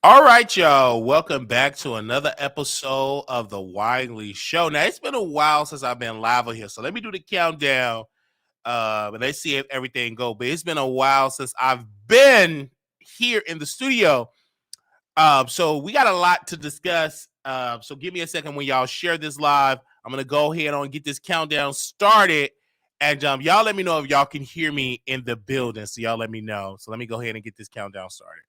All right, y'all. Welcome back to another episode of the Wiley Show. Now, it's been a while since I've been live on here, so let me do the countdown. And let's see if everything go. But it's been a while since I've been here in the studio. So we got a lot to discuss. So give me a second when y'all share this live. I'm gonna go ahead and get this countdown started. And y'all let me know if y'all can hear me in the building. So y'all let me know. So let me go ahead and get this countdown started.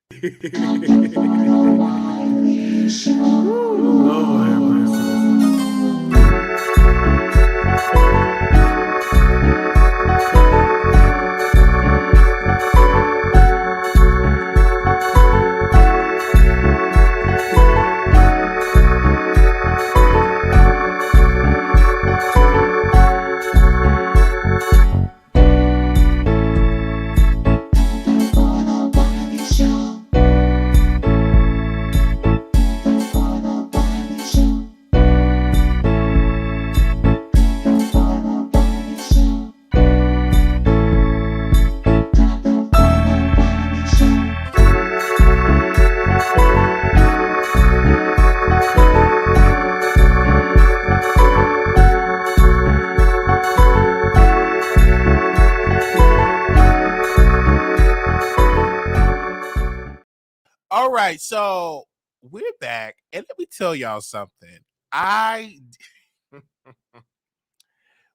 All right, so we're back, and let me tell y'all something.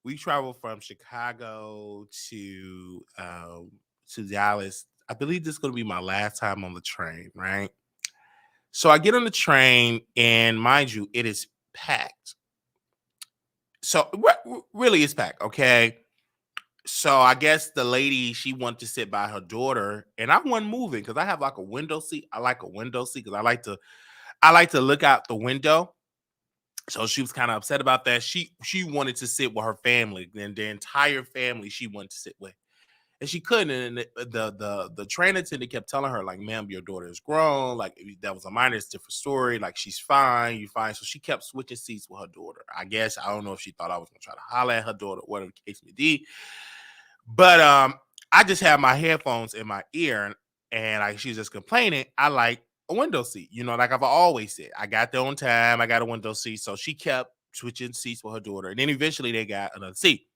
We traveled from Chicago to Dallas. I believe this is going to be my last time on the train, right? So I get on the train, and mind you, it is packed. So really, it's packed. Okay. So I guess the lady, she wanted to sit by her daughter, and I wasn't moving because I have like a window seat. I like a window seat because I like to look out the window. So she was kind of upset about that. She wanted to sit with her family, and the entire family she wanted to sit with, and she couldn't. And the train attendant kept telling her, like, "Ma'am, your daughter is grown. Like, if that was a minor, it's a different story. Like, she's fine, you fine." So she kept switching seats with her daughter. I guess I don't know if she thought I was gonna try to holler at her daughter, whatever the case may be. But I just had my headphones in my ear, and like she was just complaining. I like a window seat, like I've always said. I got there on time. I got a window seat, so she kept switching seats with her daughter, and then eventually they got another seat.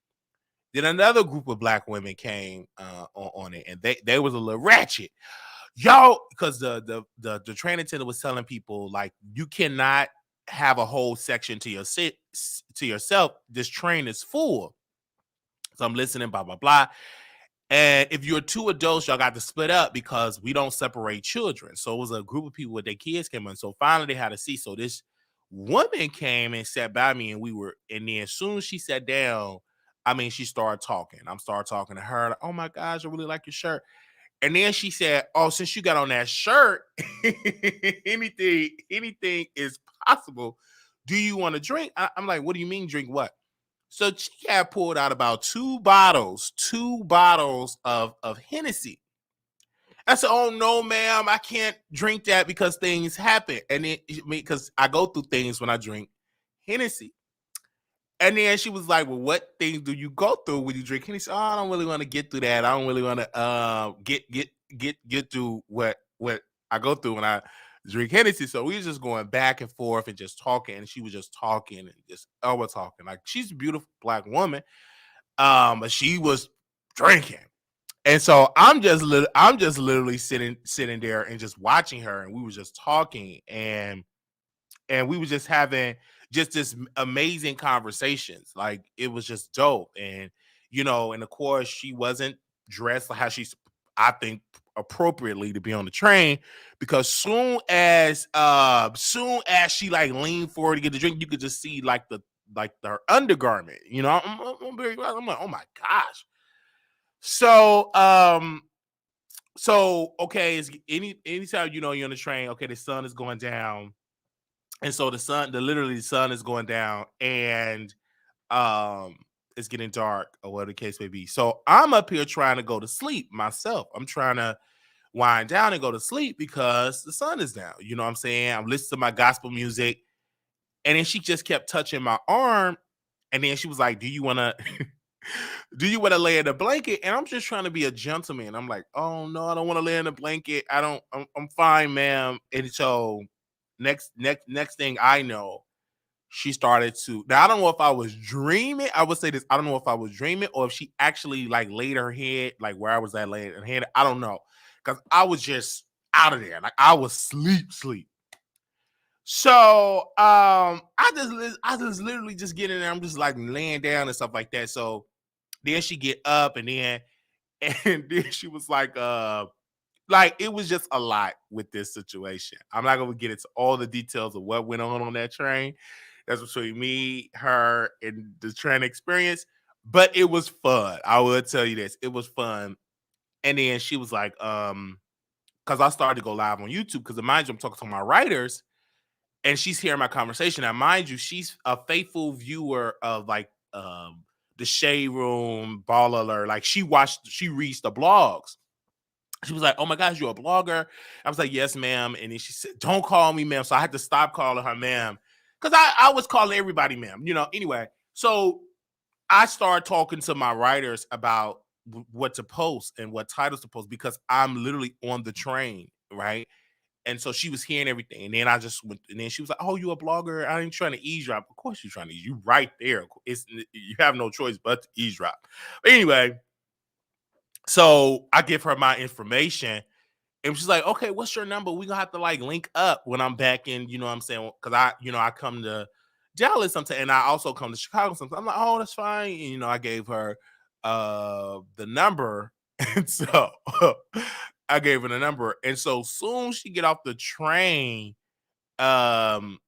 Then another group of black women came on it, and they was a little ratchet, y'all, because the train attendant was telling people like you cannot have a whole section to your sit to yourself. This train is full. So I'm listening, blah blah blah. And if you're two adults, y'all got to split up because we don't separate children. So it was a group of people with their kids came in. So finally they had a seat. So this woman came and sat by me, and then as soon as she sat down, I mean, she started talking. I'm started talking to her, like, "Oh my gosh, I really like your shirt." And then she said, "Oh, since you got on that shirt, anything is possible. Do you want to drink?" I'm like, "What do you mean drink what?" So she had pulled out about two bottles of Hennessy. I said, "Oh no, ma'am, I can't drink that because things happen." And then because I go through things when I drink Hennessy. And then she was like, "Well, what things do you go through when you drink Hennessy?" "Oh, I don't really want to get through that. I don't really want to get through what I go through when I drink Hennessy." So we was just going back and forth and just talking, and she was just talking and just over talking. Like, she's a beautiful black woman, but she was drinking. And so I'm just literally sitting there and just watching her, and we were just talking, and we were just having just this amazing conversations. Like, it was just dope. And of course she wasn't dressed like how she's, I think, appropriately to be on the train, because soon as she like leaned forward to get the drink, you could just see like her undergarment. I'm like, "Oh my gosh." So okay, is anytime you're on the train, okay, the sun is going down, and so the sun is going down, and um it's getting dark, or whatever the case may be. So I'm up here trying to go to sleep myself. I'm trying to wind down and go to sleep because the sun is down. You know what I'm saying? I'm listening to my gospel music, and then she just kept touching my arm, and then she was like, "Do you want to do you want to lay in a blanket? And I'm just trying to be a gentleman. I'm like, oh no, I don't want to lay in a blanket. I don't. I'm fine, ma'am. And so next thing I know, she started to. Now I don't know if I was dreaming. I would say this. I don't know if I was dreaming or if she actually like laid her head like where I was at laying her head. I don't know because I was just out of there. Like I was sleep. So I just literally just get in there. I'm just like laying down and stuff like that. So then she get up and then she was like it was just a lot with this situation. I'm not gonna get into all the details of what went on that train. That's between me, her, and the train experience. But it was fun. I will tell you this. It was fun. And then she was like, because I started to go live on YouTube, because mind you, I'm talking to my writers, and she's hearing my conversation. Now, mind you, she's a faithful viewer of like the Shade Room, Ball Alert. Like she reads the blogs. She was like, "Oh my gosh, you're a blogger." I was like, "Yes, ma'am." And then she said, "Don't call me ma'am." So I had to stop calling her ma'am because I was calling everybody ma'am. Anyway. So I started talking to my writers about what to post and what titles to post because I'm literally on the train, right? And so she was hearing everything. And then I just went, and then she was like, "Oh, you a blogger? I ain't trying to eavesdrop." Of course you're trying to you right there. You have no choice but to eavesdrop. But anyway, so I give her my information. And she's like, "Okay, what's your number? We gonna have to like link up when I'm back in, you know what I'm saying? Because I come to Dallas sometimes and I also come to Chicago sometimes." I'm like, "Oh, that's fine." And, I gave her the number. And so I gave her the number. And so soon she get off the train, um,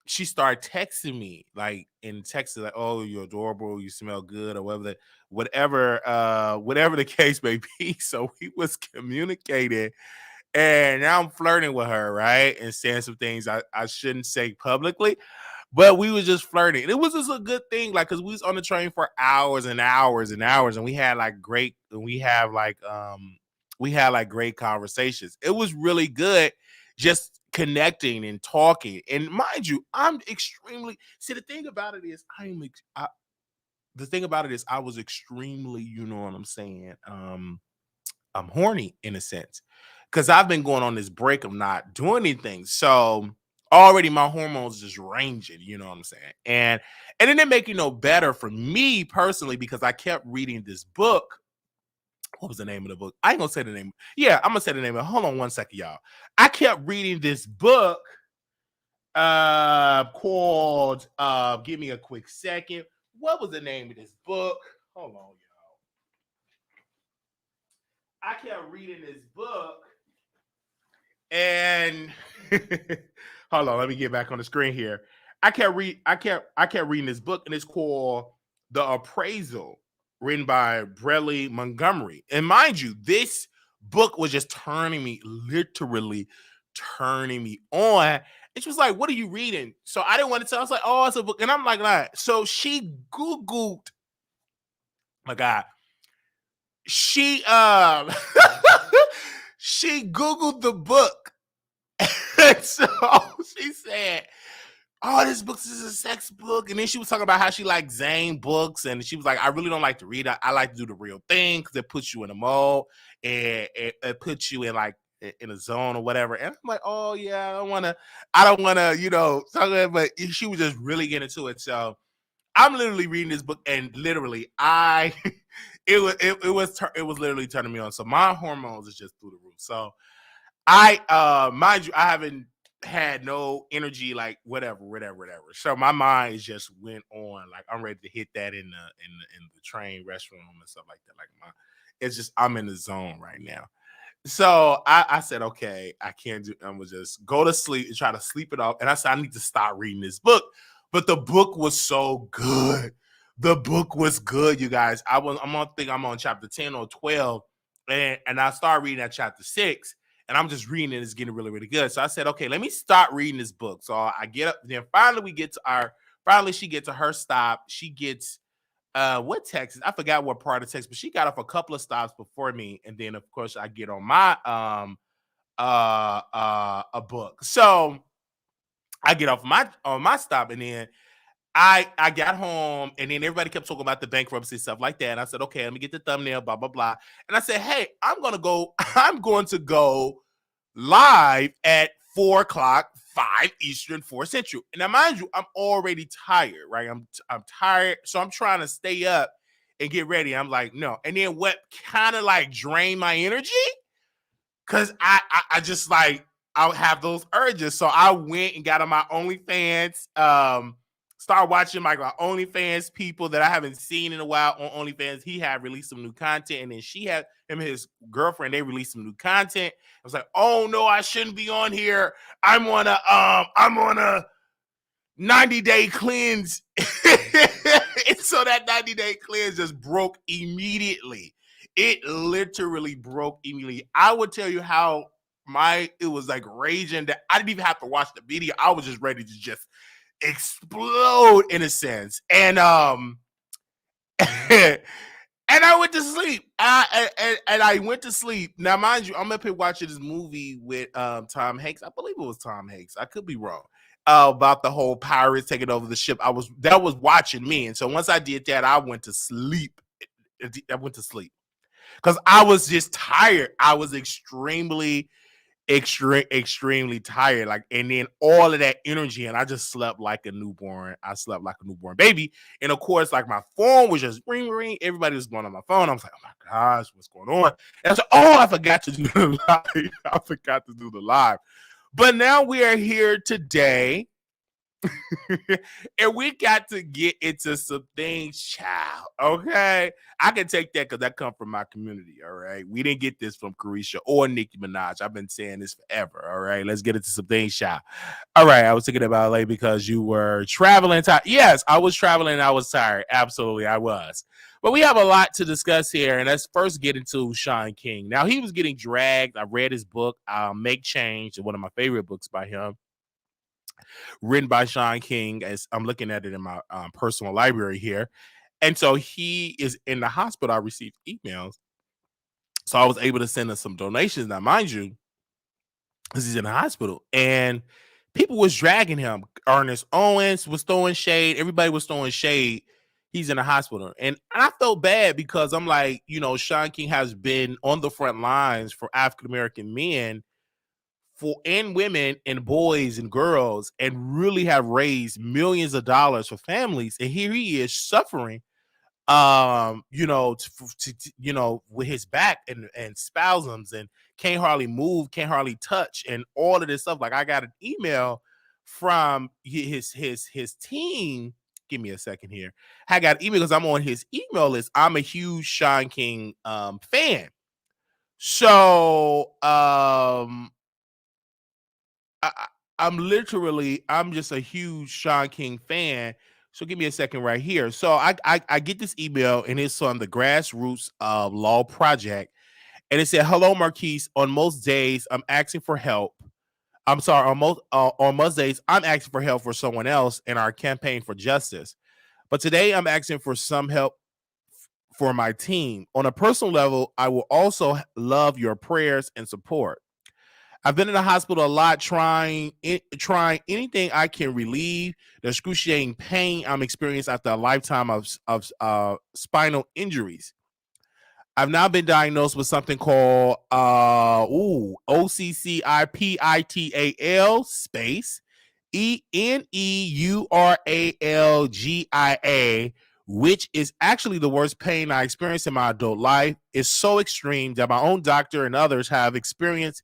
she started texting me like in text like, "Oh, you're adorable, you smell good," or whatever the case may be. So we was communicating and now I'm flirting with her, right? And saying some things I shouldn't say publicly, but we was just flirting. It was just a good thing, like, cause we was on the train for hours and hours and hours, and we had like great conversations. It was really good just connecting and talking. And mind you, I'm extremely see the thing about it is the thing about it is I was extremely, you know what I'm saying? I'm horny in a sense because I've been going on this break of not doing anything. So already my hormones just ranging, you know what I'm saying? And it didn't make it no better for me personally because I kept reading this book. What was the name of the book? I ain't gonna say the name. Yeah, I'm gonna say the name. Hold on one second, y'all. I kept reading this book called give me a quick second. What was the name of this book? Hold on, y'all. I kept reading this book and hold on, let me get back on the screen here. I kept reading this book, and it's called The Appraisal, written by Brelly Montgomery. And mind you, this book was just literally turning me on. And she was like, "What are you reading?" So I didn't want to tell. I was like, "Oh, it's a book." And I'm like, "Nah." So she Googled, my God, she she Googled the book. And so she said, "Oh, this book is a sex book." And then she was talking about how she liked Zane books. And she was like, "I really don't like to read. I like to do the real thing because it puts you in a mode and it puts you in like in a zone or whatever." And I'm like, "Oh yeah, I don't wanna, talk about it." But she was just really getting into it. So I'm literally reading this book and literally it was literally turning me on. So my hormones is just through the roof. So I mind you, I haven't had no energy, like whatever. So my mind just went on, like I'm ready to hit that in the train restroom and stuff like that. Like it's just I'm in the zone right now. So I said, "Okay, I can't do. I'm gonna just go to sleep and try to sleep it off." And I said, "I need to start reading this book." But the book was so good. The book was good, you guys. I'm on chapter 10 or 12, and I started reading at chapter 6, and I'm just reading it. It's getting really, really good. So I said, "Okay, let me start reading this book." So I get up. Then finally she gets to her stop. She gets what Texas? I forgot what part of Texas, but she got off a couple of stops before me, and then of course I get on my a book. So I get off my stop, and then I got home and then everybody kept talking about the bankruptcy stuff like that. And I said, okay, let me get the thumbnail, blah, blah, blah. And I said, hey, I'm going to go live at 4 o'clock, 5 Eastern, 4 Central. And now, mind you, I'm already tired, right? I'm tired. So I'm trying to stay up and get ready. I'm like, no. And then what kind of like drained my energy? Cause I just like I would have those urges. So I went and got on my OnlyFans, started watching my OnlyFans people that I haven't seen in a while on OnlyFans. He had released some new content, and then she had him and his girlfriend, they released some new content. I was like, oh no, I shouldn't be on here. I'm on a 90-day cleanse. And so that 90-day cleanse just broke immediately. It literally broke immediately. I would tell you how it was like raging that I didn't even have to watch the video. I was just ready to just explode in a sense. And and I went to sleep. I went to sleep. Now, mind you, I'm up here watching this movie with Tom Hanks. I believe it was Tom Hanks. I could be wrong. About the whole pirates taking over the ship. That was watching me. And so once I did that, I went to sleep. Because I was just tired. I was extremely tired. Like, and then all of that energy, and I just slept like a newborn. I slept like a newborn baby. And of course, like my phone was just ring, ring. Everybody was going on my phone. I was like, oh my gosh, what's going on? And I was like, oh, I forgot to do the live. I forgot to do the live. But now we are here today. And we got to get into some things, child. Okay, I can take that because that come from my community. All right, we didn't get this from Carisha or Nicki Minaj. I've been saying this forever. All right, let's get into some things, child. All right, I was thinking about LA because you were traveling. Yes, I was traveling. And I was tired. Absolutely, I was. But we have a lot to discuss here, and let's first get into Sean King. Now, he was getting dragged. I read his book, Make Change, one of my favorite books by him, written by Sean King, as I'm looking at it in my personal library here. And so he is in the hospital. I received emails. So I was able to send us some donations. Now, mind you, because he's in the hospital. And people was dragging him. Ernest Owens was throwing shade. Everybody was throwing shade. He's in the hospital. And I felt bad because I'm like, Sean King has been on the front lines for African-American men and women and boys and girls, and really have raised millions of dollars for families. And here he is suffering, with his back and spasms, and can't hardly move, can't hardly touch, and all of this stuff. Like, I got an email from his team. Give me a second here. I got an email because I'm on his email list. I'm a huge Sean King fan. So I'm just a huge Sean King fan. So give me a second right here. So I get this email, and it's on the Grassroots Law Project. And it said, hello, Marquise. On most days, I'm asking for help. I'm sorry, on most days, I'm asking for help for someone else in our campaign for justice. But today I'm asking for some help for my team. On a personal level, I will also love your prayers and support. I've been in the hospital a lot, trying anything I can relieve the excruciating pain I'm experiencing after a lifetime of spinal injuries. I've now been diagnosed with something called OCCIPITAL space ENEURALGIA, which is actually the worst pain I experienced in my adult life. It's so extreme that my own doctor and others have experienced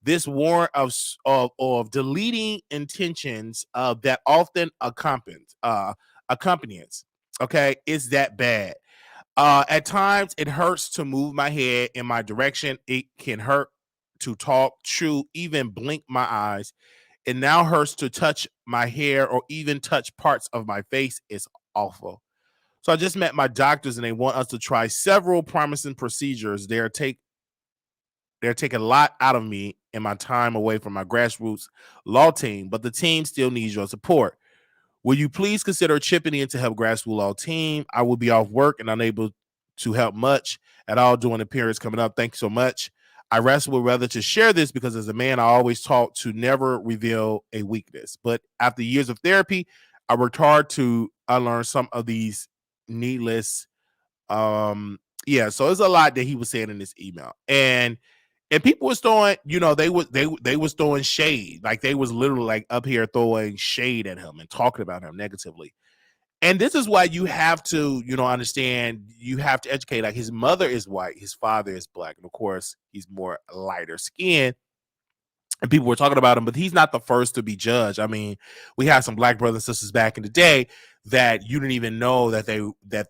this war of deleting intentions that often accompanies. Okay, it's that bad. At times, it hurts to move my head in my direction. It can hurt to talk, chew, even blink my eyes. It now hurts to touch my hair or even touch parts of my face. It's awful. So I just met my doctors, and they want us to try several promising procedures. They're taking a lot out of me and my time away from my grassroots law team, but the team still needs your support. Will you please consider chipping in to help grassroots law team? I will be off work and unable to help much at all during the periods coming up. Thank you so much. I wrestle with whether to share this because as a man, I always taught to never reveal a weakness. But after years of therapy, I worked hard to unlearn some of these needless yeah, so it's a lot that he was saying in this email. And people was throwing, they was throwing shade. Like they was literally like up here throwing shade at him and talking about him negatively. And this is why you have to, understand, you have to educate. Like his mother is white, his father is black, and of course he's more lighter skinned. And people were talking about him, but he's not the first to be judged. I mean, we had some black brothers and sisters back in the day that you didn't even know that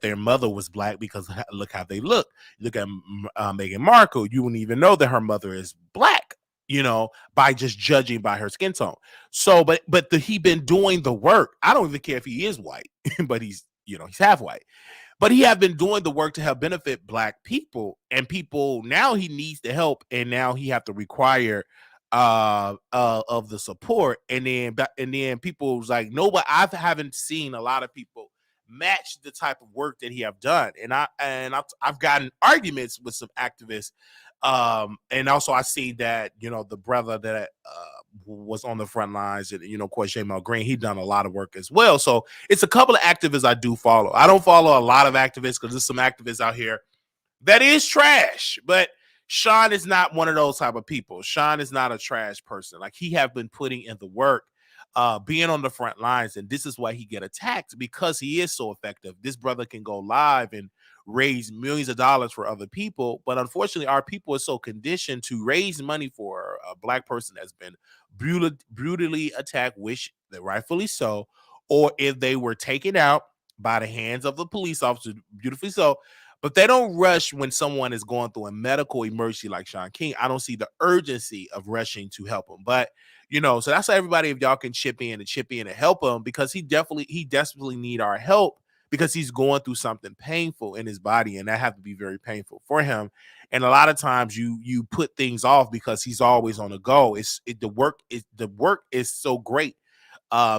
their mother was black because look how they look. Look at Meghan Markle. You wouldn't even know that her mother is black, by just judging by her skin tone. So, but he been doing the work. I don't even care if he is white, but he's half white. But he have been doing the work to help benefit black people, and people now he needs the help, and now he have to require of the support, and then people was like, no, but I haven't seen a lot of people match the type of work that he have done, and I've gotten arguments with some activists, and also I see that the brother that was on the front lines, and of course Jamal Green, he done a lot of work as well. So it's a couple of activists I do follow. I don't follow a lot of activists because there's some activists out here that is trash, but Sean is not one of those type of people. Sean is not a trash person. Like he have been putting in the work, being on the front lines, and this is why he get attacked, because he is so effective. This brother can go live and raise millions of dollars for other people, but unfortunately, our people are so conditioned to raise money for a black person that's been brutally attacked, which they rightfully so, or if they were taken out by the hands of the police officer, beautifully so. But they don't rush when someone is going through a medical emergency like Sean King. I don't see the urgency of rushing to help him. But, so that's why everybody, if y'all can chip in and help him, because he desperately need our help, because he's going through something painful in his body, and that have to be very painful for him. And a lot of times you put things off because he's always on the go. The work is so great.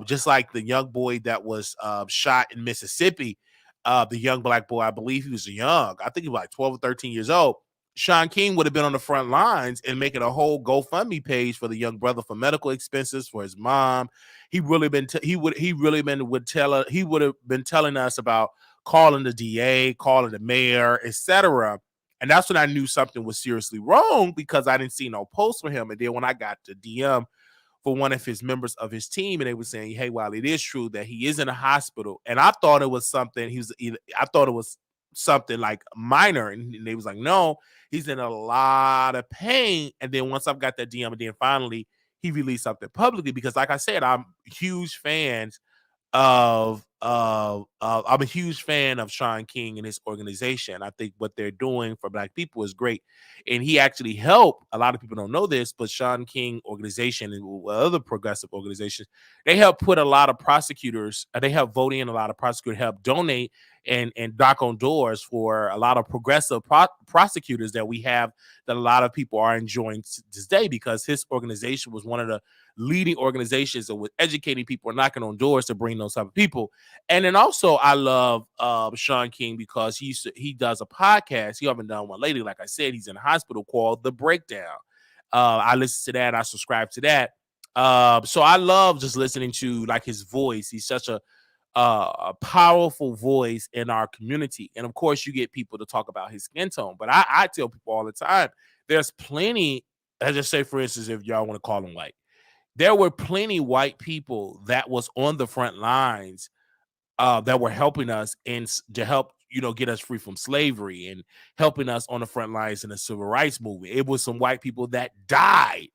Just like the young boy that was shot in Mississippi, the young black boy, I believe he was young. I think he was like 12 or 13 years old. Sean King would have been on the front lines and making a whole GoFundMe page for the young brother for medical expenses for his mom. He would have been telling us about calling the DA, calling the mayor, etc. And that's when I knew something was seriously wrong, because I didn't see no post for him. And then when I got the DM for one of his members of his team, and they were saying, hey, while it is true that he is in a hospital, and I thought it was something, I thought it was something like minor, and they was like, no, he's in a lot of pain. And then once I've got that DM, and then finally he released something publicly, because like I said, I'm a huge fan of Sean King and his organization. I think what they're doing for black people is great. And he actually helped, a lot of people don't know this, but Sean King organization and other progressive organizations, they help put a lot of prosecutors, they help vote in a lot of prosecutors, help donate and knock on doors for a lot of progressive prosecutors that we have, that a lot of people are enjoying today, because his organization was one of the leading organizations that was educating people and knocking on doors to bring those type of people. And then also I love Sean King because he does a podcast. He haven't done one lately. Like I said, he's in a hospital, called The Breakdown. I listen to that. I subscribe to that. So I love just listening to like his voice. He's such a powerful voice in our community. And of course, you get people to talk about his skin tone. But I tell people all the time, there's plenty, I just say, for instance, if y'all want to call him white, there were plenty white people that was on the front lines that were helping us to help, get us free from slavery, and helping us on the front lines in the civil rights movement. It was some white people that died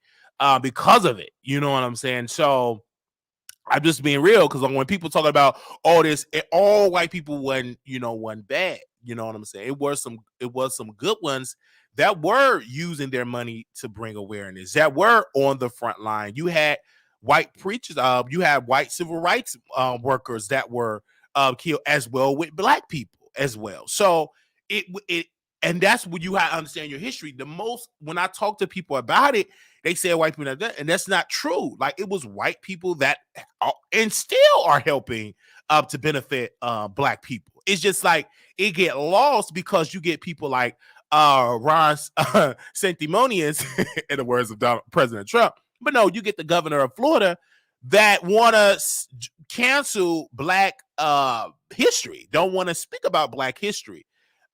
because of it. You know what I'm saying? So I'm just being real, because when people talk about all this, all white people wasn't bad. You know what I'm saying? It was some good ones that were using their money to bring awareness, that were on the front line. You had white preachers, you had white civil rights workers that were killed as well, with black people as well. So it and that's when you have to understand your history. The most, when I talk to people about it, they say white people, and that's not true. Like, it was white people that and still are helping to benefit black people. It's just like it get lost because you get people like Ron Sanctimonious, in the words of President Trump. But no, you get the governor of Florida that want to cancel Black history, don't want to speak about Black history.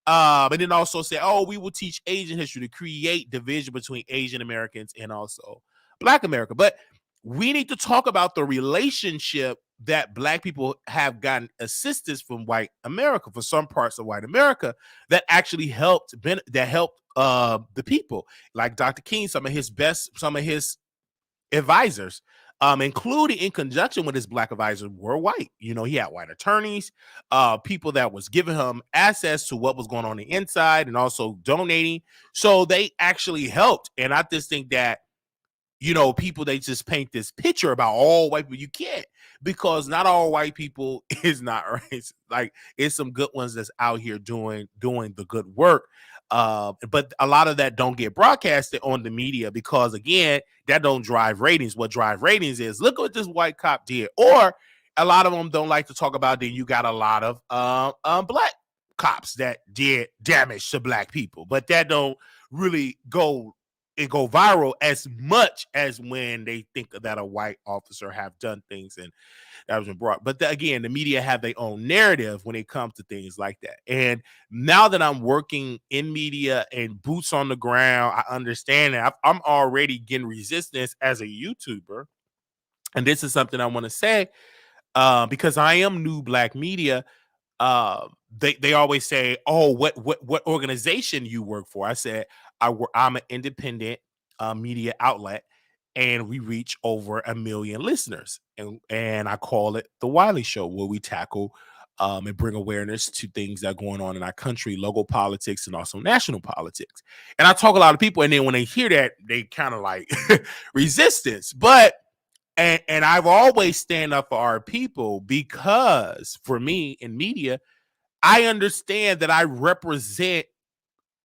And then also say, oh, we will teach Asian history to create division between Asian Americans and also Black America. But we need to talk about the relationship that Black people have gotten assistance from white America, for some parts of white America, that actually helped the people. Like Dr. King, some of his advisors, including in conjunction with his Black advisors, were white. You know, he had white attorneys, people that was giving him access to what was going on the inside and also donating. So they actually helped. And I just think that, you know, people, they just paint this picture about all white people. You can't, because not all white people is not right. Like, it's some good ones that's out here doing the good work. But a lot of that don't get broadcasted on the media because, again, that don't drive ratings. What drive ratings is, look what this white cop did. Or a lot of them don't like to talk about, then you got a lot of Black cops that did damage to Black people, but that don't really go viral as much as when they think that a white officer have done things and that was been brought. But again, the media have their own narrative when it comes to things like that. And now that I'm working in media and boots on the ground, I understand that I'm already getting resistance as a YouTuber. And this is something I want to say, because I am new Black media. They always say, oh, what organization you work for? I said, I'm an independent media outlet, and we reach over 1 million listeners, and I call it the Wiley Show, where we tackle and bring awareness to things that are going on in our country, local politics, and also national politics. And I talk a lot of people, and then when they hear that, they kind of like resistance. But and I've always stand up for our people, because for me in media, I understand that I represent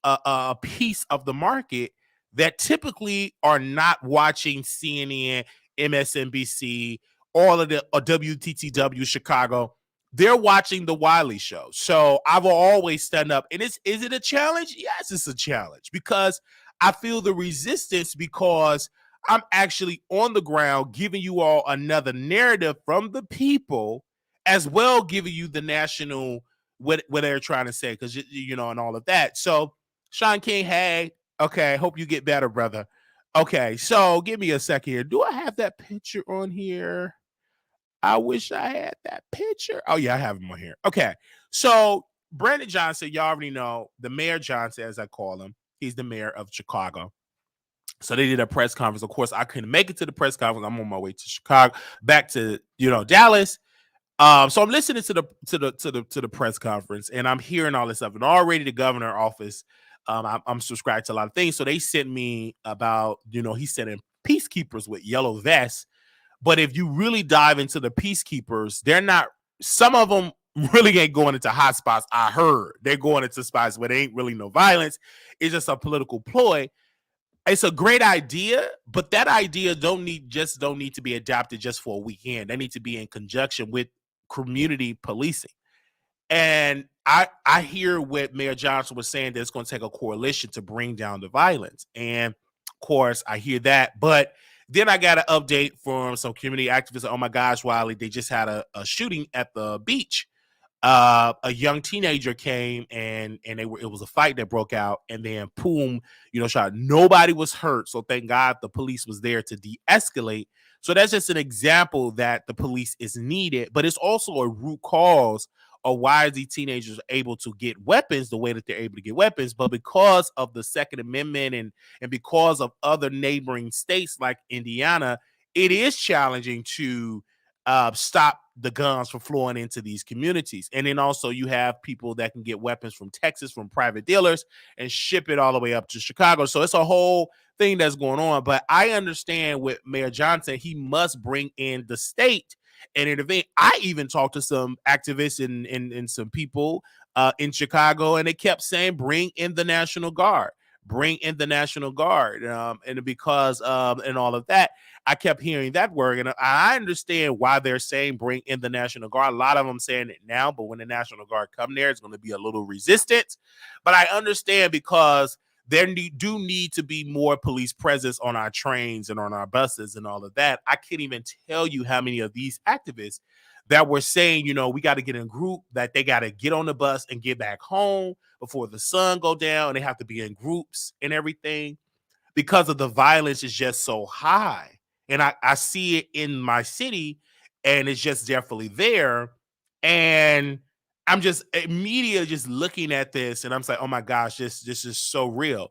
a piece of the market that typically are not watching CNN, MSNBC, all of the WTTW Chicago. They're watching the Wiley Show. So I will always stand up. And is it a challenge? Yes, it's a challenge, because I feel the resistance, because I'm actually on the ground giving you all another narrative from the people, as well giving you the national what they're trying to say, because you know, and all of that. So Sean King, hey, okay, hope you get better, brother. Okay, so give me a second here. Do I have that picture on here? I wish I had that picture. Oh yeah, I have him on here. Okay, so Brandon Johnson, y'all already know, the Mayor Johnson, as I call him. He's the mayor of Chicago. So they did a press conference. Of course, I couldn't make it to the press conference. I'm on my way to Chicago, back to Dallas. So I'm listening to the press conference, and I'm hearing all this stuff. And already the governor office, I'm subscribed to a lot of things. So they sent me about, he sent in peacekeepers with yellow vests. But if you really dive into the peacekeepers, they're not. Some of them really ain't going into hot spots. I heard they're going into spots where there ain't really no violence. It's just a political ploy. It's a great idea, but that idea don't need to be adopted just for a weekend. They need to be in conjunction with community policing. And I hear what Mayor Johnson was saying, that it's going to take a coalition to bring down the violence. And of course, I hear that. But then I got an update from some community activists. Oh my gosh, Wiley, they just had a shooting at the beach. A young teenager came and it was a fight that broke out, and then boom, shot. Nobody was hurt, so thank God the police was there to de-escalate. So that's just an example that the police is needed, but it's also a root cause of why these teenagers are able to get weapons the way that they're able to get weapons. But because of the Second Amendment and because of other neighboring states like Indiana, it is challenging to stop the guns from flowing into these communities. And then also you have people that can get weapons from Texas, from private dealers, and ship it all the way up to Chicago. So it's a whole thing that's going on. But I understand with Mayor Johnson, he must bring in the state and intervene. I even talked to some activists and some people in Chicago, and they kept saying, bring in the National Guard. Bring in the National Guard. And because and all of that, I kept hearing that word. And I understand why they're saying bring in the National Guard. A lot of them saying it now, but when the National Guard come there, it's going to be a little resistance. But I understand, because there do need to be more police presence on our trains and on our buses and all of that. I can't even tell you how many of these activists that were saying, we got to get in a group, that they got to get on the bus and get back home before the sun go down, and they have to be in groups and everything because of the violence is just so high. And I see it in my city, and it's just definitely there. And I'm just immediately just looking at this, and I'm like, oh my gosh, this is so real.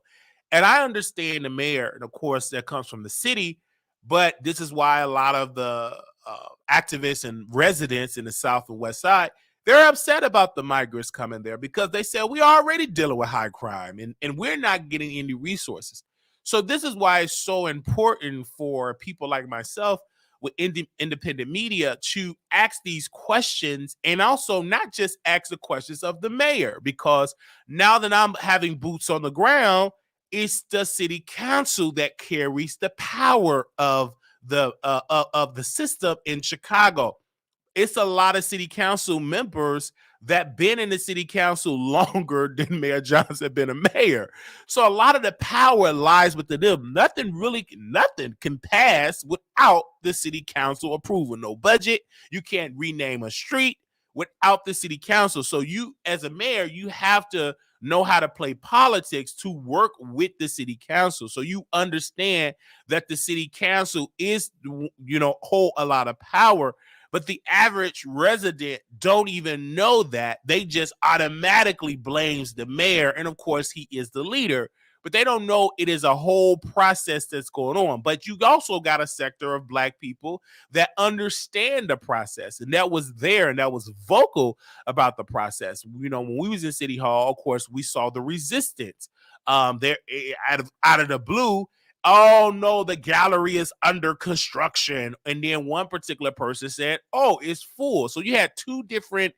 And I understand the mayor, and of course, that comes from the city, but this is why a lot of the activists and residents in the South and West Side, they're upset about the migrants coming there because they said we're already dealing with high crime, and we're not getting any resources. So this is why it's so important for people like myself with independent media to ask these questions, and also not just ask the questions of the mayor, because now that I'm having boots on the ground, it's the city council that carries the power of the system in Chicago. It's a lot of city council members that been in the city council longer than Mayor Johnson been a mayor. So a lot of the power lies with them. Nothing can pass without the city council approval. No budget. You can't rename a street without the city council. So you, as a mayor, you have to know how to play politics to work with the city council. So you understand that the city council is, hold a lot of power. But the average resident don't even know that. They just automatically blames the mayor. And of course, he is the leader. But they don't know it is a whole process that's going on. But you also got a sector of Black people that understand the process. And that was there, and that was vocal about the process. When we was in City Hall, of course, we saw the resistance. There out of the blue. Oh no, the gallery is under construction. And then one particular person said, oh, it's full. So you had two different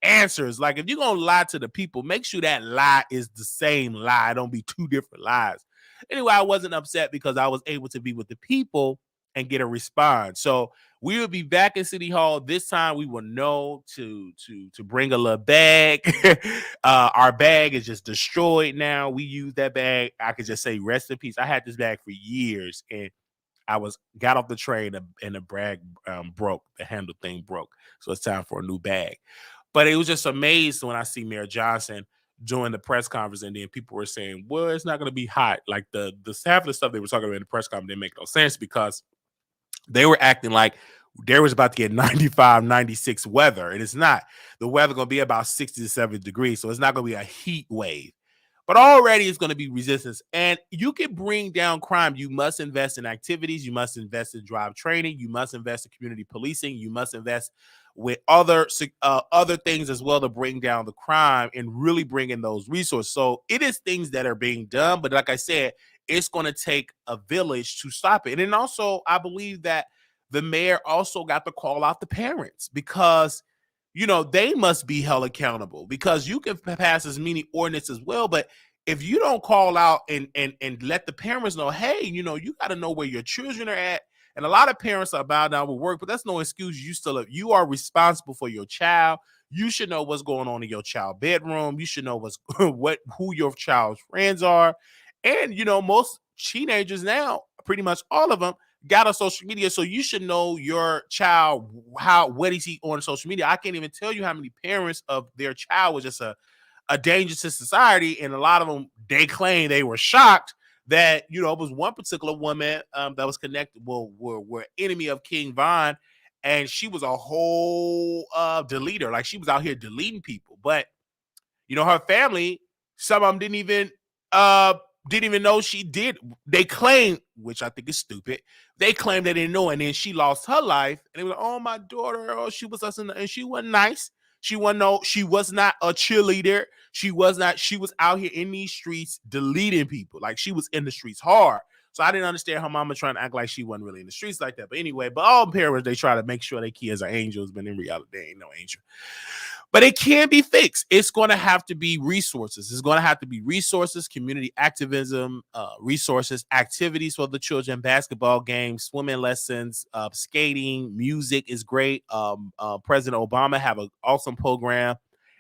answers. Like, if you're going to lie to the people, make sure that lie is the same lie. Don't be two different lies. Anyway, I wasn't upset because I was able to be with the people and get a response. So we will be back in City Hall. This time we will know to bring a little bag. Our bag is just destroyed now. We use that bag. I could just say rest in peace. I had this bag for years, and got off the train and the bag broke. The handle thing broke. So it's time for a new bag. But it was just amazed when I see Mayor Johnson during the press conference, and then people were saying, well, it's not going to be hot. Like the half of the stuff they were talking about in the press conference didn't make no sense, because they were acting like there was about to get 95, 96 weather, and it's not. The weather going to be about 60 to 70 degrees, so it's not going to be a heat wave. But already it's going to be resistance. And you can bring down crime. You must invest in activities. You must invest in drive training. You must invest in community policing. You must invest with other things as well to bring down the crime and really bring in those resources. So it is things that are being done. But like I said, it's going to take a village to stop it. And then also, I believe that the mayor also got to call out the parents, because they must be held accountable, because you can pass as many ordinances as well. But if you don't call out and let the parents know, hey, you got to know where your children are at. And a lot of parents are bound down with work, but that's no excuse. You are responsible for your child. You should know what's going on in your child bedroom. You should know who your child's friends are. And, most teenagers now, pretty much all of them, got on social media. So you should know your child, what is he on social media. I can't even tell you how many parents of their child was just a danger to society. And a lot of them, they claim they were shocked that, it was one particular woman that was connected, were enemy of King Von. And she was a whole deleter. Like, she was out here deleting people. But, her family, some of them didn't even know she did. They claim, which I think is stupid, they claim they didn't know, and then she lost her life, and they were like, oh, my daughter, oh, she was us, and she wasn't nice. She was not a cheerleader. She was out here in these streets deleting people. Like, she was in the streets hard. So I didn't understand her mama trying to act like she wasn't really in the streets like that. But anyway, all parents, they try to make sure their kids are angels, but in reality, they ain't no angel. But it can be fixed. It's going to have to be resources. It's going to have to be resources, community activism, resources, activities for the children, basketball games, swimming lessons, skating, music is great. President Obama have an awesome program.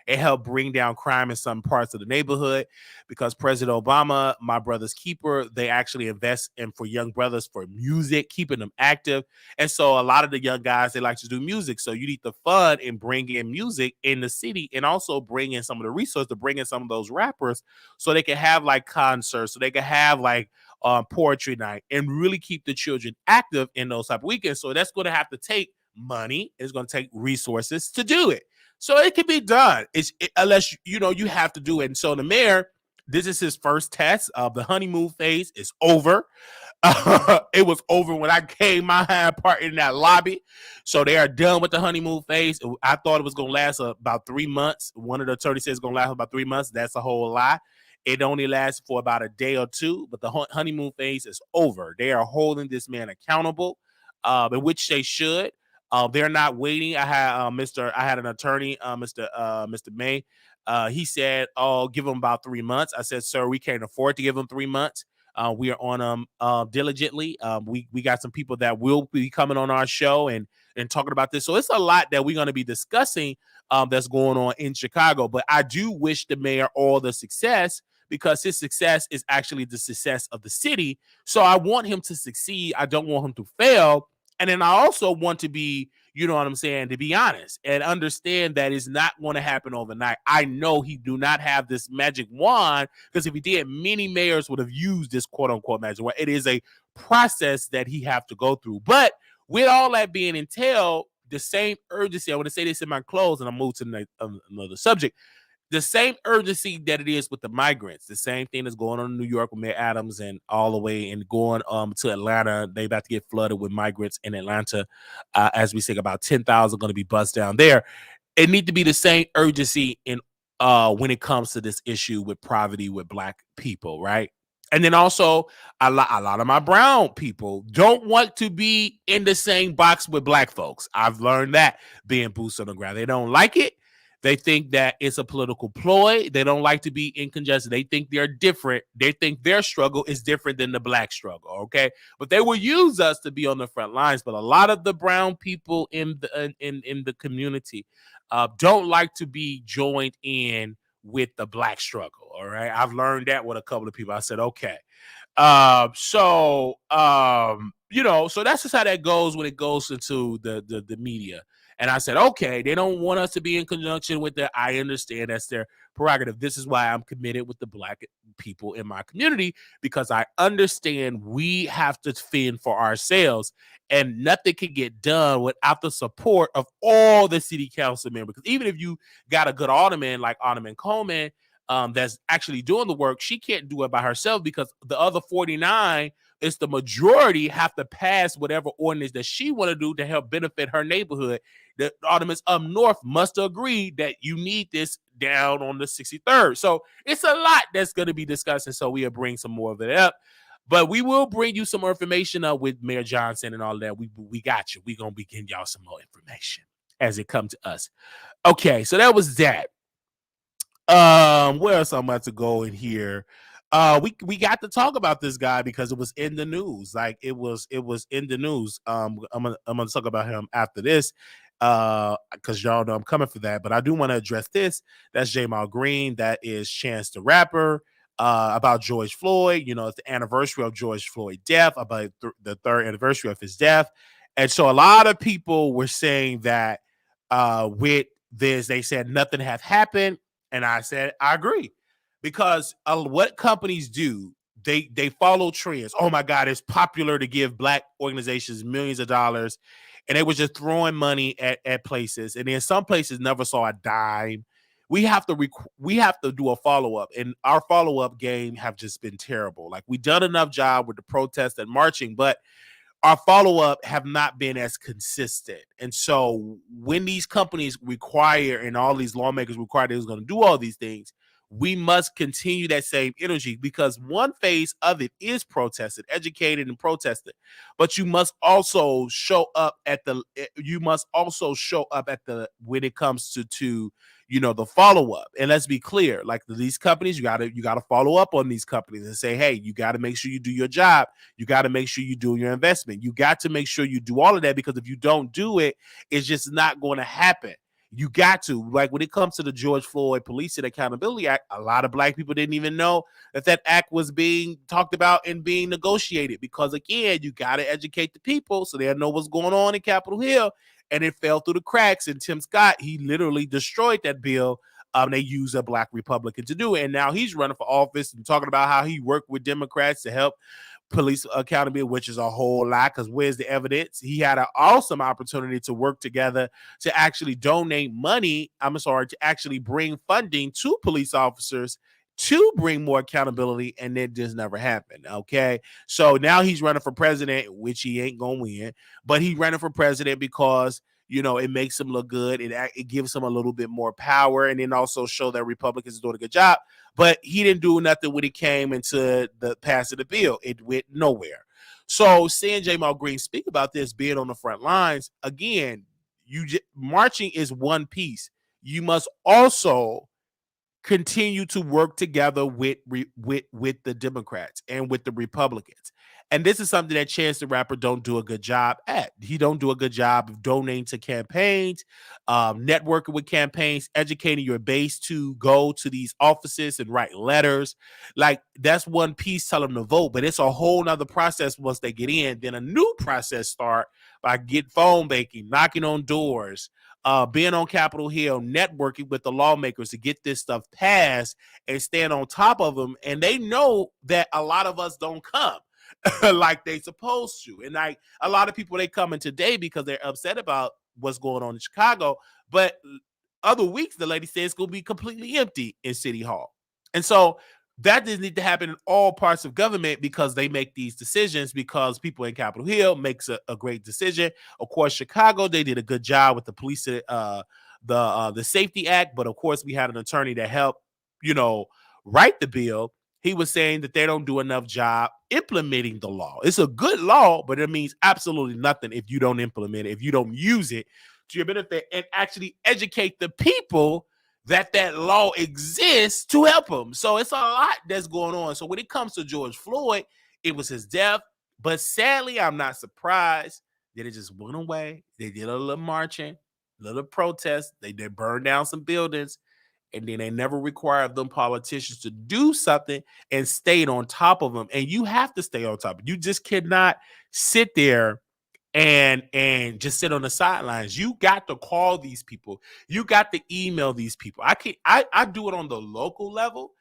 It helped bring down crime in some parts of the neighborhood because President Obama, my brother's keeper, they actually invest in for young brothers for music, keeping them active. And so a lot of the young guys, they like to do music. So you need to fund and bring in music in the city and also bring in some of the resources to bring in some of those rappers so they can have like concerts, so they can have like poetry night and really keep the children active in those type of weekends. So that's going to have to take money. It's going to take resources to do it. So it can be done. Unless you have to do it. And so the mayor, this is his first test. The honeymoon phase is over. It was over when I gave my hand part in that lobby. So they are done with the honeymoon phase. I thought it was going to last about 3 months. One of the attorneys says it's going to last about 3 months. That's a whole lie. It only lasts for about a day or two, but the honeymoon phase is over. They are holding this man accountable, in which they should. They're not waiting. I had an attorney, Mr. May. He said, "Oh, give him about 3 months." I said, "Sir, we can't afford to give him 3 months. We are on them diligently. We got some people that will be coming on our show and talking about this. So it's a lot that we're going to be discussing that's going on in Chicago. But I do wish the mayor all the success because his success is actually the success of the city. So I want him to succeed. I don't want him to fail. And then I also want to be, you know what I'm saying, to be honest and understand that it's not going to happen overnight. I know he do not have this magic wand because if he did, many mayors would have used this quote unquote magic wand. It is a process that he have to go through. But with all that being entailed, the same urgency, I want to say this in my close and I'll move to another subject. The same urgency that it is with the migrants, the same thing that's going on in New York with Mayor Adams and all the way and going to Atlanta. They about to get flooded with migrants in Atlanta. As we say, about 10,000 going to be bussed down there. It need to be the same urgency in when it comes to this issue with poverty with Black people, right? And then also a lot of my brown people don't want to be in the same box with Black folks. I've learned that being boots on the ground. They don't like it. They think that it's a political ploy. They don't like to be in congestion. They think they're different. They think their struggle is different than the Black struggle, okay? But they will use us to be on the front lines. But a lot of the brown people in the community don't like to be joined in with the Black struggle, all right? I've learned that with a couple of people. I said, okay. So that's just how that goes when it goes into the media. And I said, okay, they don't want us to be in conjunction with that. I understand that's their prerogative. This is why I'm committed with the Black people in my community, because I understand we have to fend for ourselves and nothing can get done without the support of all the city council members. Because even if you got a good alderman like Alderman Coleman, that's actually doing the work, she can't do it by herself because the other 49 is the majority have to pass whatever ordinance that she want to do to help benefit her neighborhood. The aldermen up north must agree that you need this down on the 63rd. So it's a lot that's going to be discussed, and so we'll bring some more of it up. But we will bring you some more information with Mayor Johnson and all that. We got you. We're going to be getting y'all some more information as it comes to us. Okay, so that was that. Where else I'm about to go in here? We got to talk about this guy because it was in the news. Like it was in the news. I'm gonna talk about him after this. Because y'all know I'm coming for that, but I do want to address this. That's Jamal Green. That is Chance the Rapper. About George Floyd. You know, it's the anniversary of George Floyd's death, about the third anniversary of his death. And so a lot of people were saying that with this, they said nothing had happened. And I said, I agree. Because what companies do, they follow trends. Oh my God, it's popular to give Black organizations millions of dollars. And they were just throwing money at places. And then some places never saw a dime. We have to do a follow-up. And our follow-up game have just been terrible. Like we done enough job with the protests and marching, but our follow-up have not been as consistent. And so when these companies require and all these lawmakers require they're going to do all these things, we must continue that same energy because one phase of it is protested, educated and protested. But you must also show up at the when it comes to the follow-up. And let's be clear, like these companies, you gotta follow up on these companies and say, hey, you got to make sure you do your job. You got to make sure you do your investment. You got to make sure you do all of that, because if you don't do it, it's just not going to happen. You got to, like, when it comes to the George Floyd Police and Accountability Act, a lot of black people didn't even know that act was being talked about and being negotiated, because again, you got to educate the people so they'll know what's going on in Capitol Hill. And it fell through the cracks, and Tim Scott, he literally destroyed that bill. They used a black Republican to do it, and now he's running for office and talking about how he worked with Democrats to help police accountability, which is a whole lot, because where's the evidence? He had an awesome opportunity to work together to actually donate money, to actually bring funding to police officers to bring more accountability, and it just never happened. Okay, so now he's running for president, which he ain't gonna win, but he's running for president because it makes him look good. It gives him a little bit more power, and then also show that Republicans are doing a good job. But he didn't do nothing when it came into the passing the bill. It went nowhere. So seeing Jamal Green speak about this, being on the front lines, again, marching is one piece. You must also continue to work together with the Democrats and with the Republicans. And this is something that Chance the Rapper don't do a good job at. He don't do a good job of donating to campaigns, networking with campaigns, educating your base to go to these offices and write letters. Like, that's one piece, tell them to vote, but it's a whole nother process once they get in. Then a new process start by phone banking, knocking on doors, being on Capitol Hill, networking with the lawmakers to get this stuff passed and stand on top of them. And they know that a lot of us don't come like they supposed to. And like a lot of people, they come in today because they're upset about what's going on in Chicago. But other weeks, the lady says it's going to be completely empty in City Hall. And so that doesn't need to happen in all parts of government, because they make these decisions because people in Capitol Hill makes a great decision. Of course, Chicago, they did a good job with the police, the Safety Act. But of course, we had an attorney that helped, write the bill. He was saying that they don't do enough job implementing the law. It's a good law, but it means absolutely nothing if you don't implement it, if you don't use it to your benefit and actually educate the people that law exists to help them. So it's a lot that's going on. So when it comes to George Floyd, it was his death. But sadly, I'm not surprised that it just went away. They did a little marching, a little protest. They did burn down some buildings. And then they never required them politicians to do something and stayed on top of them. And you have to stay on top. You just cannot sit there and just sit on the sidelines. You got to call these people. You got to email these people. I do it on the local level,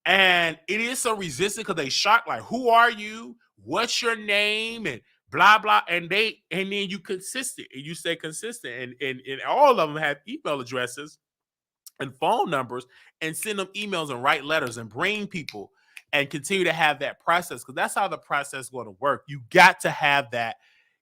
and it is so resistant because they shocked, like, who are you? What's your name? And blah blah. And then you consistent, and you stay consistent, and all of them have email addresses and phone numbers, and send them emails and write letters and bring people and continue to have that process, because that's how the process is going to work. You got to have that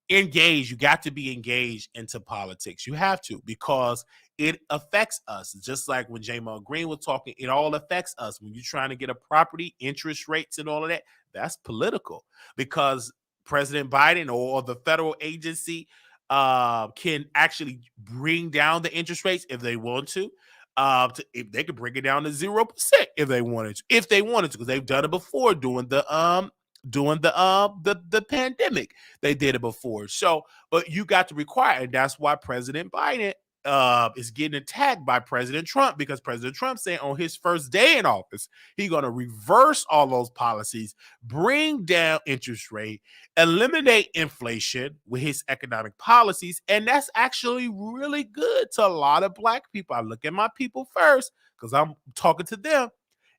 engaged. You got to be engaged into politics. You have to, because it affects us. Just like when Jamal Green was talking, it all affects us. When you're trying to get a property, interest rates and all of that, that's political, because President Biden or the federal agency can actually bring down the interest rates if they want to. If they could bring it down to 0% if they wanted to, because they've done it before during the pandemic. They did it before. So, but you got to require, and that's why President Biden is getting attacked by President Trump, because President Trump saying on his first day in office, he's going to reverse all those policies, bring down interest rate, eliminate inflation with his economic policies. And that's actually really good to a lot of black people. I look at my people first because I'm talking to them.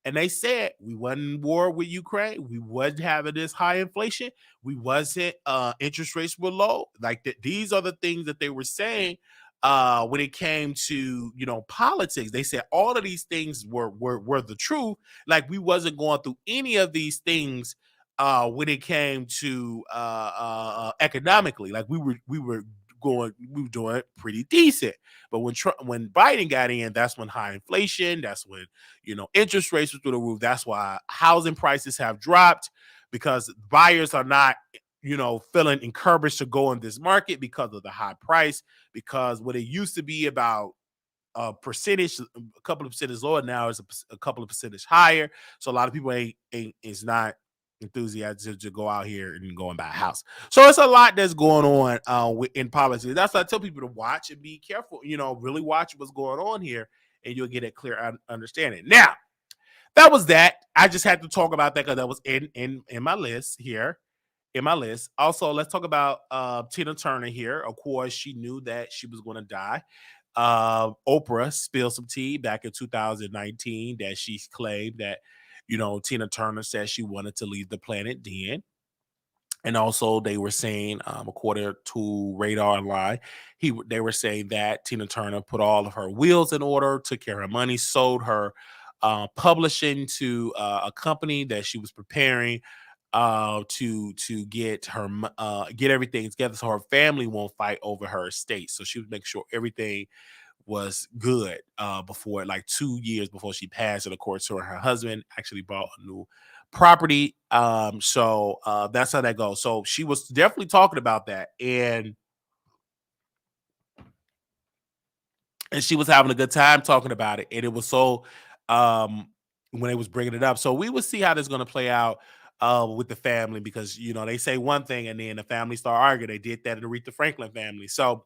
And they said we wasn't in war with Ukraine. We wasn't having this high inflation. We wasn't, interest rates were low. Like that, these are the things that they were saying when it came to, politics. They said all of these things were the truth. Like we wasn't going through any of these things when it came to economically. Like we were doing pretty decent. But when Biden got in, that's when high inflation, that's when, interest rates were through the roof. That's why housing prices have dropped, because buyers are not, feeling encouraged to go in this market because of the high price, because what it used to be about a percentage, a couple of percentage lower, now is a couple of percentage higher. So a lot of people is not enthusiasm to go out here and go and buy a house. So it's a lot that's going on in policy. That's why I tell people to watch and be careful. Really watch what's going on here, and you'll get a clear understanding. Now, that was that. I just had to talk about that because that was in my list here. In my list. Also, let's talk about Tina Turner here. Of course, she knew that she was going to die. Oprah spilled some tea back in 2019 that she claimed that, Tina Turner said she wanted to leave the planet then. And also, they were saying, according to Radar Online, they were saying that Tina Turner put all of her wheels in order, took care of her money, sold her publishing to a company that she was preparing to get everything together, so her family won't fight over her estate. So she was making sure everything was good before, like 2 years before she passed. And of course, her husband actually bought a new property. So that's how that goes. So she was definitely talking about that, and she was having a good time talking about it. And it was so when they was bringing it up. So we will see how this is going to play out with the family, because they say one thing and then the family start arguing. They did that in the Aretha Franklin family. So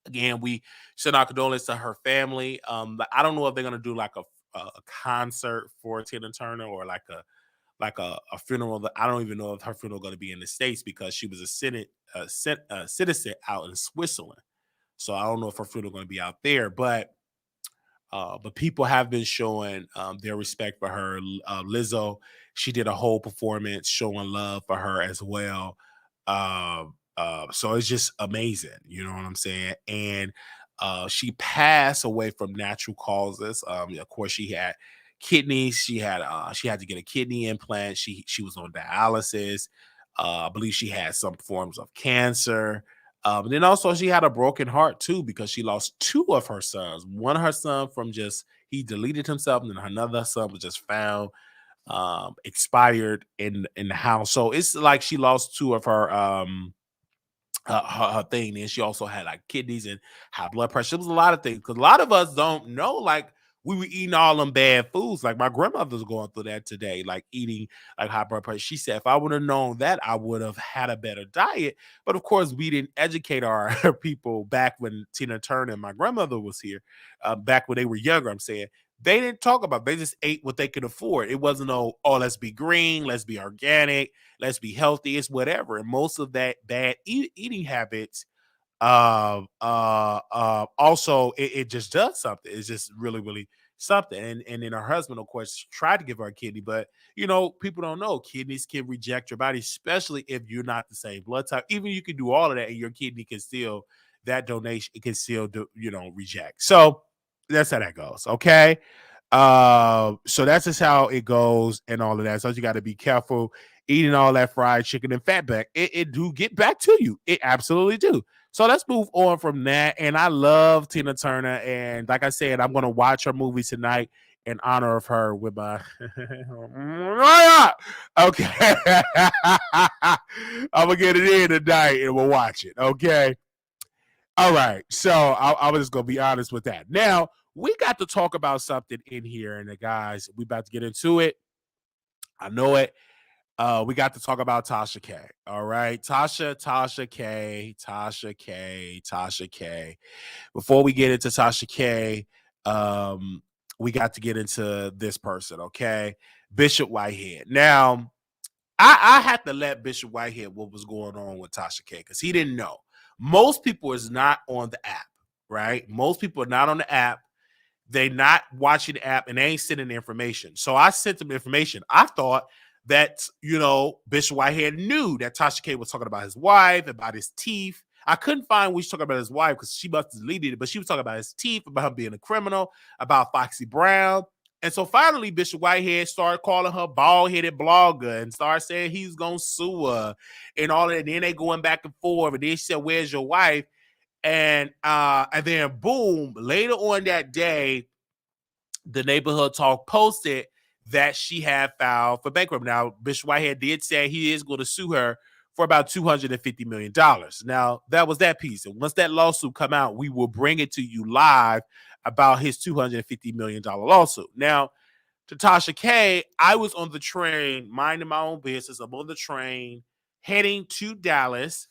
again, we send our condolences to her family. But I don't know if they're going to do like a concert for Tina Turner, or like a funeral. That I don't even know if her funeral going to be in the States, because she was a citizen out in Switzerland. So I don't know if her funeral going to be out there, but people have been showing their respect for her. Lizzo, she did a whole performance showing love for her as well. So it's just amazing, you know what I'm saying? And she passed away from natural causes. Of course, she had kidneys. She had to get a kidney implant. She was on dialysis. I believe she had some forms of cancer. And then also she had a broken heart too, because she lost two of her sons. One of her son from just he deleted himself, and then another son was just found expired in the house. So it's like she lost two of her thing. And she also had like kidneys and high blood pressure. It was a lot of things, because a lot of us don't know. Like, we were eating all them bad foods. Like, my grandmother's going through that today, like eating like high blood pressure. She said, if I would have known that, I would have had a better diet. But of course, we didn't educate our people back when Tina Turner and my grandmother was here, back when they were younger. I'm saying they didn't talk about it. They just ate what they could afford. It wasn't oh, let's be green, let's be organic, let's be healthy. It's whatever. And most of that bad eating habits, also it just does something. It's just really, really something. And then her husband, of course, tried to give her a kidney, but people don't know kidneys can reject your body, especially if you're not the same blood type. Even you can do all of that, and your kidney can still that donation it can still reject. So that's how that goes. Okay. So that's just how it goes and all of that. So you got to be careful eating all that fried chicken and fatback. It do get back to you. It absolutely do. So let's move on from that. And I love Tina Turner. And like I said, I'm going to watch her movie tonight in honor of her with my. Okay. I'm going to get it in tonight and we'll watch it. Okay. All right. So I was just going to be honest with that. Now, we got to talk about something in here. And the guys, we about to get into it. I know it. We got to talk about TashaK. All right. Tasha K. Before we get into TashaK, we got to get into this person, okay? Bishop Whitehead. Now, I had to let Bishop Whitehead what was going on with TashaK, because he didn't know. Most people is not on the app, right? Most people are not on the app. They not watching the app, and they ain't sending the information. So I sent them information. I thought that, Bishop Whitehead knew that TashaK was talking about his wife, about his teeth. I couldn't find when she was talking about his wife, because she must have deleted it, but she was talking about his teeth, about him being a criminal, about Foxy Brown. And so finally, Bishop Whitehead started calling her bald-headed blogger and started saying he's going to sue her and all that. And then they going back and forth. And then she said, where's your wife? And then boom, later on that day, the Neighborhood Talk posted that she had filed for bankruptcy. Now, Bishop Whitehead did say he is going to sue her for about $250 million. Now, that was that piece. And once that lawsuit come out, we will bring it to you live about his $250 million lawsuit. Now, to TashaK, I was on the train, minding my own business. I'm on the train heading to Dallas,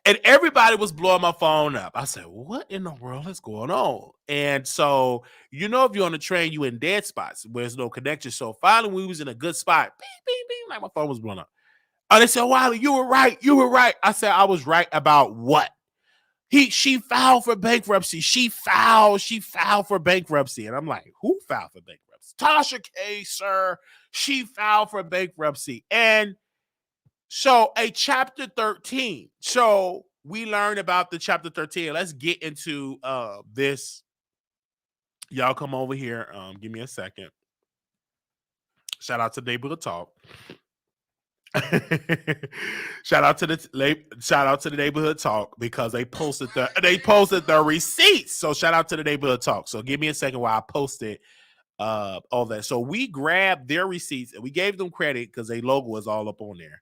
and everybody was blowing my phone up. I said, what in the world is going on? And so, if you're on the train, you in dead spots where there's no connection. So finally, we was in a good spot. Beep, beep, beep, like my phone was blowing up. And they said, Wiley, you were right. You were right. I said, I was right about what? She filed for bankruptcy. She filed for bankruptcy. And I'm like, who filed for bankruptcy? TashaK, sir. She filed for bankruptcy. And so a chapter 13. So we learned about the chapter 13. Let's get into this. Y'all come over here. Give me a second. Shout out to Neighborhood Talk. shout out to the Neighborhood Talk because they posted the receipts. So shout out to the Neighborhood Talk. So give me a second while I posted all that. So we grabbed their receipts and we gave them credit because their logo is all up on there.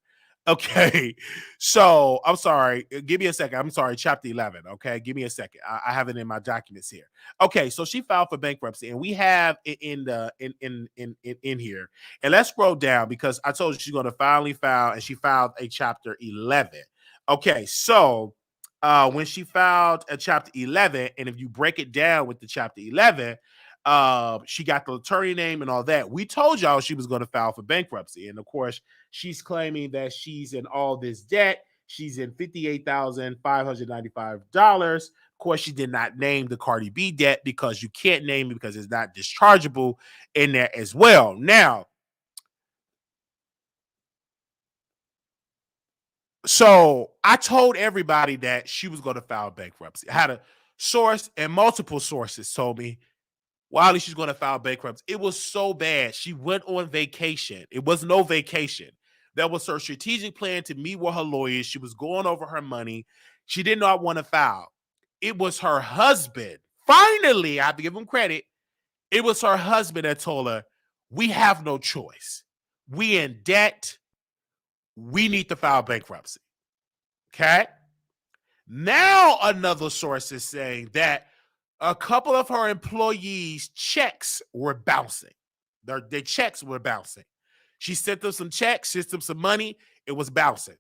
Okay, so I'm sorry. Give me a second. I'm sorry. Chapter 11. Okay, give me a second. I have it in my documents here. Okay, so she filed for bankruptcy, and we have it in here. And let's scroll down because I told you she's going to finally file, and she filed a chapter 11. Okay, so when she filed a chapter 11, and if you break it down with the chapter 11. She got the attorney name and all that. We told y'all she was going to file for bankruptcy. And of course, she's claiming that she's in all this debt. She's in $58,595. Of course, she did not name the Cardi B debt because you can't name it because it's not dischargeable in there as well. Now, so I told everybody that she was going to file bankruptcy. I had a source and multiple sources told me Wiley, she's going to file bankruptcy. It was so bad. She went on vacation. It was no vacation. That was her strategic plan to meet with her lawyers. She was going over her money. She did not want to file. It was her husband. Finally, I have to give him credit. It was her husband that told her, we have no choice. We in debt. We need to file bankruptcy. Okay? Now another source is saying that a couple of her employees' checks were bouncing. Their checks were bouncing. She sent them some checks, sent them some money. It was bouncing.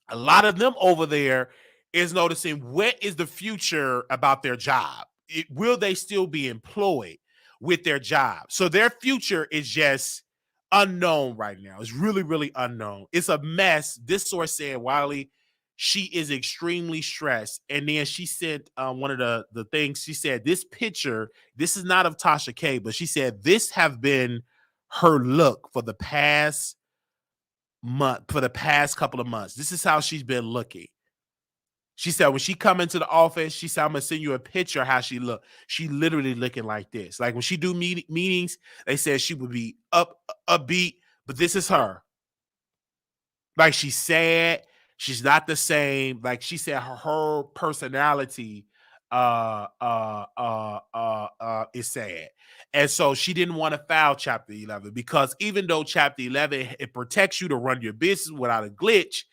A lot of them over there is noticing what is the future about their job. Will they still be employed with their job? So their future is just unknown right now. It's really, really unknown. It's a mess. This source said, Wiley, she is extremely stressed. And then she sent one of the things. She said, this picture, this is not of TashaK, but she said this have been her look for the past couple of months. This is how she's been looking. She said when she come into the office, she said, I'm going to send you a picture of how she look. She literally looking like this. Like when she do meetings, they said she would be upbeat, but this is her. Like she's sad. She's not the same. Like she said, her personality is sad. And so she didn't want to file chapter 11 because even though chapter 11, it protects you to run your business without a glitch.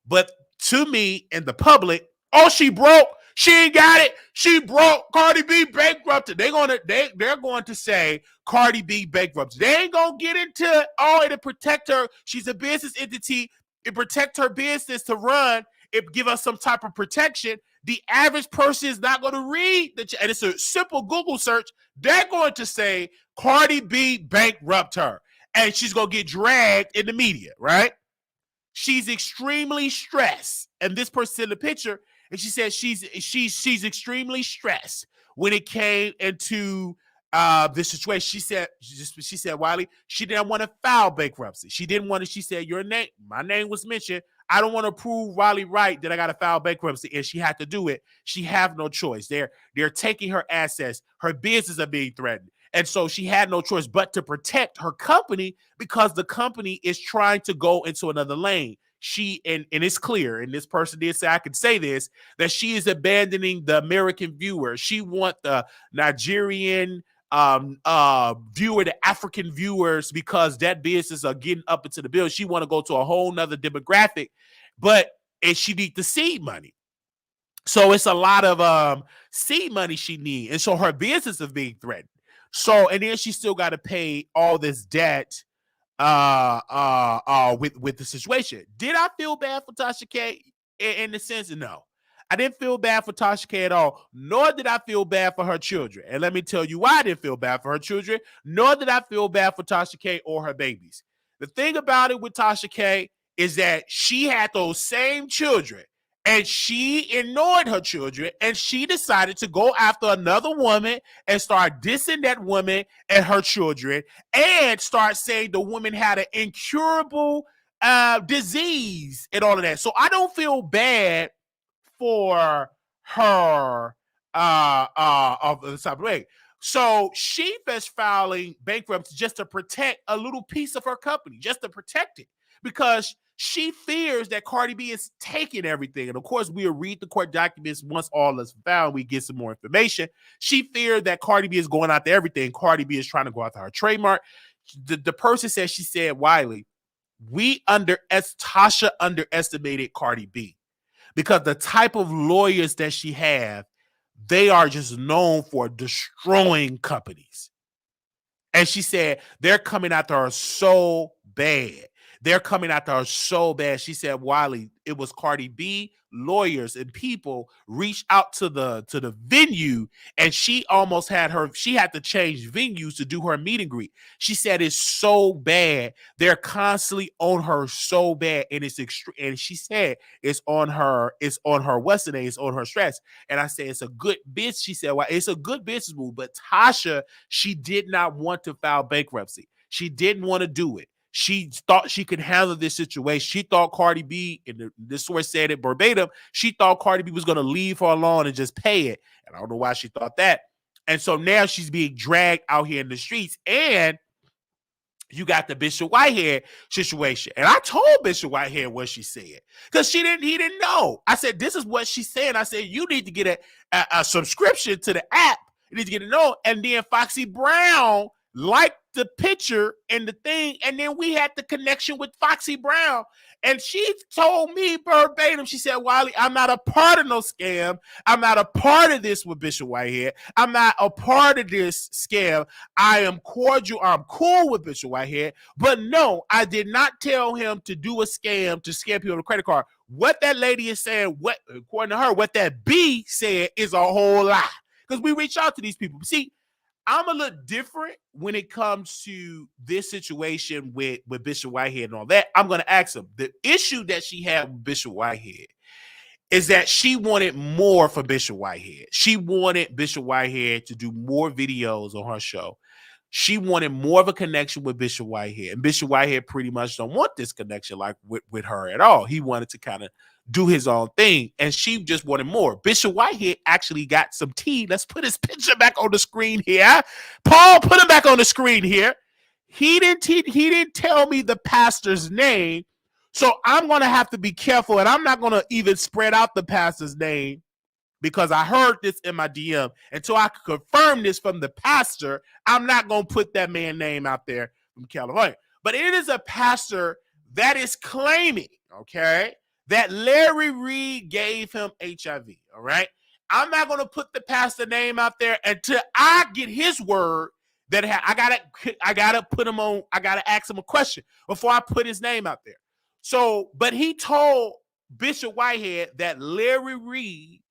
But to me and the public, oh, she broke. She ain't got it. She broke. Cardi B bankrupted. They're going to say Cardi B bankrupted. They ain't gonna get into it'll protect her. She's a business entity. It protect her business to run. It give us some type of protection. The average person is not going to read and it's a simple Google search. They're going to say Cardi B bankrupt her, and she's going to get dragged in the media, right? She's extremely stressed, and this person in the picture, and she said she's extremely stressed when it came into this situation. She said, Wiley, she didn't want to file bankruptcy. She didn't want to. She said, my name was mentioned. I don't want to prove Wiley right that I got to file bankruptcy, and she had to do it. She have no choice. They're taking her assets. Her business are being threatened. And so she had no choice but to protect her company because the company is trying to go into another lane. And it's clear, and this person did say I could say this, that she is abandoning the American viewer. She want the Nigerian viewer, the African viewers, because that business are getting up into the bill. She want to go to a whole nother demographic, and she need the seed money. So it's a lot of seed money she need. And so her business is being threatened. So, and then she still got to pay all this debt with the situation. Did I feel bad for TashaK in the sense of no? I didn't feel bad for TashaK at all, nor did I feel bad for her children. And let me tell you why I didn't feel bad for her children, nor did I feel bad for TashaK or her babies. The thing about it with TashaK is that she had those same children and she ignored her children and she decided to go after another woman and start dissing that woman and her children and start saying the woman had an incurable disease and all of that. So I don't feel bad for her of the type of way. So she is filing bankruptcy just to protect a little piece of her company, just to protect it, because she fears that Cardi B is taking everything. And of course, we'll read the court documents once all is found. We get some more information. She feared that Cardi B is going after everything. Cardi B is trying to go after her trademark. The person said, she said, Wiley, Tasha underestimated Cardi B because the type of lawyers that she have, they are just known for destroying companies. And she said, they're coming after her so bad. They're coming after her so bad. She said, Wiley, it was Cardi B lawyers and people reached out to the venue, and she almost had she had to change venues to do her meet and greet. She said it's so bad. They're constantly on her so bad, and it's extreme. And she said it's on her Western A, it's on her stress. And I said it's a good business. She said, well, it's a good business move. But Tasha, she did not want to file bankruptcy. She didn't want to do it. She thought she could handle this situation. She thought Cardi B, and this source said it verbatim, she thought Cardi B was going to leave her alone and just pay it. And I don't know why she thought that. And so now she's being dragged out here in the streets. And you got the Bishop Whitehead situation. And I told Bishop Whitehead what she said because he didn't know. I said, this is what she said. I said, you need to get a subscription to the app. You need to get to know. And then Foxy Brown liked the picture and the thing, and then we had the connection with Foxy Brown, and she told me verbatim, she said, Wiley, I'm not a part of no scam. I'm not a part of this with Bishop Whitehead. I'm not a part of this scam. I am cordial. I'm cool with Bishop Whitehead, but no, I did not tell him to do a scam to scam people with a credit card. What that lady is saying, what according to her, what that B said is a whole lie, because we reach out to these people. See, I'm a little different when it comes to this situation with Bishop Whitehead and all that. I'm going to ask him. The issue that she had with Bishop Whitehead is that she wanted more for Bishop Whitehead. She wanted Bishop Whitehead to do more videos on her show. She wanted more of a connection with Bishop Whitehead. And Bishop Whitehead pretty much don't want this connection like with her at all. He wanted to kind of do his own thing, and she just wanted more. Bishop Whitehead actually got some tea. Let's put his picture back on the screen here. Paul, put him back on the screen here. He didn't tell me the pastor's name, so I'm going to have to be careful, and I'm not going to even spread out the pastor's name because I heard this in my DM. Until I can confirm this from the pastor, I'm not going to put that man's name out there from California. But it is a pastor that is claiming, okay, that Larry Reed gave him HIV, all right? I'm not going to put the pastor name out there until I get his word that I gotta put him on, I got to ask him a question before I put his name out there. So, but he told Bishop Whitehead that Larry Reed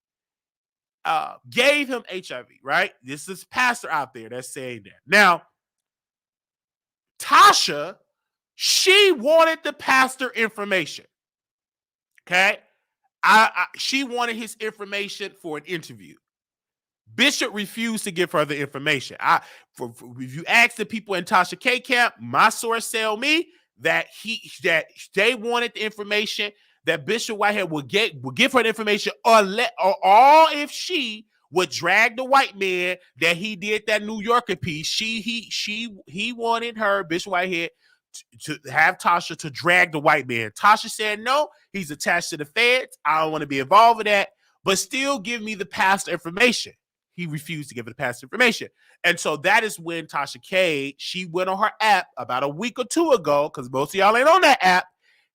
gave him HIV, right? This is pastor out there that's saying that. Now, Tasha, she wanted the pastor information. Okay, she wanted his information for an interview. Bishop refused to give her the information. If you ask the people in TashaK camp, my source tell me that they wanted the information that Bishop Whitehead would give her the information, or if she would drag the white man that he did that New Yorker piece. He wanted her, Bishop Whitehead, to have Tasha to drag the white man. Tasha said, no, he's attached to the feds. I don't want to be involved with that, but still give me the pastor information. He refused to give her the pastor information. And so that is when TashaK, she went on her app about a week or two ago, because most of y'all ain't on that app.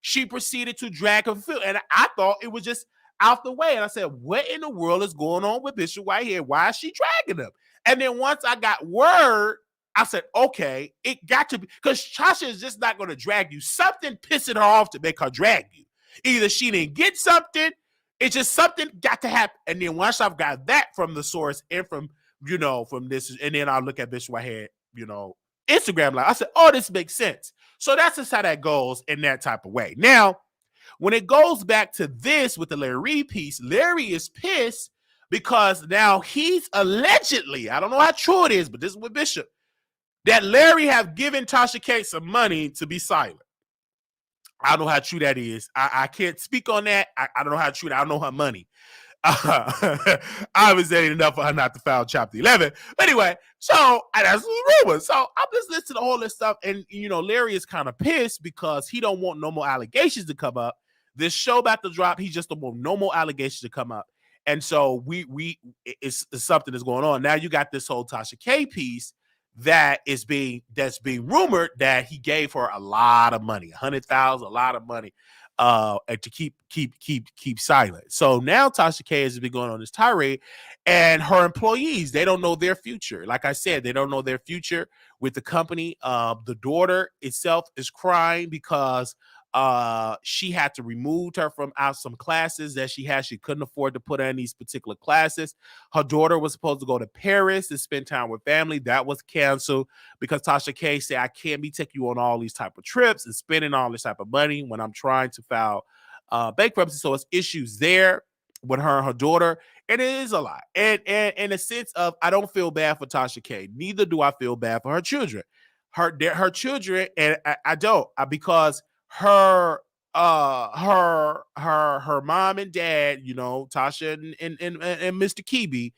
She proceeded to drag her. And I thought it was just, out the way. And I said, what in the world is going on with Bishop Whitehead? Why is she dragging him? And then once I got word, I said, okay, it got to be, because Tasha is just not going to drag you. Something pissing her off to make her drag you. Either she didn't get something, it's just something got to happen. And then once I've got that from the source and from, from this, and then I'll look at Bishop Whitehead, Instagram live. I said, oh, this makes sense. So that's just how that goes in that type of way. Now, when it goes back to this with the Larry Reid piece, Larry is pissed because now he's allegedly, I don't know how true it is, but this is with Bishop, that Larry have given TashaK some money to be silent. I don't know how true that is. I can't speak on that. I don't know how true that. I don't know her money. Obviously, ain't enough for her not to file Chapter 11. But anyway, so that's the rumor. So I'm just listening to all this stuff, and Larry is kind of pissed because he don't want no more allegations to come up. This show about to drop. He just don't want no more allegations to come up, and so it's something that's going on now. You got this whole TashaK piece that's being rumored that he gave her a lot of money, $100,000, a lot of money. And to keep silent. So now TashaK has been going on this tirade, and her employees, they don't know their future. Like I said, they don't know their future with the company. The daughter itself is crying because she had to remove her from some classes that she had. She couldn't afford to put her in these particular classes. Her daughter was supposed to go to Paris and spend time with family. That was canceled because TashaK said, I can't be taking you on all these type of trips and spending all this type of money when I'm trying to file bankruptcy. So it's issues there with her and her daughter. And it is a lot. And in a sense of, I don't feel bad for TashaK. Neither do I feel bad for her children. Her children, and I don't, because her mom and dad, Tasha and Mr. Kebe,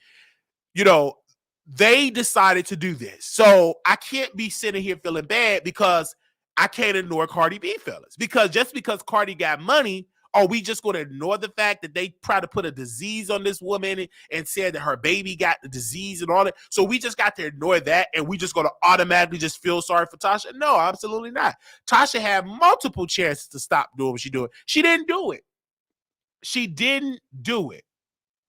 they decided to do this. So I can't be sitting here feeling bad because I can't ignore Cardi B fellas. Because just because Cardi got money, are we just going to ignore the fact that they tried to put a disease on this woman and said that her baby got the disease and all that? So we just got to ignore that, and we just going to automatically just feel sorry for Tasha? No, absolutely not. Tasha had multiple chances to stop doing what she's doing. She didn't do it. She didn't do it.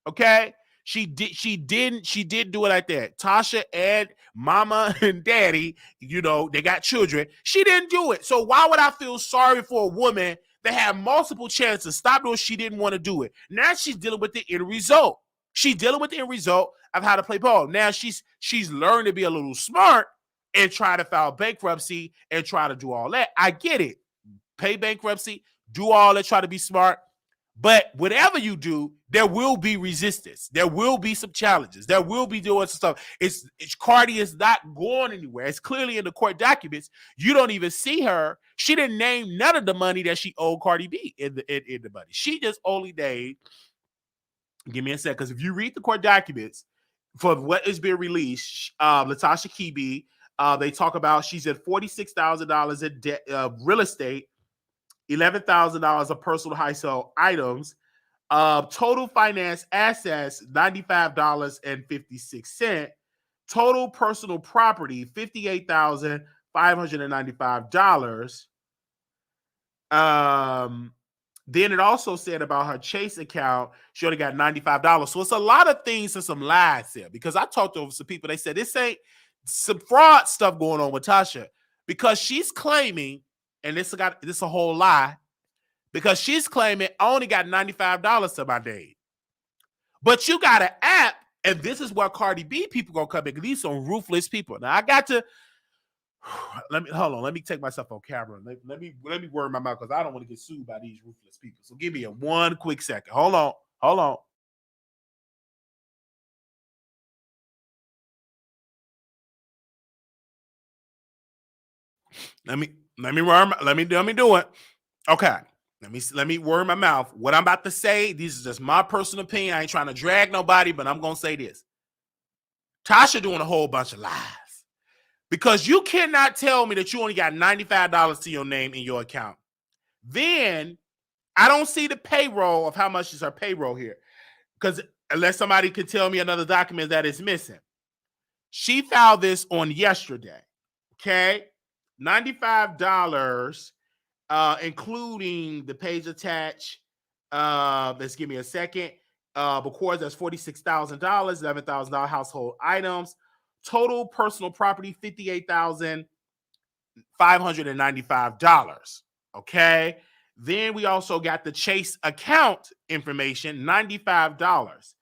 Okay? She didn't do it like that. Tasha and mama and daddy, they got children. She didn't do it. So why would I feel sorry for a woman that had multiple chances to stop doing? She didn't want to do it. Now she's dealing with the end result. She's dealing with the end result of how to play ball. Now she's learned to be a little smart and try to file bankruptcy and try to do all that. I get it. Pay bankruptcy, do all that, try to be smart. But whatever you do, there will be resistance. There will be some challenges. There will be doing some stuff. It's Cardi is not going anywhere. It's clearly in the court documents. You don't even see her. She didn't name none of the money that she owed Cardi B in the money. She just only named. Give me a sec, because if you read the court documents for what is being released, Latasha Kebe, they talk about she's at $46,000 in debt, real estate, $11,000 of personal household items, total finance assets, $95.56, total personal property, $58,595. Then it also said about her Chase account, she only got $95. So it's a lot of things and some lies there, because I talked to some people, they said this ain't some fraud stuff going on with Tasha, because she's claiming, and this is a whole lie, because she's claiming I only got $95 to my name. But you got an app, and this is where Cardi B people gonna come in. These some ruthless people. Now I got to hold on. Let me take myself on camera. Let me word my mouth, because I don't want to get sued by these ruthless people. So give me one quick second. Hold on. Let me do it. Okay. Let me word my mouth. What I'm about to say, this is just my personal opinion. I ain't trying to drag nobody, but I'm gonna say this. Tasha doing a whole bunch of lies. Because you cannot tell me that you only got $95 to your name in your account. Then I don't see the payroll of how much is her payroll here. Because unless somebody could tell me another document that is missing. She filed this on yesterday. Okay. $95, including the page attached, Let's give me a second. Records that's $46,000, $11,000 household items. Total personal property, $58,595. Okay. Then we also got the Chase account information, $95.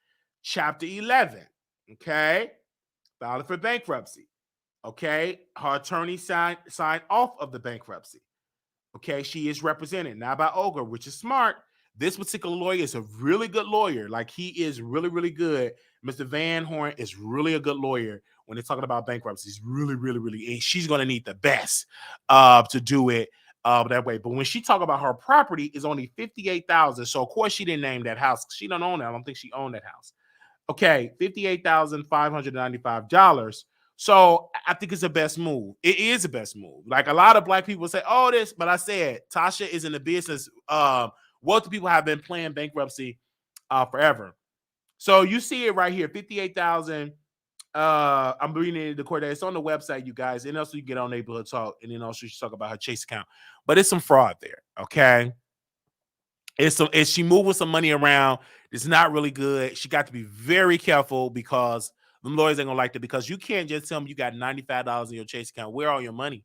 Chapter 11. Okay. Filed for bankruptcy. Okay. Her attorney signed off of the bankruptcy. Okay. She is represented now by Olga, which is smart. This particular lawyer is a really good lawyer. Like, he is really, really good. Mr. Van Horn is really a good lawyer when they're talking about bankruptcy. He's really, really, really, and she's going to need the best to do it that way. But when she talk about her property is only $58,000. So of course she didn't name that house. She don't own that. I don't think she owned that house. Okay, $58,595. So I think it's the best move. It is the best move. Like, a lot of black people say, "Oh, this," but I said Tasha is in the business. Wealthy people have been playing bankruptcy forever. So you see it right here, 58,000. I'm reading the court. It's on the website, you guys. And also you get on Neighborhood Talk, and then also she talk about her Chase account. But it's some fraud there. Okay. It's she moving some money around. It's not really good. She got to be very careful because the lawyers ain't gonna like that, because you can't just tell them you got $95 in your Chase account. Where all your money?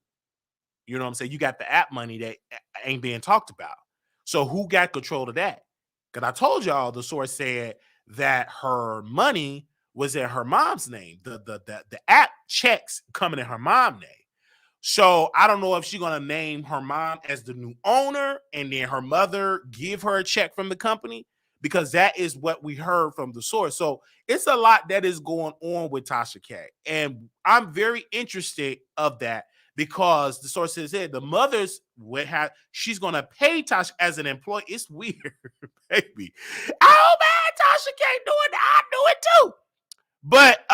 You know what I'm saying? You got the app money that ain't being talked about. So who got control of that? Because I told y'all the source said that her money was in her mom's name. The app checks coming in her mom's name. So I don't know if she's gonna name her mom as the new owner and then her mother give her a check from the company, because that is what we heard from the source. So it's a lot that is going on with TashaK, and I'm very interested of that, because the source says the mother's would have, she's gonna pay Tasha as an employee. It's weird, baby. Oh man, TashaK doing that. I do it too. But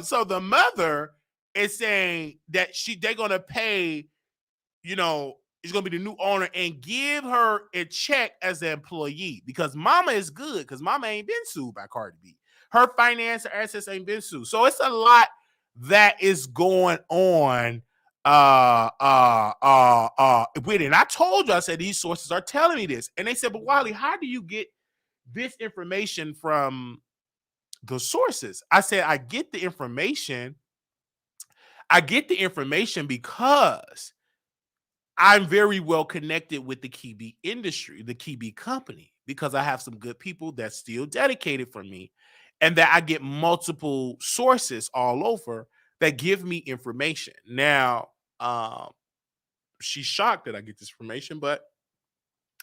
so the mother is saying that they're gonna pay, is gonna be the new owner and give her a check as an employee, because mama is good, because mama ain't been sued by Cardi B. Her finance or assets ain't been sued. So it's a lot that is going on with it. And I told you, I said these sources are telling me this. And they said, but Wiley, how do you get this information from the sources? I said, I get the information because I'm very well connected with the Kibi industry, the Kibi company, because I have some good people that's still dedicated for me, and that I get multiple sources all over that give me information. Now, she's shocked that I get this information, but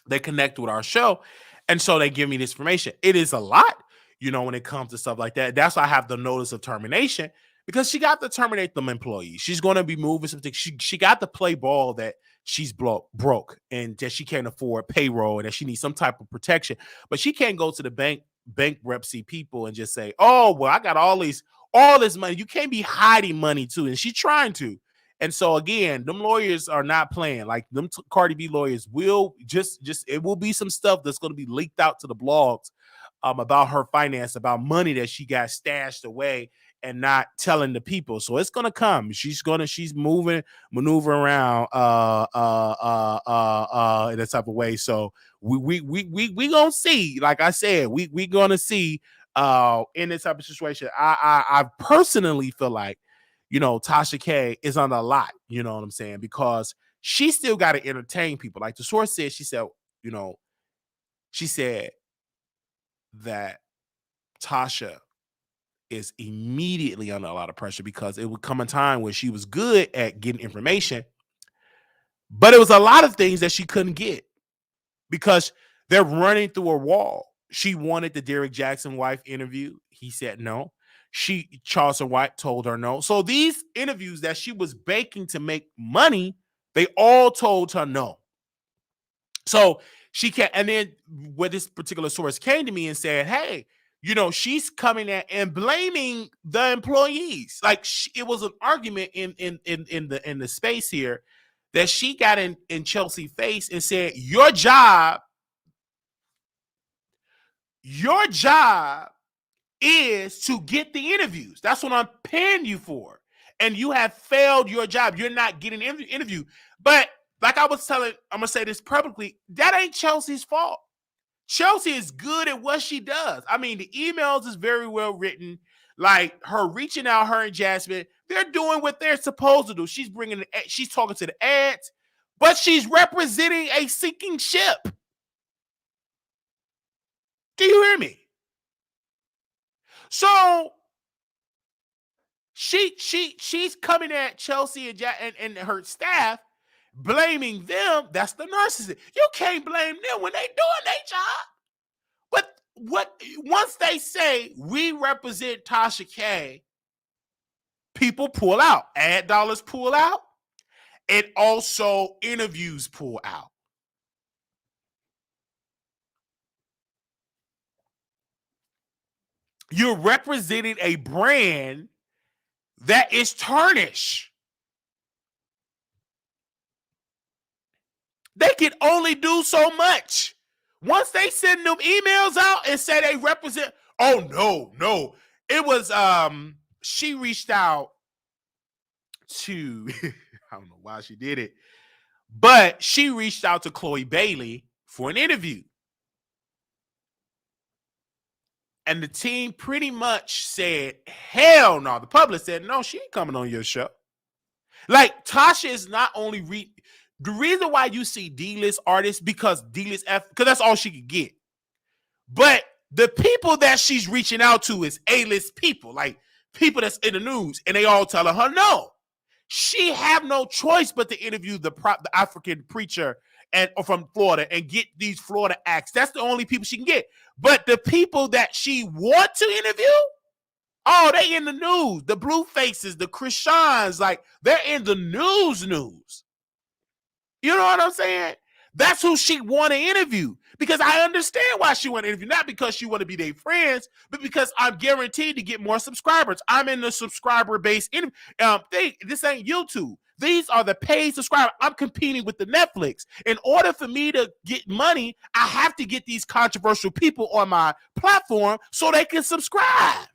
they connect with our show, and so they give me this information. It is a lot, when it comes to stuff like that. That's why I have the notice of termination, because she got to terminate them employees. She's going to be moving something. She got to play ball that she's broke and that she can't afford payroll and that she needs some type of protection. But she can't go to the bankruptcy people and just say, "Oh, well, I got all this money." You can't be hiding money too. And she's trying to. And so again, them lawyers are not playing. Like, them Cardi B lawyers will just it will be some stuff that's going to be leaked out to the blogs about her finance, about money that she got stashed away and not telling the people. So it's gonna come. She's maneuver around in that type of way. So we gonna see. Like I said, we gonna see in this type of situation. I personally feel like, TashaK is on a lot, you know what I'm saying? Because she still got to entertain people. Like the source said, she said that Tasha is immediately under a lot of pressure, because it would come a time when she was good at getting information, but it was a lot of things that she couldn't get because they're running through a wall. She wanted the Derrick Jackson wife interview. He said no. Charleston White told her no. So these interviews that she was baking to make money, they all told her no. So she can't. And then where this particular source came to me and said, "Hey, she's coming at and blaming the employees." Like, it was an argument in the space here that she got in Chelsea's face and said, "Your job is to get the interviews. That's what I'm paying you for. And you have failed your job. You're not getting an interview." But like I was telling, I'm gonna say this publicly, that ain't Chelsea's fault. Chelsea is good at what she does. I mean, the emails is very well written. Like her reaching out, her and Jasmine, they're doing what they're supposed to do. She's talking to the ads, but she's representing a sinking ship. Do you hear me? So she's coming at Chelsea and her staff, blaming them. That's the narcissist. You can't blame them when they doing their job. But once they say we represent TashaK, people pull out. Ad dollars pull out. And also interviews pull out. You're representing a brand that is tarnished. They can only do so much. Once they send them emails out and say they represent, oh no. It was she reached out to I don't know why she did it, but she reached out to Chloe Bailey for an interview. And the team pretty much said, hell no. The public said, no, she ain't coming on your show. Like, Tasha is not only the reason why you see D-list artists, because D-list because that's all she could get. But the people that she's reaching out to is A-list people, like people that's in the news, and they all telling her no. She have no choice but to interview the African preacher from Florida and get these Florida acts. That's the only people she can get. But the people that she want to interview, oh, they in the news. The blue faces, the Christians, like they're in the news. You know what I'm saying? That's who she want to interview. Because I understand why she want to interview. Not because she want to be their friends, but because I'm guaranteed to get more subscribers. I'm in the subscriber-based thing. This ain't YouTube. These are the paid subscribers. I'm competing with the Netflix. In order for me to get money, I have to get these controversial people on my platform so they can subscribe.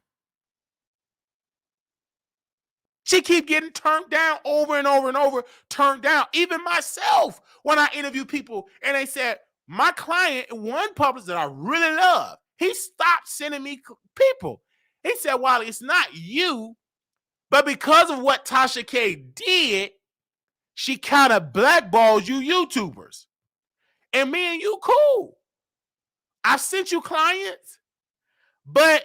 She keep getting turned down over and over, turned down. Even myself, when I interview people, and they said, my client, one publisher that I really love, he stopped sending me people. He said, Wiley, it's not you, but because of what TashaK did, she kind of blackballs you YouTubers. And me and you cool. I've sent you clients, but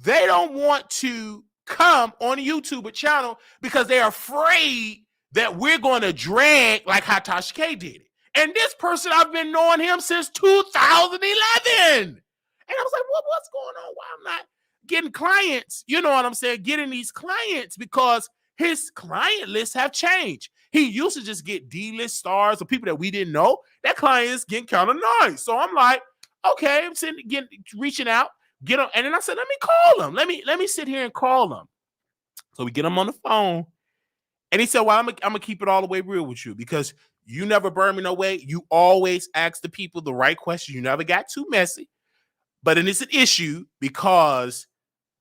they don't want to come on a YouTuber channel because they're afraid that we're going to drag like how TashaK did it. And this person, I've been knowing him since 2011. And I was like, what's going on? Why I'm not getting clients? You know what I'm saying? Getting these clients because his client lists have changed. He used to just get D-list stars or people that we didn't know. That client is getting kind of nice. So I'm like, okay, I'm reaching out. Get him, and then I said, let me call him. Let me sit here and call him. So we get him on the phone, and he said, well, I'm gonna keep it all the way real with you because you never burn me no way. You always ask the people the right question. You never got too messy. But it's an issue because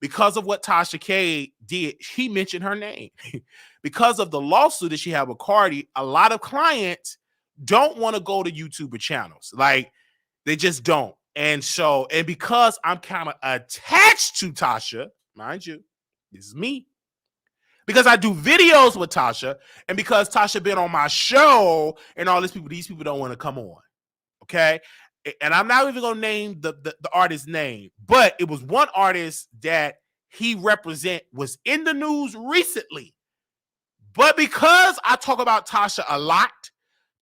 of what TashaK did. He mentioned her name. Because of the lawsuit that she had with Cardi, a lot of clients don't want to go to YouTuber channels. Like, they just don't. And because I'm kind of attached to Tasha, mind you, this is me. Because I do videos with Tasha, and because Tasha been on my show, and all these people don't want to come on. Okay? And I'm not even gonna name the artist's name, but it was one artist that he was in the news recently. But because I talk about Tasha a lot,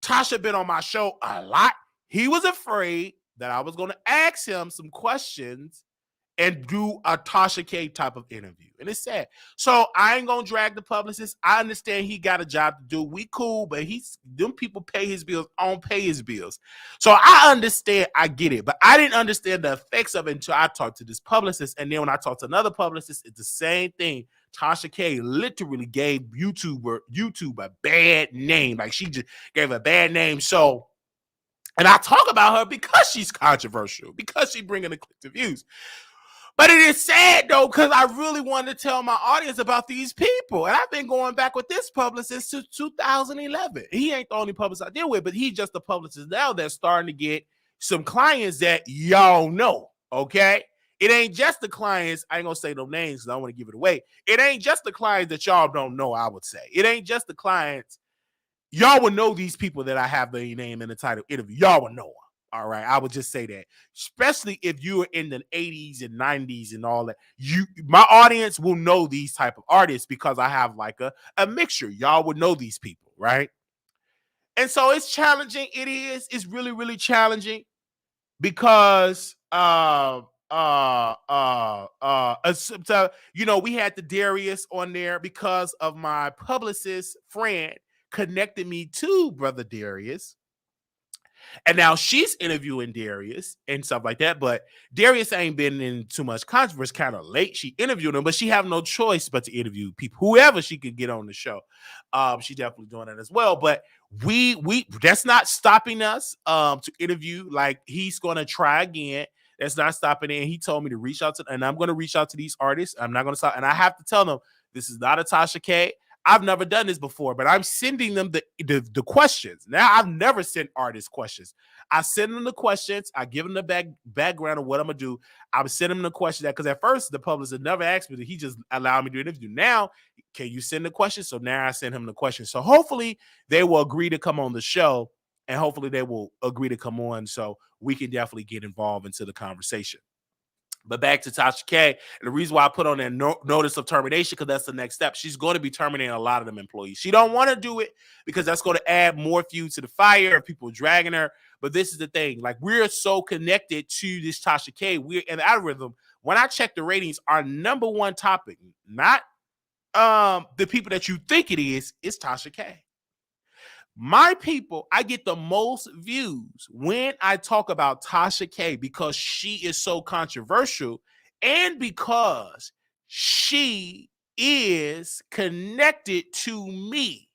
Tasha been on my show a lot, he was afraid that I was going to ask him some questions and do a TashaK type of interview. And it's sad. So I ain't going to drag the publicist. I understand he got a job to do. We cool, but them people pay his bills. I don't pay his bills. So I understand. I get it. But I didn't understand the effects of it until I talked to this publicist. And then when I talked to another publicist, it's the same thing. TashaK literally gave YouTube a bad name. Like, she just gave a bad name. So, and I talk about her because she's controversial, because she's bringing the click to views. But it is sad though, because I really wanted to tell my audience about these people. And I've been going back with this publicist since 2011. He ain't the only publicist I deal with, but he's just a publicist now that's starting to get some clients that y'all know. Okay. It ain't just the clients. I ain't gonna say no names because I don't want to give it away. It ain't just the clients that y'all don't know, I would say. It ain't just the clients. Y'all would know these people that I have their name in the title interview. Y'all would know them. All right, I would just say that, especially if you were in the 80s and 90s and all that. My audience will know these type of artists because I have like a mixture. Y'all would know these people, right? And so it's challenging. It is. It's really, really challenging because so, we had the Darius on there because of my publicist friend connected me to brother Darius. And now she's interviewing Darius and stuff like that. But Darius ain't been in too much controversy. Kind of late. She interviewed him, but she have no choice but to interview people, whoever she could get on the show. She definitely doing that as well. But we that's not stopping us to interview. Like he's gonna try again. That's not stopping it. And he told me to reach out to, and I'm gonna reach out to these artists. I'm not gonna stop, and I have to tell them this is not a TashaK. I've never done this before, but I'm sending them the questions. Now, I've never sent artists questions. I send them the questions. I give them the background of what I'm going to do. I'm sending them the questions because at first, the publicist never asked me. He just allowed me to do an interview. Now, can you send the questions? So now I send him the questions. So hopefully, they will agree to come on the show, and hopefully, they will agree to come on so we can definitely get involved into the conversation. But back to TashaK, and the reason why I put on a notice of termination, because that's the next step. She's going to be terminating a lot of them employees. She don't want to do it because that's going to add more fuel to the fire of people dragging her. But this is the thing. Like, we're so connected to this TashaK. We're in the algorithm. When I check the ratings, our number one topic, not the people that you think it is TashaK. My people, I get the most views when I talk about TashaK because she is so controversial and because she is connected to me.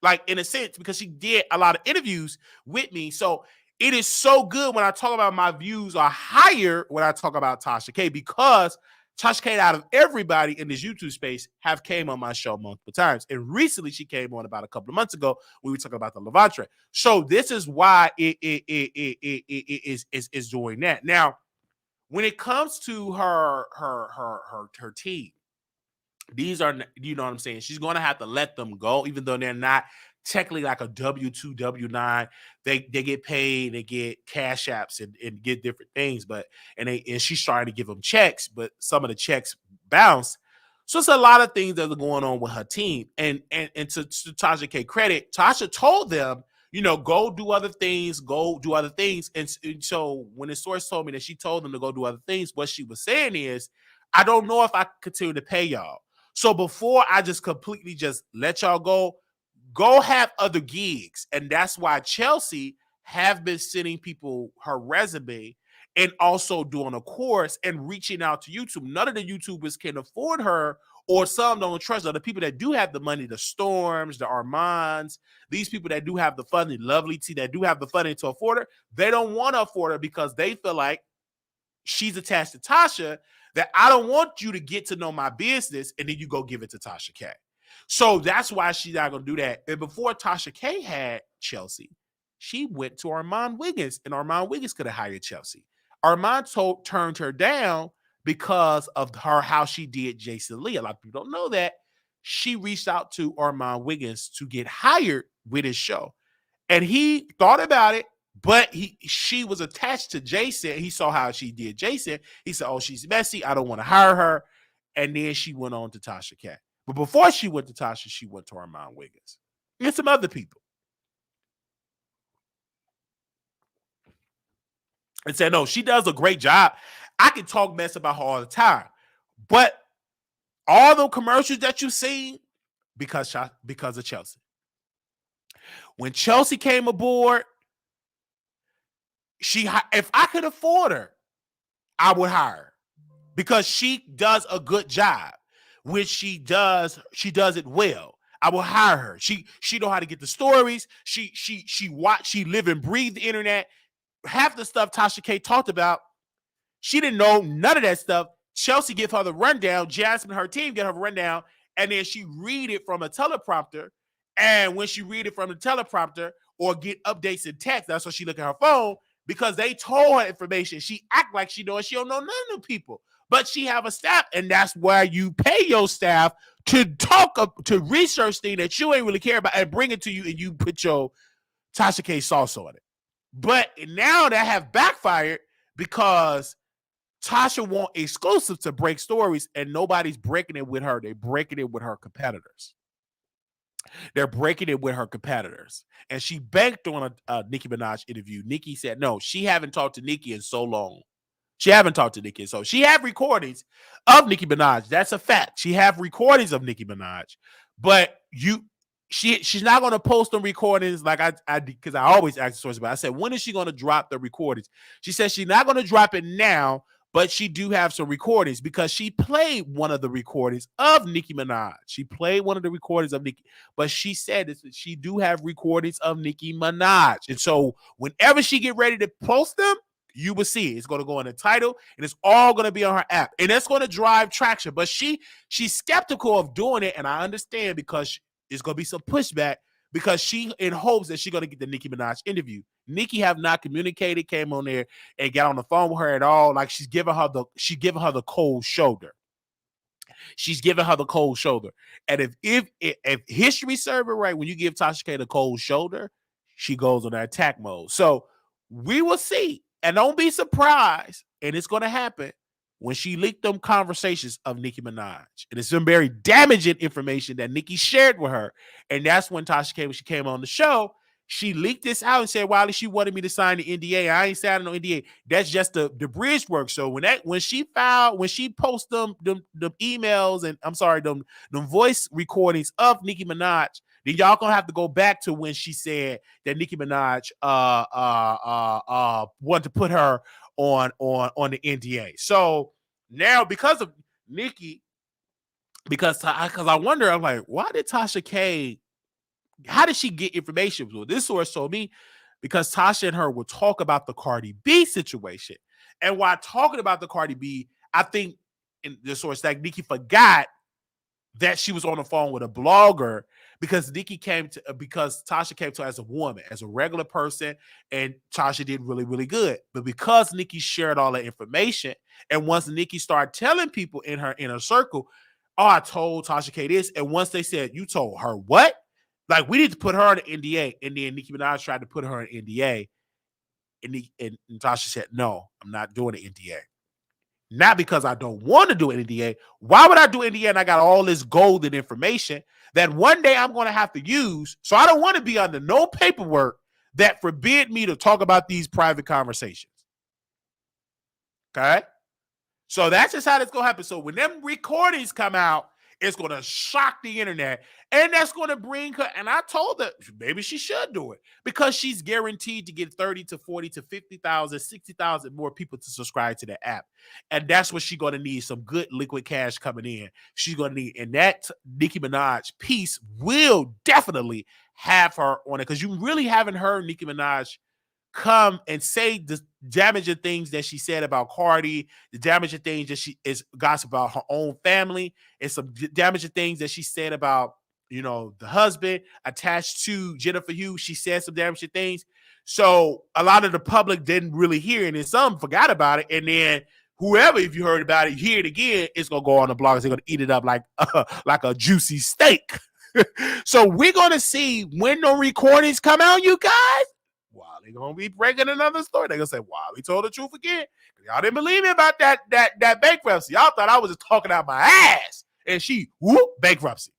Like, in a sense, because she did a lot of interviews with me. So it is so good when I talk about my views are higher when I talk about TashaK because TashaK, out of everybody in this YouTube space, have came on my show multiple times. And recently, she came on about a couple of months ago when we were talking about the Levantre. So this is why it is doing that. Now, when it comes to her team, these are, you know what I'm saying? She's going to have to let them go, even though they're not technically like a W-2, W-9. They get paid, they get cash apps and get different things, but and she's trying to give them checks, but some of the checks bounce. So it's a lot of things that are going on with her team. And to TashaK credit, Tasha told them, go do other things, And so when the source told me that she told them to go do other things, what she was saying is, I don't know if I continue to pay y'all. So before I just completely just let y'all go have other gigs. And that's why Chelsea have been sending people her resume and also doing a course and reaching out to YouTube. None of the YouTubers can afford her, or some don't trust her. The people that do have the money, the Storms, the Armands, these people that do have the funding, Lovely T, that do have the funding to afford her, they don't want to afford her because they feel like she's attached to Tasha, that I don't want you to get to know my business and then you go give it to TashaK. So that's why she's not going to do that. And before TashaK had Chelsea, she went to Armand Wiggins, and Armand Wiggins could have hired Chelsea. Armand turned her down because of how she did Jason Lee. A lot of people don't know that. She reached out to Armand Wiggins to get hired with his show. And he thought about it, but she was attached to Jason. He saw how she did Jason. He said, oh, she's messy. I don't want to hire her. And then she went on to TashaK. But before she went to Tasha, she went to Armand Wiggins and some other people. And said, no, she does a great job. I can talk mess about her all the time. But all the commercials that you see, because of Chelsea. When Chelsea came aboard, if I could afford her, I would hire her because she does a good job. Which she does it well. I will hire her. She know how to get the stories. She live and breathe the internet. Half the stuff TashaK talked about, she didn't know none of that stuff. Chelsea give her the rundown. Jasmine, her team, get her rundown, and then she read it from a teleprompter. And when she read it from the teleprompter or get updates in text, that's when she look at her phone because they told her information. She act like she knows. She don't know none of the people, but she have a staff, and that's why you pay your staff to to research things that you ain't really care about and bring it to you, and you put your TashaK sauce on it. But now that have backfired because Tasha want exclusive to break stories, and nobody's breaking it with her. They're breaking it with her competitors. They're breaking it with her competitors. And she banked on a Nicki Minaj interview. Nicki said, no, she haven't talked to Nicki in so long. She haven't talked to Nicki. So she have recordings of Nicki Minaj. That's a fact. She have recordings of Nicki Minaj. But she's not going to post them recordings like I because I always ask the source about it. I said, when is she going to drop the recordings? She said she's not going to drop it now, but she do have some recordings because she played one of the recordings of Nicki Minaj. She played one of the recordings of Nicki, but she said that she do have recordings of Nicki Minaj. And so whenever she get ready to post them, you will see it. It's going to go in the title, and it's all going to be on her app, and that's going to drive traction. But she's skeptical of doing it, and I understand because it's going to be some pushback because she in hopes that she's going to get the Nicki Minaj interview. Nicki have not communicated, came on there and got on the phone with her at all. Like she's giving her the cold shoulder. She's giving her the cold shoulder. And if history serves it right, when you give TashaK the cold shoulder, she goes on that attack mode. So we will see. And don't be surprised, and it's going to happen when she leaked them conversations of Nicki Minaj. And it's some very damaging information that Nicki shared with her. And that's when TashaK, when she came on the show, she leaked this out and said, Wiley, she wanted me to sign the NDA. I ain't signing no NDA. That's just the bridge work. So when she posts them emails and them voice recordings of Nicki Minaj, then y'all gonna have to go back to when she said that Nicki Minaj wanted to put her on the NDA. So now because of Nicki, because I wonder, I'm like, why did TashaK? How did she get information? Well, this source told me because Tasha and her will talk about the Cardi B situation, and while talking about the Cardi B, I think in the source that Nicki forgot that she was on the phone with a blogger because Tasha came to her as a woman, as a regular person, and Tasha did really, really good. But because Nicki shared all that information, and once Nicki started telling people in her inner circle, oh, I told TashaK this, and once they said, you told her what? Like, we need to put her on an NDA, and then Nicki Minaj tried to put her on an NDA, and Tasha said, no, I'm not doing an NDA. Not because I don't want to do an NDA. Why would I do NDA and I got all this golden information that one day I'm going to have to use? So I don't want to be under no paperwork that forbid me to talk about these private conversations. Okay? So that's just how it's going to happen. So when them recordings come out, it's going to shock the internet, and that's going to bring her. And I told her maybe she should do it because she's guaranteed to get 30 to 40 to 50,000, 60,000 more people to subscribe to the app. And that's what she's going to need, some good liquid cash coming in. She's going to need, and that Nicki Minaj piece will definitely have her on it because you really haven't heard Nicki Minaj come and say the damaging things that she said about Cardi, the damaging things that she is gossip about her own family, and some damaging things that she said about, the husband attached to Jennifer Hughes. She said some damaging things. So a lot of the public didn't really hear it, and some forgot about it. And then whoever, if you heard about it, you hear it again, it's gonna go on the blogs. They're gonna eat it up like a juicy steak. So we're gonna see when the recordings come out, you guys. They're gonna be breaking another story. They're gonna say, wow, we told the truth again. Y'all didn't believe me about that bankruptcy. Y'all thought I was just talking out my ass. And she bankruptcy.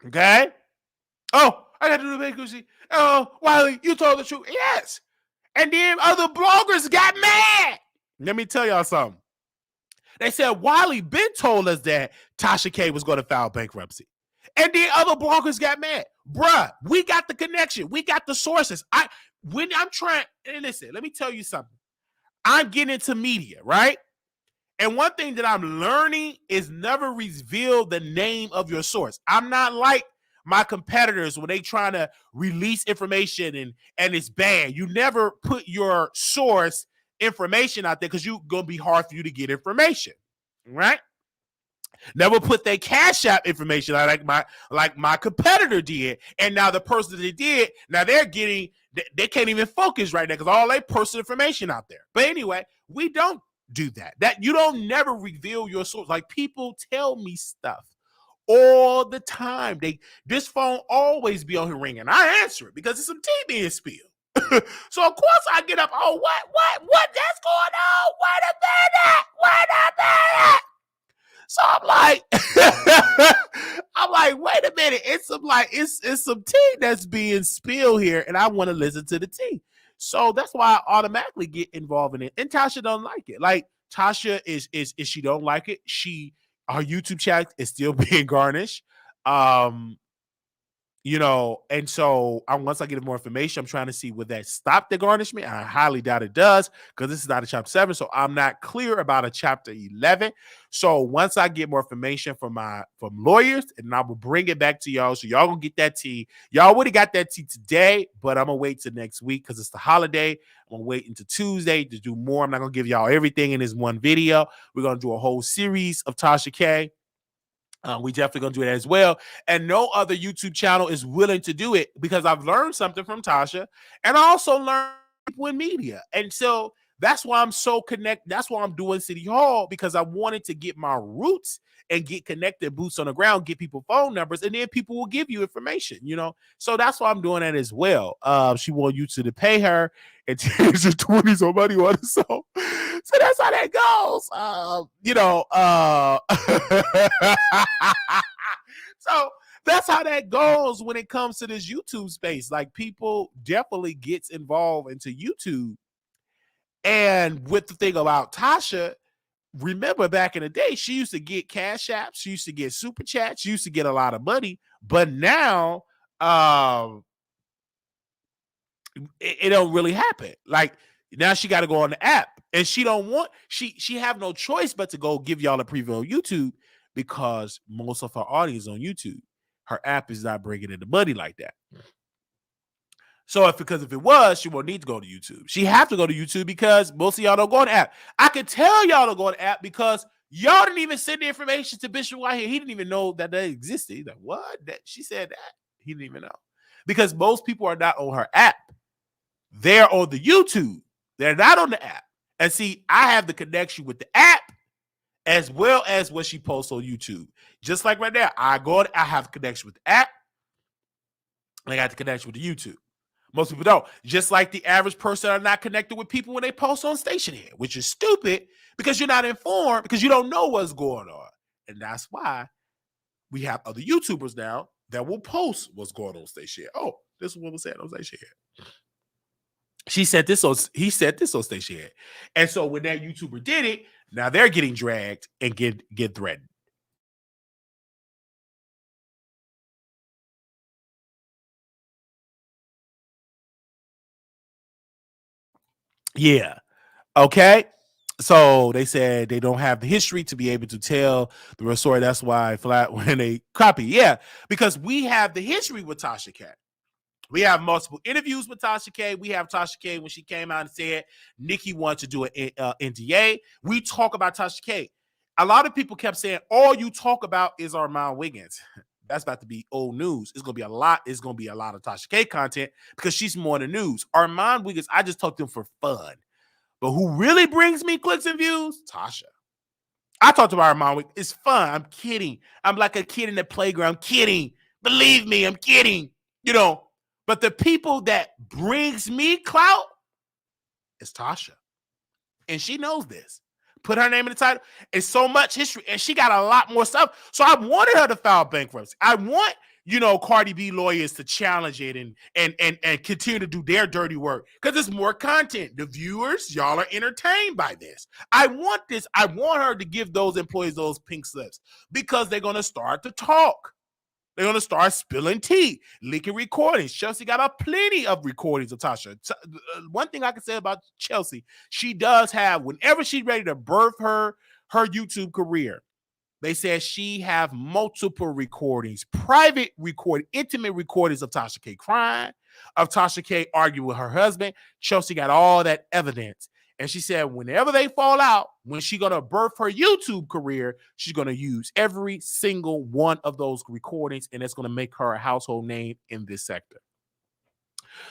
Okay? Oh, I got to do the bankruptcy. Oh, Wiley, you told the truth. Yes. And then other bloggers got mad. Let me tell y'all something. They said Wiley been told us that TashaK was going to file bankruptcy. And then other bloggers got mad. Bruh, we got the connection. We got the sources. Listen, let me tell you something. I'm getting into media, right? And one thing that I'm learning is never reveal the name of your source. I'm not like my competitors when they trying to release information and it's bad. You never put your source information out there because you're gonna be hard for you to get information, right? Never put their Cash App information out like my competitor did. And now the person that did, now they're getting, they can't even focus right now because all their personal information out there. But anyway, we don't do that. That you don't never reveal your source. Like people tell me stuff all the time. This phone always be on here ringing. I answer it because it's some tea being spilled. So of course I get up. Oh, what? That's going on? Wait a minute. So I'm like, wait a minute. It's some tea that's being spilled here, and I want to listen to the tea. So that's why I automatically get involved in it. And Tasha don't like it. Like Tasha is she don't like it. Her YouTube chat is still being garnished. And so once I get more information, I'm trying to see would that stop the garnishment. I highly doubt it does because this is not a chapter 7, so I'm not clear about a chapter 11. So once I get more information from lawyers, and I will bring it back to y'all, so y'all gonna get that tea. Y'all would have got that tea today, but I'm gonna wait till next week because it's the holiday. I'm gonna wait until Tuesday to do more. I'm not gonna give y'all everything in this one video. We're gonna do a whole series of TashaK. We definitely gonna do it as well. And no other YouTube channel is willing to do it because I've learned something from Tasha, and I also learned people in media. And so that's why I'm so connected. That's why I'm doing City Hall, because I wanted to get my roots and get connected, boots on the ground, get people phone numbers, and then people will give you information, So that's why I'm doing that as well. She want you to pay her and change your 20s or money on it. So that's how that goes. So that's how that goes when it comes to this YouTube space. Like people definitely gets involved into YouTube. And with the thing about Tasha, remember back in the day, she used to get Cash Apps, she used to get Super Chats, she used to get a lot of money. But now, it don't really happen. Like now she got to go on the app, and she have no choice but to go give y'all a preview on YouTube because most of her audience on YouTube. Her app is not bringing in the money like that. So because if it was, she won't need to go to YouTube. She have to go to YouTube because most of y'all don't go on the app. I can tell y'all to go on the app because y'all didn't even send the information to Bishop Whitehead. He didn't even know that existed. He's like, what? She said that? He didn't even know. Because most people are not on her app. They're on the YouTube. They're not on the app. And see, I have the connection with the app as well as what she posts on YouTube. Just like right now, I have connection with the app. And I got the connection with the YouTube. Most people don't. Just like the average person are not connected with people when they post on Stationhead, which is stupid because you're not informed, because you don't know what's going on. And that's why we have other YouTubers now that will post what's going on Stationhead. Oh, this is what was said on Stationhead. He said this on Stationhead. And so when that YouTuber did it, now they're getting dragged and get threatened. Yeah. Okay. So they said they don't have the history to be able to tell the real story. That's why flat when they copy. Yeah, because we have the history with TashaK. We have multiple interviews with TashaK. We have TashaK when she came out and said Nikki wanted to do an NDA. We talk about TashaK. A lot of people kept saying all you talk about is Armand Wiggins. That's about to be old news. It's gonna be a lot. It's gonna be a lot of TashaK content because she's more in the news. Armand Wiggins, I just talked to him for fun. But who really brings me clicks and views? Tasha. I talked about Armand Wiggins. It's fun. I'm kidding. I'm like a kid in the playground. I'm kidding. Believe me, I'm kidding. But the people that brings me clout is Tasha. And she knows this. Put her name in the title. It's so much history. And she got a lot more stuff. So I wanted her to file bankruptcy. I want, Cardi B lawyers to challenge it and continue to do their dirty work because it's more content. The viewers, y'all are entertained by this. I want this. I want her to give those employees those pink slips because they're going to start to talk. They're going to start spilling tea, leaking recordings. Chelsea got a plenty of recordings of Tasha. One thing I can say about Chelsea, she does have, whenever she's ready to birth her YouTube career, they said she have multiple recordings, private recording, intimate recordings of TashaK crying, of TashaK arguing with her husband. Chelsea got all that evidence. And she said, whenever they fall out, when she's going to birth her YouTube career, she's going to use every single one of those recordings, and it's going to make her a household name in this sector.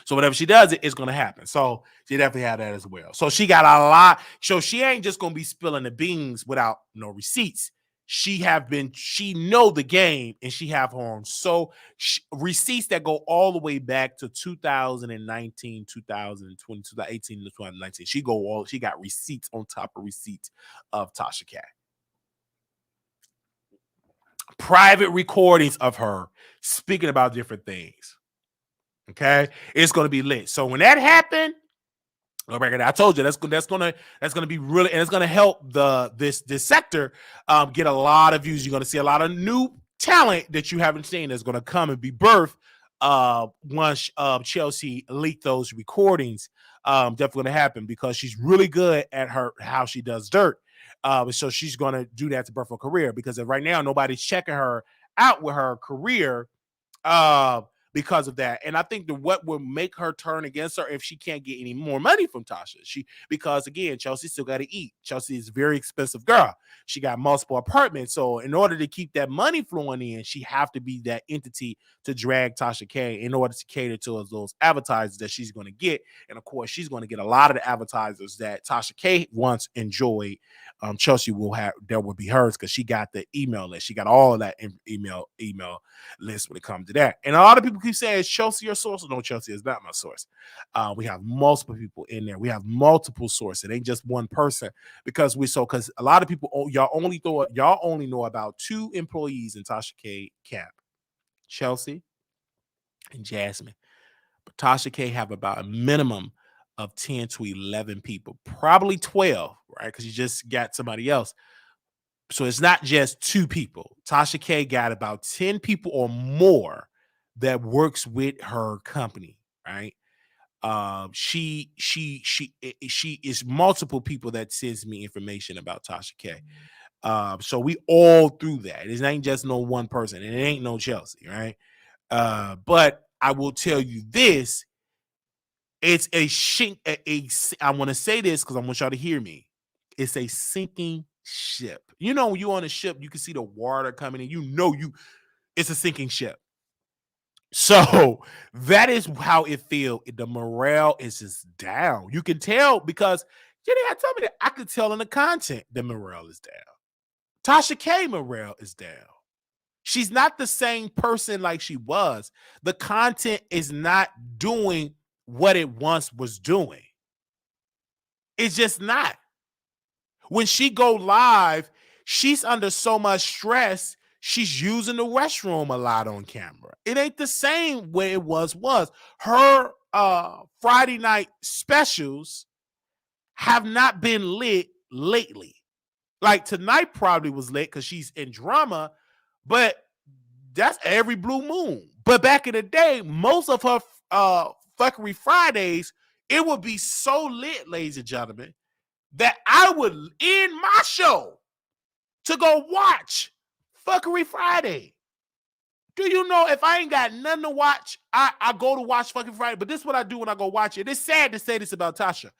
So whatever she does, it's going to happen. So she definitely had that as well. So she got a lot. So she ain't just going to be spilling the beans without no receipts. She know the game, and she have her own. So receipts that go all the way back to 2019, 2020, 2018 to 2019. She got receipts on top of receipts of TashaK. Private recordings of her speaking about different things. Okay, it's going to be lit. So when that happened, I told you that's gonna be really, and it's gonna help this sector get a lot of views. You're gonna see a lot of new talent that you haven't seen that's gonna come and be birthed once Chelsea leaked those recordings. Definitely gonna happen because she's really good at how she does dirt. So she's gonna do that to birth her career, because right now nobody's checking her out with her career. Because of that. And I think what will make her turn against her if she can't get any more money from Tasha. Because again, Chelsea still got to eat. Chelsea is a very expensive girl. She got multiple apartments. So in order to keep that money flowing in, she have to be that entity to drag TashaK in order to cater to those advertisers that she's going to get. And of course, she's going to get a lot of the advertisers that TashaK once enjoyed. Chelsea will be hers because she got the email list. She got all of that email list when it comes to that. And a lot of people keep saying, is Chelsea your source? No, Chelsea is not my source. We have multiple people in there. We have multiple sources. It ain't just one person, because a lot of people, y'all only know about 2 employees in TashaK Cap, Chelsea and Jasmine. But TashaK have about a minimum of 10 to 11 people, probably 12, right? Because you just got somebody else. So it's not just 2 people. TashaK got about 10 people or more that works with her company, right? She is multiple people that sends me information about TashaK. So we all through that. It ain't just no one person, and it ain't no Chelsea, right? But I will tell you this: it's I want to say this because I want y'all to hear me. It's a sinking ship. You know, when you're on a ship, you can see the water coming in. It's a sinking ship. So that is how it feels. The morale is just down. You can tell because Jenny had told me that I could tell in the content the morale is down. TashaK morale is down. She's not the same person like she was. The content is not doing what it once was doing. It's just not. When she go live, she's under so much stress. She's using the restroom a lot on camera. It ain't the same way it was. Her Friday night specials have not been lit lately. Like tonight probably was lit because she's in drama, but that's every blue moon. But back in the day, most of her fuckery Fridays, it would be so lit, ladies and gentlemen, that I would end my show to go watch Fuckery Friday. Do you know if I ain't got nothing to watch, I go to watch Fucking Friday? But this is what I do when I go watch it. It's sad to say this about Tasha.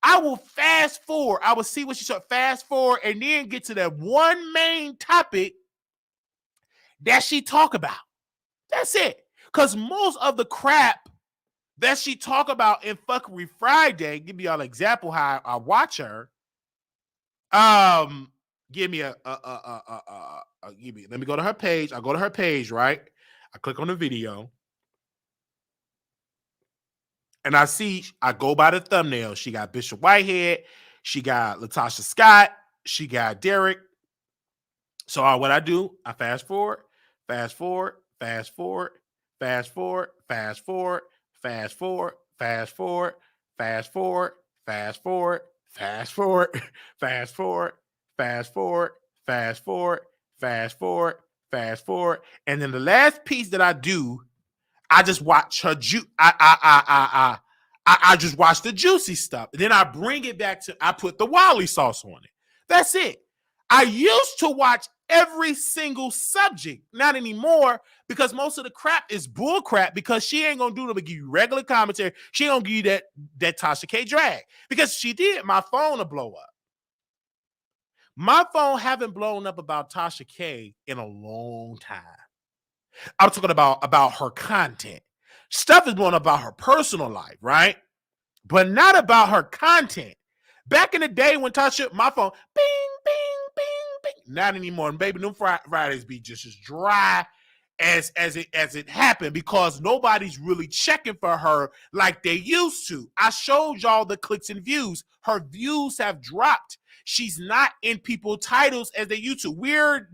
I will fast forward. I will see what she said, fast forward, and then get to that one main topic that she talk about. That's it. Because most of the crap that she talk about in Fuckery Friday, give me y'all an example how I watch her. Give me let me go to her page. I go to her page, right? I click on the video. And I go by the thumbnail. She got Bishop Whitehead. She got Latasha Scott. She got Derek. So what I do, I fast forward, fast forward, fast forward, fast forward, fast forward, fast forward, fast forward, fast forward, fast forward, fast forward, fast forward, fast forward, fast forward, fast forward, fast forward. And then the last piece that I do, I just watch her I just watch the juicy stuff. And then I bring it back to I put the Wiley sauce on it. That's it. I used to watch every single subject. Not anymore, because most of the crap is bull crap, because she ain't gonna do them to give you regular commentary. She ain't gonna give you that TashaK drag. Because she did, my phone will blow up. My phone haven't blown up about TashaK in a long time. I'm talking about her content. Stuff is blown up about her personal life, right? But not about her content. Back in the day when Tasha, my phone, bing, bing, bing, bing. Not anymore. And baby, them Fridays be just as dry as it happened, because nobody's really checking for her like they used to. I showed y'all the clicks and views. Her views have dropped. She's not in people's titles as they used to. We're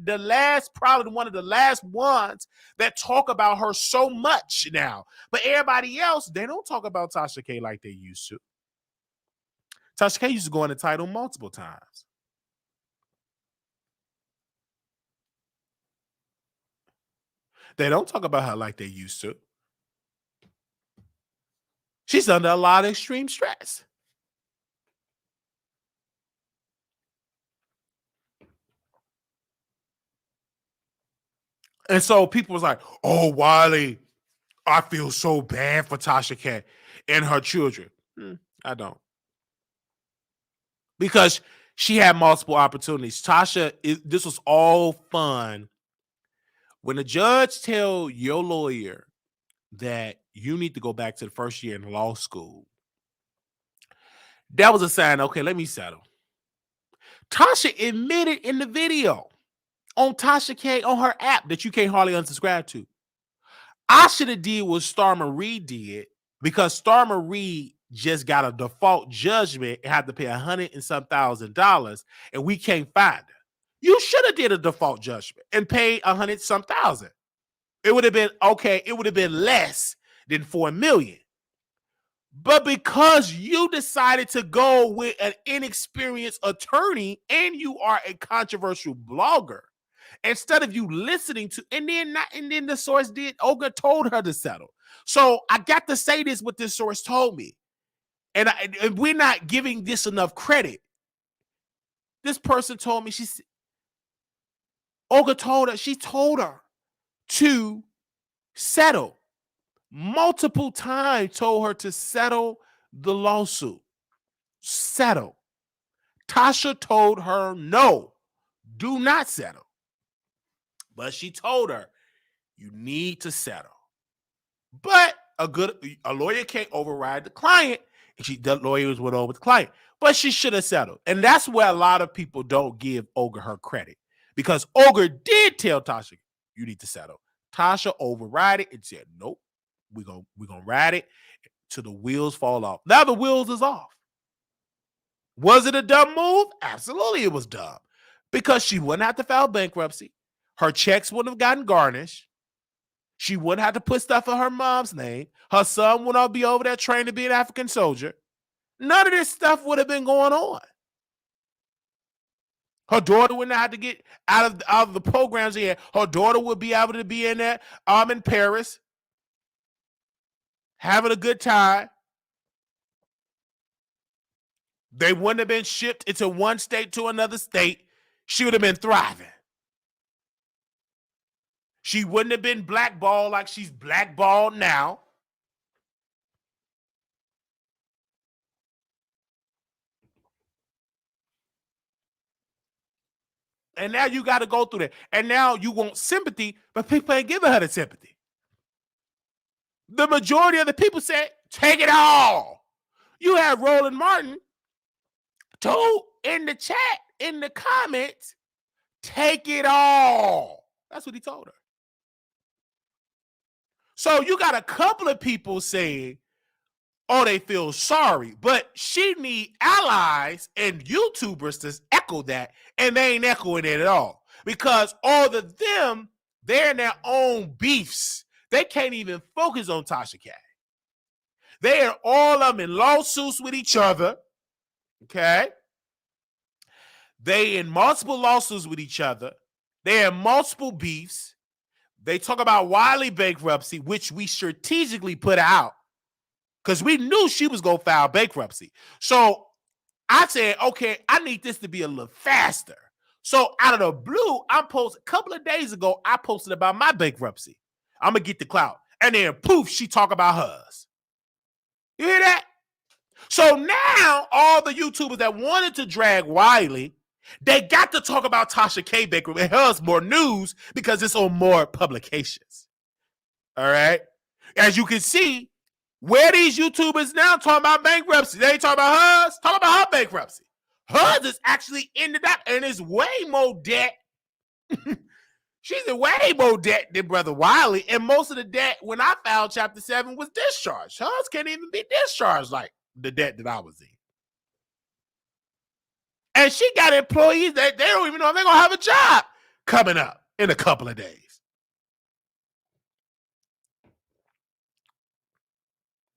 probably one of the last ones that talk about her so much now. But everybody else, they don't talk about TashaK like they used to. TashaK used to go in the title multiple times. They don't talk about her like they used to. She's under a lot of extreme stress. And so people was like, oh, Wiley, I feel so bad for TashaK and her children. I don't. Because she had multiple opportunities. Tasha, this was all fun. When the judge tell your lawyer that you need to go back to the first year in law school, that was a sign, okay, let me settle. Tasha admitted in the video on TashaK on her app that you can't hardly unsubscribe to. I should have did what Star Marie did, because Star Marie just got a default judgment and had to pay $100 and some $1,000, and we can't find her. You should have did a default judgment and paid $100 some thousand. It would have been okay. It would have been less than $4 million. But because you decided to go with an inexperienced attorney and you are a controversial blogger, instead of you listening to, and then the source did, Olga told her to settle. So I got to say this, what this source told me. And we're not giving this enough credit. This person told me, Olga told her to settle. Multiple times told her to settle the lawsuit. Settle. Tasha told her, no, do not settle. But she told her, you need to settle. But a lawyer can't override the client. The lawyers went over the client. But she should have settled. And that's where a lot of people don't give Olga her credit. Because Olga did tell Tasha, you need to settle. Tasha override it and said, nope, we're gonna ride it till the wheels fall off. Now the wheels is off. Was it a dumb move? Absolutely, it was dumb. Because she wouldn't have to file bankruptcy. Her checks wouldn't have gotten garnished. She wouldn't have to put stuff in her mom's name. Her son would not be over there trained to be an African soldier. None of this stuff would have been going on. Her daughter would not have to get out of the programs here. Her daughter would be able to be in there. In Paris, having a good time. They wouldn't have been shipped into one state to another state. She would have been thriving. She wouldn't have been blackballed like she's blackballed now. And now you got to go through that. And now you want sympathy, but people ain't giving her the sympathy. The majority of the people said, take it all. You had Roland Martin told in the chat, in the comments, take it all. That's what he told her. So you got a couple of people saying, oh, they feel sorry, but she need allies and YouTubers to echo that, and they ain't echoing it at all, because all of them, they're in their own beefs. They can't even focus on TashaK. They are all of them in lawsuits with each other, okay? They in multiple lawsuits with each other. They in multiple beefs. They talk about Wiley bankruptcy, which we strategically put out, because we knew she was going to file bankruptcy. So I said, okay, I need this to be a little faster. So out of the blue, a couple of days ago, I posted about my bankruptcy. I'm gonna get the clout. And then poof, she talk about hers. You hear that? So now all the YouTubers that wanted to drag Wiley, they got to talk about TashaK Baker and hers more news because it's on more publications. All right. As you can see, where these YouTubers now talking about bankruptcy, they ain't talking about hers, talking about her bankruptcy. Hers is actually in the doc, and it's way more debt. She's in way more debt than Brother Wiley, and most of the debt when I filed Chapter 7 was discharged. Hers can't even be discharged like the debt that I was in. And she got employees that they don't even know if they're going to have a job coming up in a couple of days.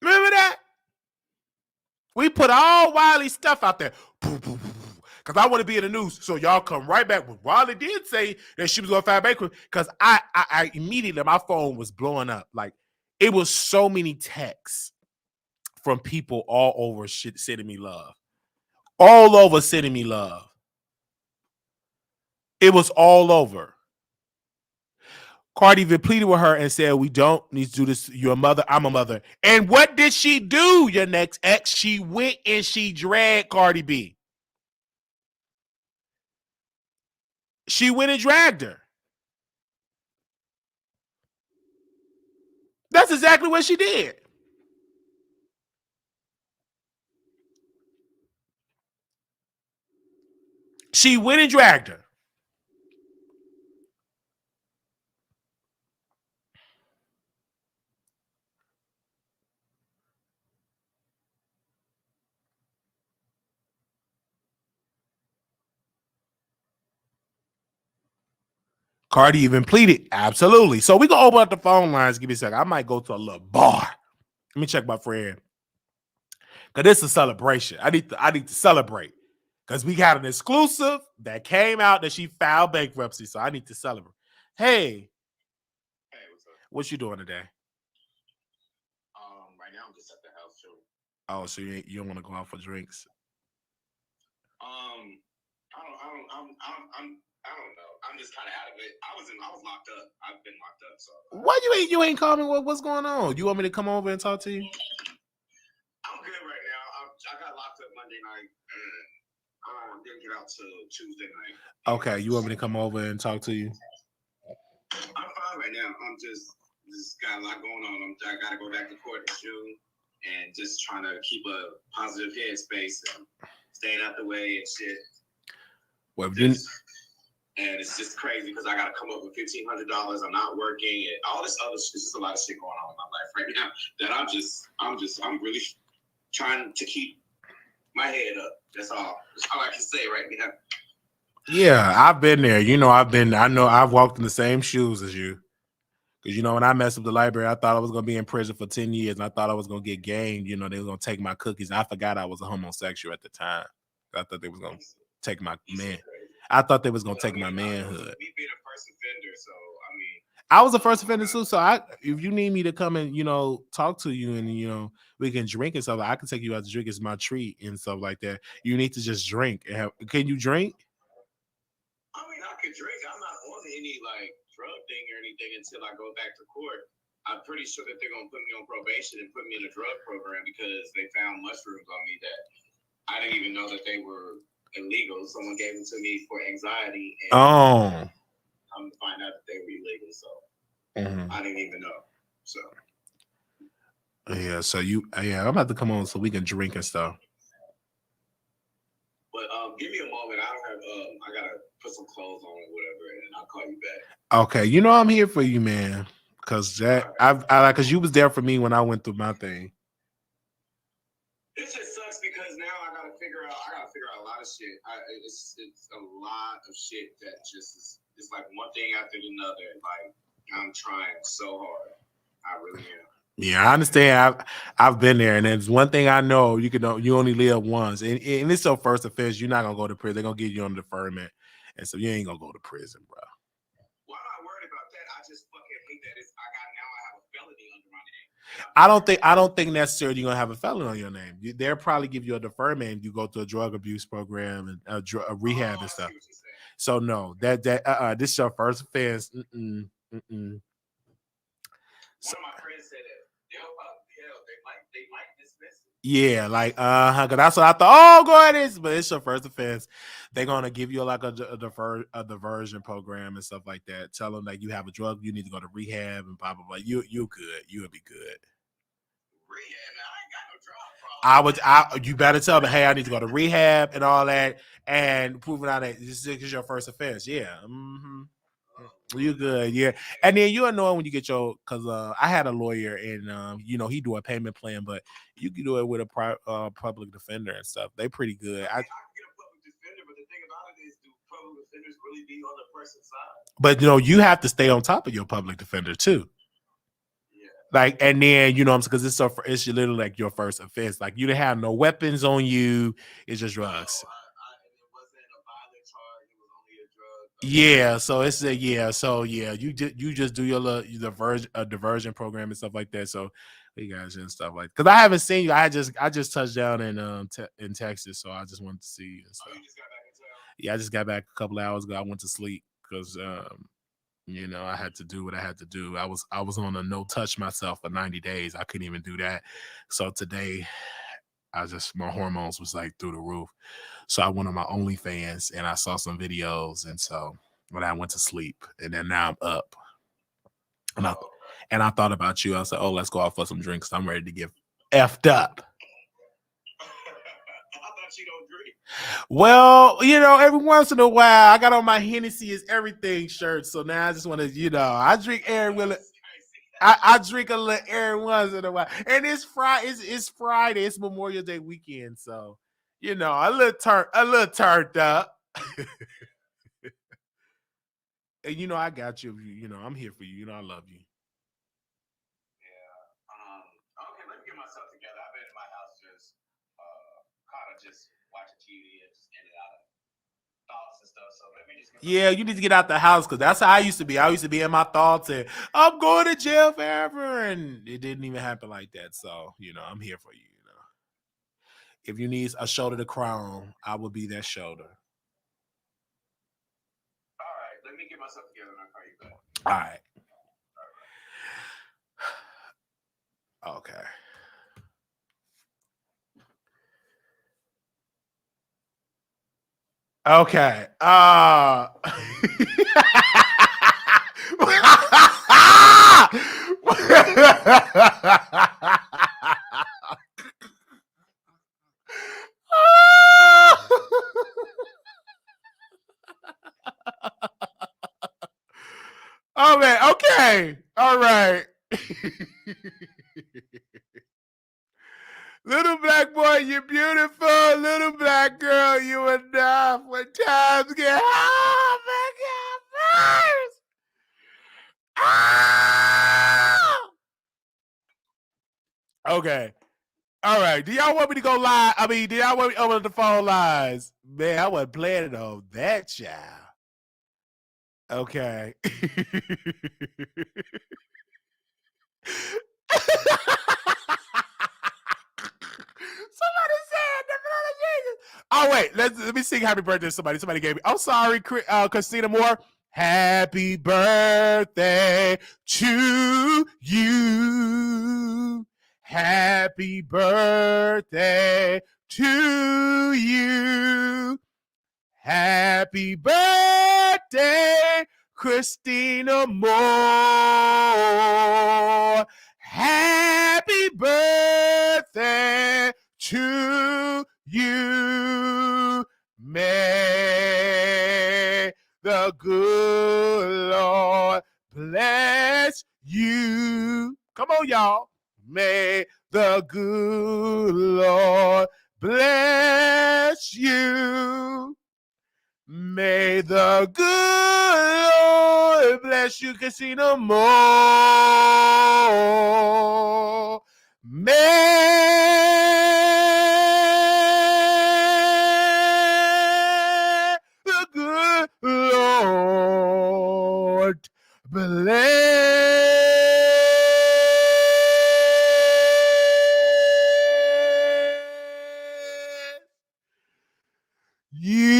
Remember that? We put all Wiley's stuff out there. Because I want to be in the news. So y'all come right back. When Wiley did say that she was going to file bankruptcy, because I immediately, my phone was blowing up. Like, it was so many texts from people all over sending me love. All over sending me love. It was all over. Cardi even pleaded with her and said, we don't need to do this. You're a mother. I'm a mother. And what did she do, your next ex? She went and she dragged Cardi B. She went and dragged her. That's exactly what she did. She went and dragged her. Cardi even pleaded. Absolutely. So we gonna open up the phone lines. Give me a second. I might go to a little bar. Let me check my friend. Cause this is a celebration. I need to celebrate. Cause we got an exclusive that came out that she filed bankruptcy. So I need to celebrate. Hey. Hey, what's up? What you doing today? Right now I'm just at the house chilling. Oh, so you don't want to go out for drinks? I don't know. I'm just kind of out of it. I was locked up. I've been locked up. So why you ain't call me? What's going on? You want me to come over and talk to you? I'm good right now. I got locked up Monday night, and I didn't get out till Tuesday night. Okay, you want me to come over and talk to you? I'm fine right now. I'm just got a lot going on. I got to go back to court in June, and just trying to keep a positive headspace and staying out the way and shit. Well, and it's just crazy because I got to come up with $1,500. I'm not working and all this other shit. There's just a lot of shit going on in my life right now that I'm really trying to keep my head up. That's all I can say right now. Yeah, I've been there. I know I've walked in the same shoes as you. Because, when I messed up the library, I thought I was going to be in prison for 10 years. And I thought I was going to get gamed. They were going to take my cookies. I forgot I was a homosexual at the time. I thought they was going to take my man. I thought they was going to take my manhood. Me being a first offender, so, I was a first offender too. So if you need me to come and, talk to you and, we can drink and stuff, I can take you out to drink as my treat and stuff like that. You need to just drink. Can you drink? I can drink. I'm not on any drug thing or anything until I go back to court. I'm pretty sure that they're going to put me on probation and put me in a drug program because they found mushrooms on me that I didn't even know that they were illegal. Someone gave them to me for anxiety. And come to find out that they were illegal. So I didn't even know. So. Yeah. So I'm about to come on so we can drink and stuff. But give me a moment. I don't have. I gotta put some clothes on or whatever, and I'll call you back. Okay, I'm here for you, man. Cause cause you was there for me when I went through my thing. It just sucks because now I gotta figure out a lot of shit. It's a lot of shit that just is. It's like one thing after another. Like I'm trying so hard. I really am. Yeah, I understand. I've been there, and there's one thing I know: you only live once, and it's your first offense. You're not gonna go to prison. They're gonna get you on deferment, and so you ain't gonna go to prison, bro. Well, I'm not worried about that. I just fucking hate that I have a felony under my name. I don't think necessarily you're gonna have a felony on your name. They'll probably give you a deferment. You go to a drug abuse program and a rehab and stuff. So no, that this is your first offense. Mm-mm, mm-mm. One of my friends said that they might dismiss it. Yeah, like cause that's what I thought. Oh, go ahead, but it's your first offense. They're gonna give you like a diversion program and stuff like that. Tell them like you have a drug, you need to go to rehab and blah blah blah. You good. You'll be good. Rehab, man, I ain't got no drug problem. You better tell them, hey, I need to go to rehab and all that, and proving out that this is your first offense. Yeah. Mm-hmm. You good, yeah. And then you know when you get your, cause I had a lawyer and he do a payment plan, but you can do it with a public defender and stuff. They pretty good. I can get a public defender, but the thing about it is, do public defenders really be on the person's side? But you have to stay on top of your public defender too. Yeah. Like, and then because it's literally like your first offense. Like you didn't have no weapons on you. It's just drugs. It wasn't a violent charge. It was only a drug. Yeah, so it's you just do your little diversion program and stuff like that. So you guys and stuff like, because I haven't seen you. I just touched down in Texas, so I just wanted to see you and stuff. Oh, you just got back in town? Yeah, I just got back a couple hours ago. I went to sleep because I had to do what I had to do. I was on a no touch myself for 90 days. I couldn't even do that. So today my hormones was like through the roof. So I went on my OnlyFans and I saw some videos. And so when I went to sleep, and then now I'm up. And I thought about you. I said, oh, let's go out for some drinks. I'm ready to get effed up. I thought you don't drink. Well, every once in a while, I got on my Hennessy is everything shirt. So now I just want to, I drink I drink a little every once in a while. And it's Friday. It's Friday. It's Memorial Day weekend. So, a little turned up. And I got you. I'm here for you. I love you. Yeah. Okay, let me get myself together. I've been in my house just kind of just watching TV and just in and out of thoughts and stuff. So let me just you need to get out the house, because that's how I used to be. I used to be in my thoughts and I'm going to jail forever, and it didn't even happen like that. So I'm here for you. If you need a shoulder to cry on, I will be that shoulder. All right, let me get myself together and I'll call you back. All right. Okay. Okay. Oh man, okay. All right. Little black boy, you're beautiful. Little black girl, you enough. When times get hard, make it first. Ah! Okay. All right. Do y'all want me to go live? I mean, do y'all want me to open up the phone lines? Man, I wasn't planning on that, child. Okay. Somebody said the blood of Jesus. Oh wait, let me sing happy birthday to somebody. Somebody gave me. I'm sorry, Christina Moore. Happy birthday to you. Happy birthday to you. Happy birthday, Christina Moore. Happy birthday to you. May the good Lord bless you. Come on, y'all. May the good Lord bless you. May the good Lord bless you, Casino more. May the good Lord bless you.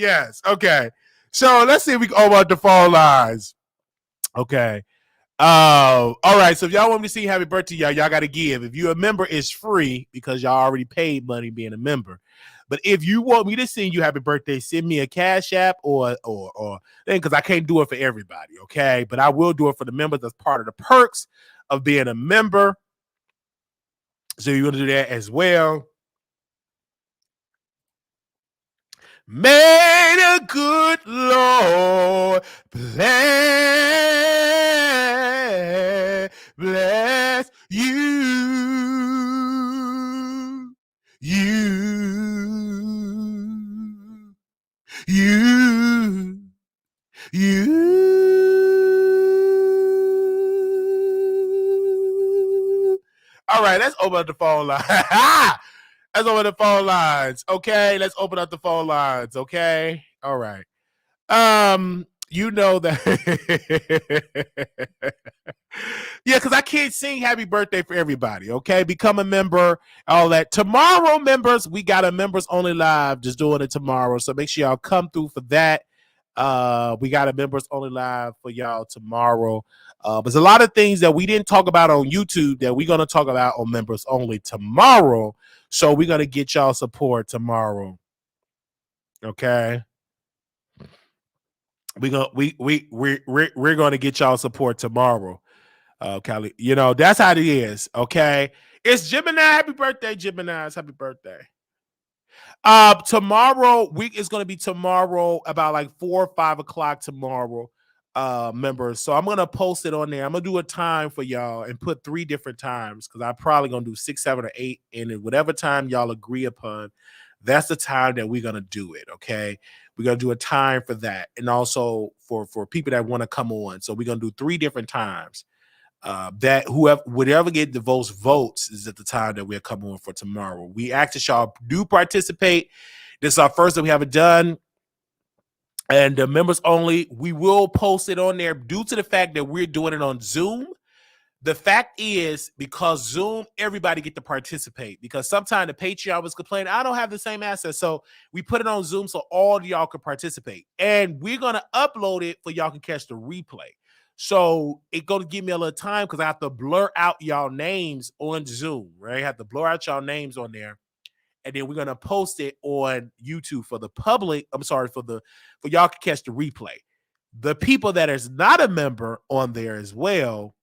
Yes. Okay. So let's see if we can open up the phone lines. Okay. All right. So if y'all want me to sing happy birthday, y'all got to give. If you're a member, it's free because y'all already paid money being a member. But if you want me to sing you happy birthday, send me a Cash App or then because I can't do it for everybody. Okay. But I will do it for the members. That's part of the perks of being a member. So you're going to do that as well. May the good Lord bless you. All right, let's open up the phone line. Let's open the phone lines. Okay, let's open up the phone lines. Okay, all right. You know that. Yeah, because I can't sing happy birthday for everybody. Okay, become a member. All that tomorrow, members. We got a members only live just doing it tomorrow. So make sure y'all come through for that. We got a members only live for y'all tomorrow. There's a lot of things that we didn't talk about on YouTube that we're gonna talk about on members only tomorrow. So we're gonna get y'all support tomorrow. Okay. We're gonna get y'all support tomorrow. Callie, you know, that's how it is. Okay. It's Gemini. Happy birthday, Gemini's. Happy birthday. Tomorrow week is going to be tomorrow about like 4 or 5 o'clock tomorrow, members. So I'm gonna post it on there. I'm gonna do a time for y'all and put 3 different times because I'm probably gonna do 6, 7, or 8, and in whatever time y'all agree upon, that's the time that we're gonna do it. Okay, we're gonna do a time for that, and also for people that want to come on. So we're gonna do 3 different times. That whatever get the most votes is at the time that we're coming on for tomorrow. We ask that y'all do participate. This is our first that we haven't done, and the members only. We will post it on there due to the fact that we're doing it on Zoom. The fact is, because Zoom, everybody get to participate. Because sometimes the Patreon was complaining, I don't have the same access. So we put it on Zoom so all of y'all can participate. And we're going to upload it for y'all can catch the replay. So it's going to give me a little time because I have to blur out y'all names on Zoom, right? I have to blur out y'all names on there. And then we're going to post it on YouTube for the public. I'm sorry, for y'all to catch the replay. The people that is not a member on there as well,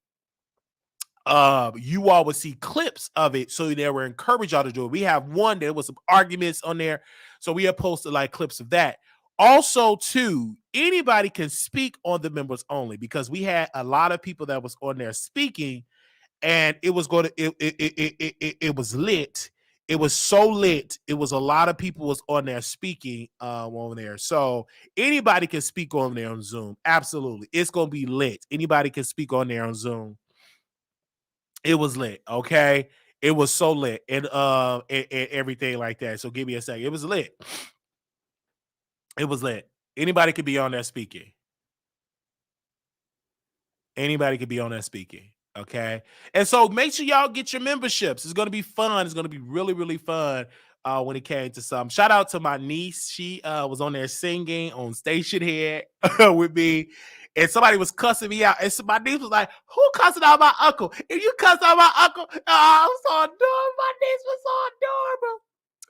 you all would see clips of it, so they will encourage y'all to do it. We have one, there was some arguments on there, so we have posted like clips of that. Also, too, anybody can speak on the members only because we had a lot of people that was on there speaking, and it was going to it was lit. It was so lit. It was a lot of people was on there speaking on there. So anybody can speak on there on Zoom. Absolutely, it's gonna be lit. Anybody can speak on there on Zoom. It was lit, okay? It was so lit and everything like that. So give me a second. It was lit. It was lit. Anybody could be on there speaking. Anybody could be on there speaking. Okay. And so make sure y'all get your memberships. It's gonna be fun. It's gonna be really, really fun. When it came to some. Shout out to my niece. She was on there singing on Station Head with me. And somebody was cussing me out. And so my niece was like, who cussing out my uncle? If you cuss out my uncle, oh, I'm so adorable. My niece was so adorable.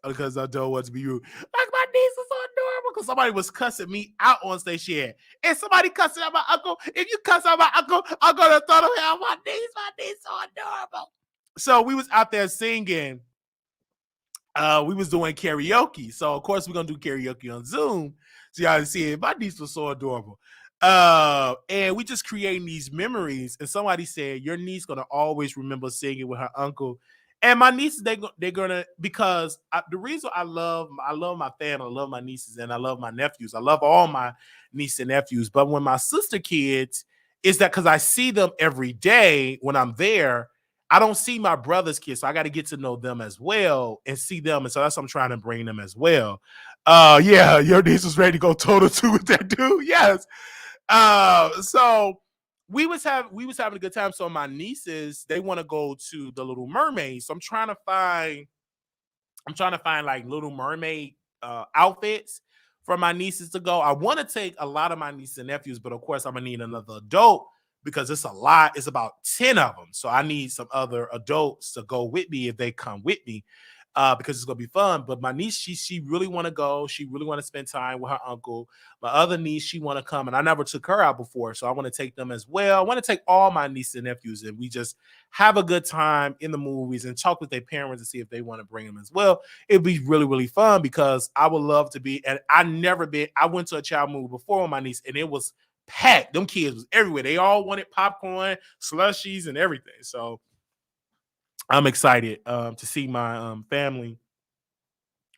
Because I don't want to be rude. Like my niece is so adorable. Because somebody was cussing me out on Station Head. And somebody cussing out my uncle. If you cuss out my uncle, I'm gonna throw them out my niece. My niece so adorable. So we was out there singing. We was doing karaoke. So of course we're gonna do karaoke on Zoom. So y'all see it. My niece was so adorable. And we just creating these memories. And somebody said your niece gonna always remember singing with her uncle. And my nieces, they're gonna because the reason I love my family, I love my nieces, and I love my nephews. I love all my nieces and nephews. But when my sister kids, is that because I see them every day when I'm there. I don't see my brother's kids, so I got to get to know them as well and see them. And so that's what I'm trying to bring them as well. Yeah, your niece was ready to go toe to toe with that dude. Yes. So we was having a good time. So my nieces, they want to go to the Little Mermaid. So I'm trying to find like Little Mermaid outfits for my nieces to go. I want to take a lot of my nieces and nephews, but of course I'm gonna need another adult because it's a lot. It's about 10 of them. So I need some other adults to go with me if they come with me. Because it's gonna be fun. But my niece, she really want to go. She really want to spend time with her uncle. My other niece, she want to come, and I never took her out before, so I want to take them as well. I want to take all my nieces and nephews, and we just have a good time in the movies and talk with their parents and see if they want to bring them as well. It'd be really, really fun because I would love to be. And I never been. I went to a child movie before with my niece, and it was packed. Them kids was everywhere. They all wanted popcorn, slushies, and everything. So I'm excited to see my family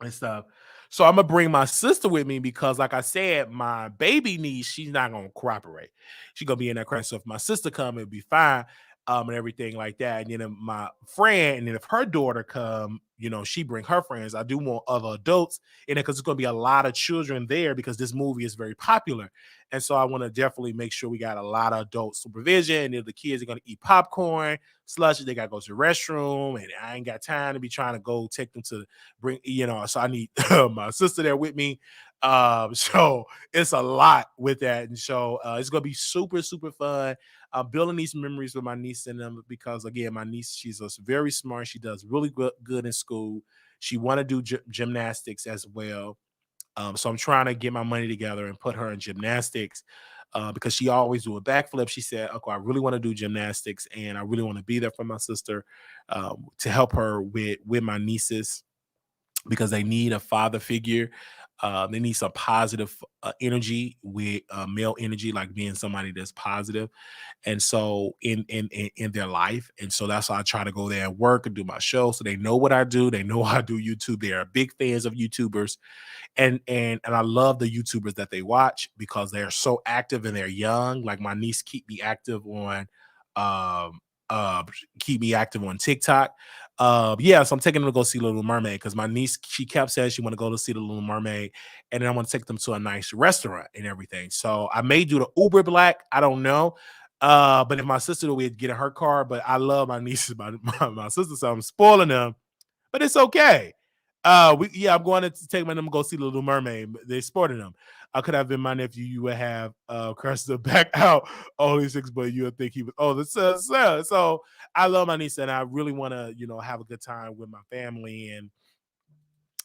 and stuff. So I'm gonna bring my sister with me because, like I said, my baby niece, she's not gonna cooperate. She's gonna be in that crash. So if my sister come, it'll be fine, and everything like that. And then if my friend, and then if her daughter come, she bring her friends. I do want other adults in it because it's gonna be a lot of children there because this movie is very popular. And so I want to definitely make sure we got a lot of adult supervision. And if the kids are gonna eat popcorn, slushy, they gotta go to the restroom, and I ain't got time to be trying to go take them to so I need my sister there with me. So it's a lot with that. And so it's gonna be super, super fun. I'm building these memories with my niece and them because again, my niece, she's very smart. She does really good in school. She want to do gymnastics as well. So I'm trying to get my money together and put her in gymnastics because she always do a backflip. She said, "Uncle, I really want to do gymnastics, and I really want to be there for my sister to help her with my nieces because they need a father figure. They need some positive energy with male energy, like being somebody that's positive, and so in their life. And so that's why I try to go there and work and do my show, so they know what I do. They know I do YouTube. They are big fans of YouTubers, and I love the YouTubers that they watch because they're so active and they're young. Like my niece um uh keep me active on TikTok. Yeah, so I'm taking them to go see Little Mermaid because my niece, she kept saying she want to go to see the Little Mermaid, and then I want to take them to a nice restaurant and everything. So I may do the Uber Black, I don't know. But if my sister would get in her car, but I love my nieces, my sister, so I'm spoiling them, but it's okay. I'm going to take them to go see the Little Mermaid. They sporting them. I could have been my nephew. You would have Cresta back out only 6, but you would think he was so I love my niece and I really want to, have a good time with my family. And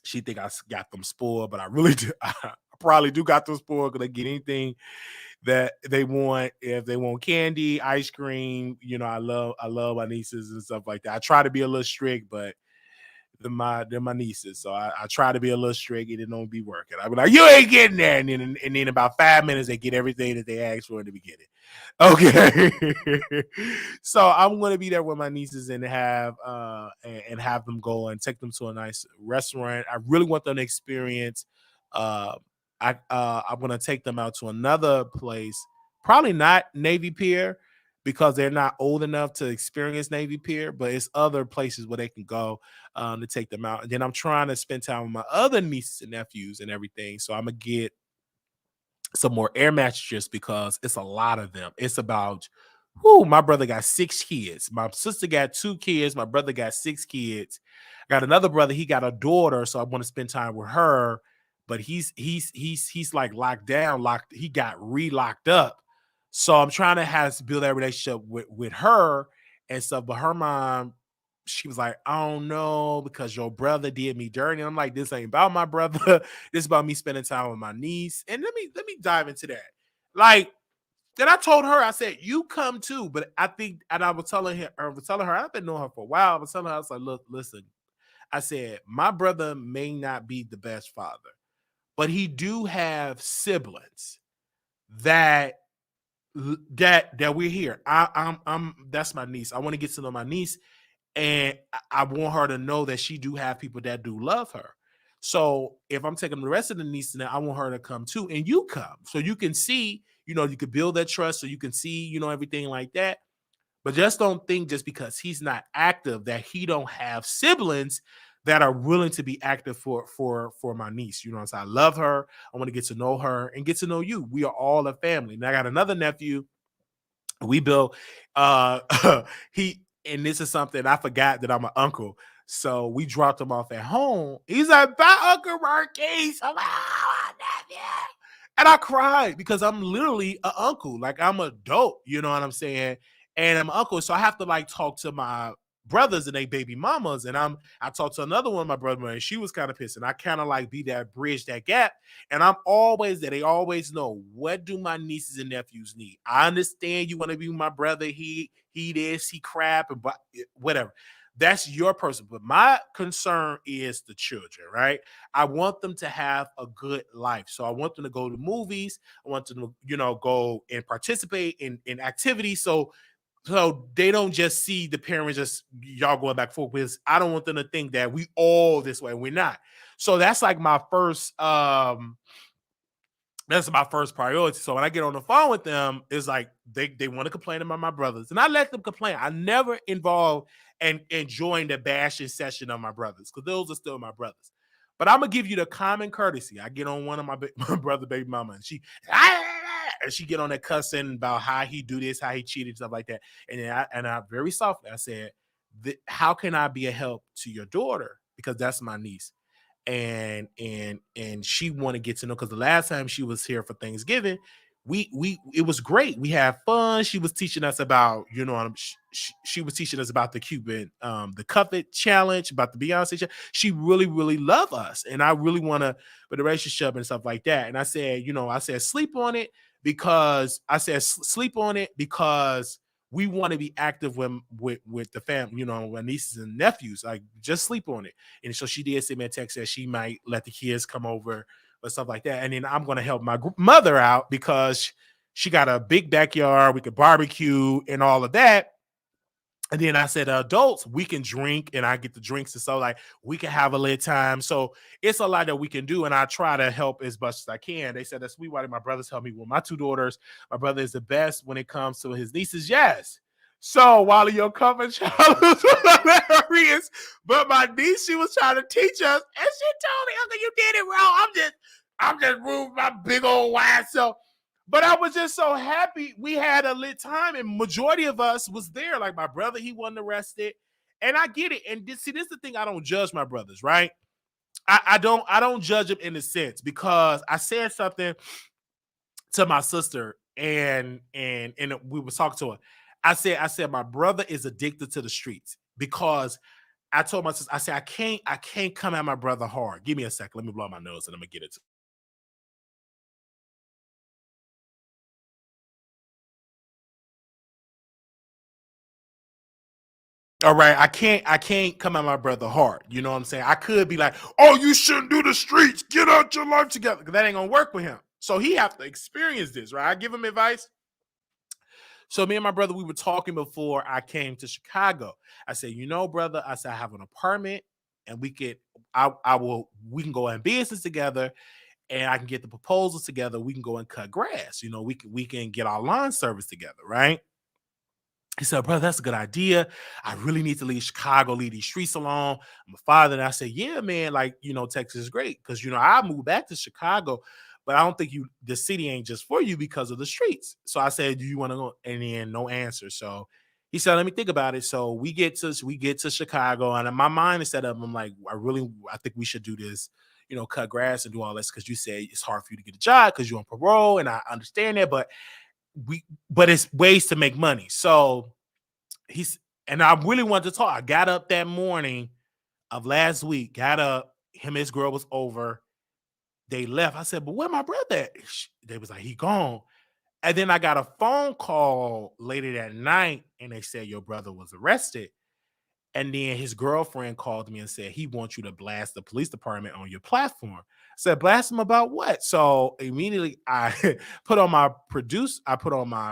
she think I got them spoiled, but I really do. I probably do got them spoiled because they get anything that they want. If they want candy, ice cream, I love my nieces and stuff like that. I try to be a little strict, but they're my nieces, so I try to be a little strict and it don't be working. I be like, you ain't getting there, and then about 5 minutes they get everything that they asked for in the beginning. Okay, so I'm gonna be there with my nieces and have them go and take them to a nice restaurant. I really want them to experience. Uh, I'm gonna take them out to another place, probably not Navy Pier because they're not old enough to experience Navy Pier, but it's other places where they can go to take them out. And then I'm trying to spend time with my other nieces and nephews and everything. So I'm gonna get some more air mattresses because it's a lot of them. It's about, my brother got 6 kids. My sister got 2 kids. My brother got 6 kids. I got another brother. He got a daughter, so I want to spend time with her. But he's like locked down. He got re-locked up. So I'm trying to build that relationship with her and stuff. But her mom, she was like, I don't know because your brother did me dirty. And I'm like, this ain't about my brother. This is about me spending time with my niece. And let me dive into that. Like, then I told her, I said, you come too. But I think, and I was telling her, I've been knowing her for a while. I was telling her, I was like, look, listen, I said, my brother may not be the best father, but he do have siblings that we're here. I'm that's my niece. I want to get to know my niece, and I want her to know that she do have people that do love her. So if I'm taking the rest of the nieces, I want her to come too, and you come so you can see, you can build that trust, so you can see, everything like that. But just don't think just because he's not active that he don't have siblings that are willing to be active for my niece. So I love her. I want to get to know her and get to know you. We are all a family. And I got another nephew. We built he and this is something I forgot that I'm an uncle. So we dropped him off at home. He's like, bye, Uncle Marquise. I'm like, oh, you. And I cried because I'm literally an uncle. Like I'm an adult, you know what I'm saying? And I'm an uncle. So I have to like talk to my brothers and they baby mamas. And I talked to another one of my brother, and she was kind of pissed. And I kind of like be that bridge, that gap. And I'm always there. They always know, what do my nieces and nephews need? I understand you want to be my brother. He this, he crap, and whatever. That's your person. But my concern is the children, right? I want them to have a good life. So I want them to go to movies. I want them to, go and participate in activities. So they don't just see the parents just y'all going back and forth. Because I don't want them to think that we all this way. We're not. So that's like my first that's my first priority. So when I get on the phone with them, it's like they want to complain about my brothers. And I let them complain. I never involve and join the bashing session of my brothers, because those are still my brothers. But I'm gonna give you the common courtesy. I get on one of my brother baby mama, and she get on that cussing about how he do this, how he cheated, stuff like that. And then I very softly I said, how can I be a help to your daughter? Because that's my niece. And she want to get to know, because the last time she was here for Thanksgiving, it was great. We had fun. She was teaching us about, she was teaching us about the Cuban, the Cuffit challenge, about the Beyonce challenge. She really, really loved us. And I really want to, but the relationship and stuff like that. And I said, sleep on it, because we want to be active with the family, with nieces and nephews. Like, just sleep on it. And so she did send me a text that she might let the kids come over or stuff like that. And then I'm going to help my mother out, because she got a big backyard. We could barbecue and all of that. And then I said, adults, we can drink, and I get the drinks. And so like we can have a lit time. So it's a lot that we can do. And I try to help as much as I can. They said that's sweet. Why my brothers help me with my two daughters. My brother is the best when it comes to his nieces. Yes. So Wiley, your cover child was hilarious. But my niece, she was trying to teach us, and she told me, Uncle, you did it wrong. I'm just rude, my big old wide self. But I was just so happy we had a lit time, and majority of us was there. Like my brother, he wasn't arrested, and I get it. And this is the thing: I don't judge my brothers, right? I don't judge them in a sense, because I said something to my sister, and we was talking to her. I said my brother is addicted to the streets, because I told my sister, I said I can't come at my brother hard. Give me a second, let me blow my nose, and I'm gonna get it to. All right, I can't come at my brother hard. You know what I'm saying? I could be like, oh, you shouldn't do the streets. Get out your life together. That ain't gonna work with him. So he have to experience this, right? I give him advice. So me and my brother, we were talking before I came to Chicago. I said, brother, I said, I have an apartment, and we can go in business together, and I can get the proposals together. We can go and cut grass. We can get our lawn service together, right? He said, brother, that's a good idea. I really need to leave Chicago, leave these streets alone. I'm a father. And I said, yeah, man, like, Texas is great. Because, I moved back to Chicago, but I don't think the city ain't just for you because of the streets. So I said, do you want to go? And then no answer. So he said, let me think about it. So we get to Chicago, and my mind is set up. I'm like, I think we should do this, cut grass and do all this, because you say it's hard for you to get a job because you're on parole. And I understand that, but it's ways to make money. So and I really wanted to talk. I got up that morning of last week, him and his girl was over. They left. I said, but where my brother at? They was like, he gone. And then I got a phone call later that night, and they said your brother was arrested. And then his girlfriend called me and said, he wants you to blast the police department on your platform. I said, blast them about what? So immediately I put on my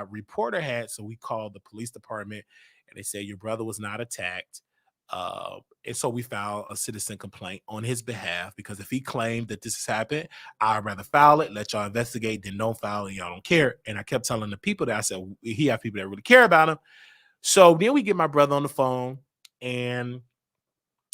reporter hat. So we called the police department, and they said, your brother was not attacked. And so we filed a citizen complaint on his behalf, because if he claimed that this has happened, I'd rather file it, let y'all investigate, than don't file it. Y'all don't care. And I kept telling the people that, I said, he have people that really care about him. So then we get my brother on the phone, and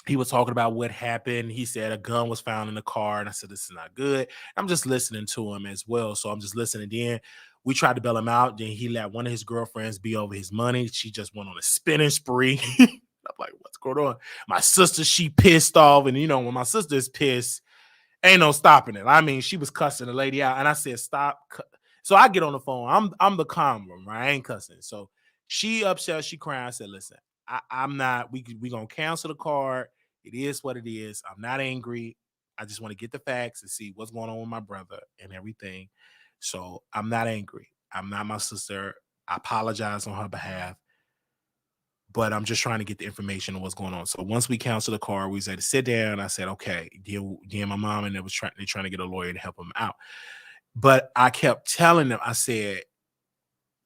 he was talking about what happened. He said a gun was found in the car, and I said, this is not good. I'm just listening to him as well. So I'm just listening. Then we tried to bail him out. Then he let one of his girlfriends be over his money. She just went on a spending spree. I'm like, what's going on? My sister, she pissed off. And when my sister is pissed, Ain't no stopping it. I mean, she was cussing the lady out, and I said, "Stop." So I get on the phone. I'm the calm one, right? I ain't cussing. So she upset, she crying. I said, "Listen, I'm not. We gonna cancel the card. It is what it is. I'm not angry. I just want to get the facts and see what's going on with my brother and everything. So I'm not angry. I'm not my sister. I apologize on her behalf, but I'm just trying to get the information on what's going on." So once we canceled the car, we said to sit down. I said, "Okay." My mom and they trying to get a lawyer to help them out. But I kept telling them, I said,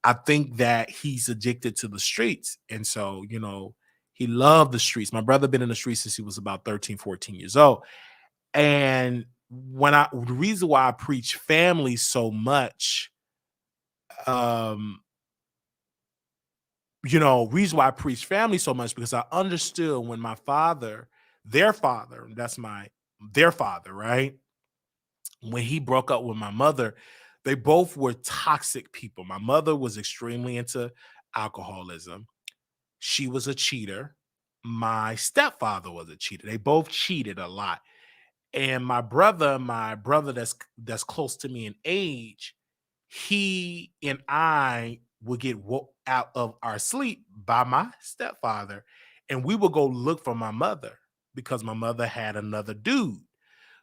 "I think that he's addicted to the streets." And so, he loved the streets. My brother been in the streets since he was about 13, 14 years old. And the reason why I preach family so much, um, reason why I preach family so much, because I understood when my father, their father, their father, right? When he broke up with my mother, they both were toxic people. My mother was extremely into alcoholism. She was a cheater. My stepfather was a cheater. They both cheated a lot. And my brother that's close to me in age, he and I would get woke out of our sleep by my stepfather, and we would go look for my mother because my mother had another dude.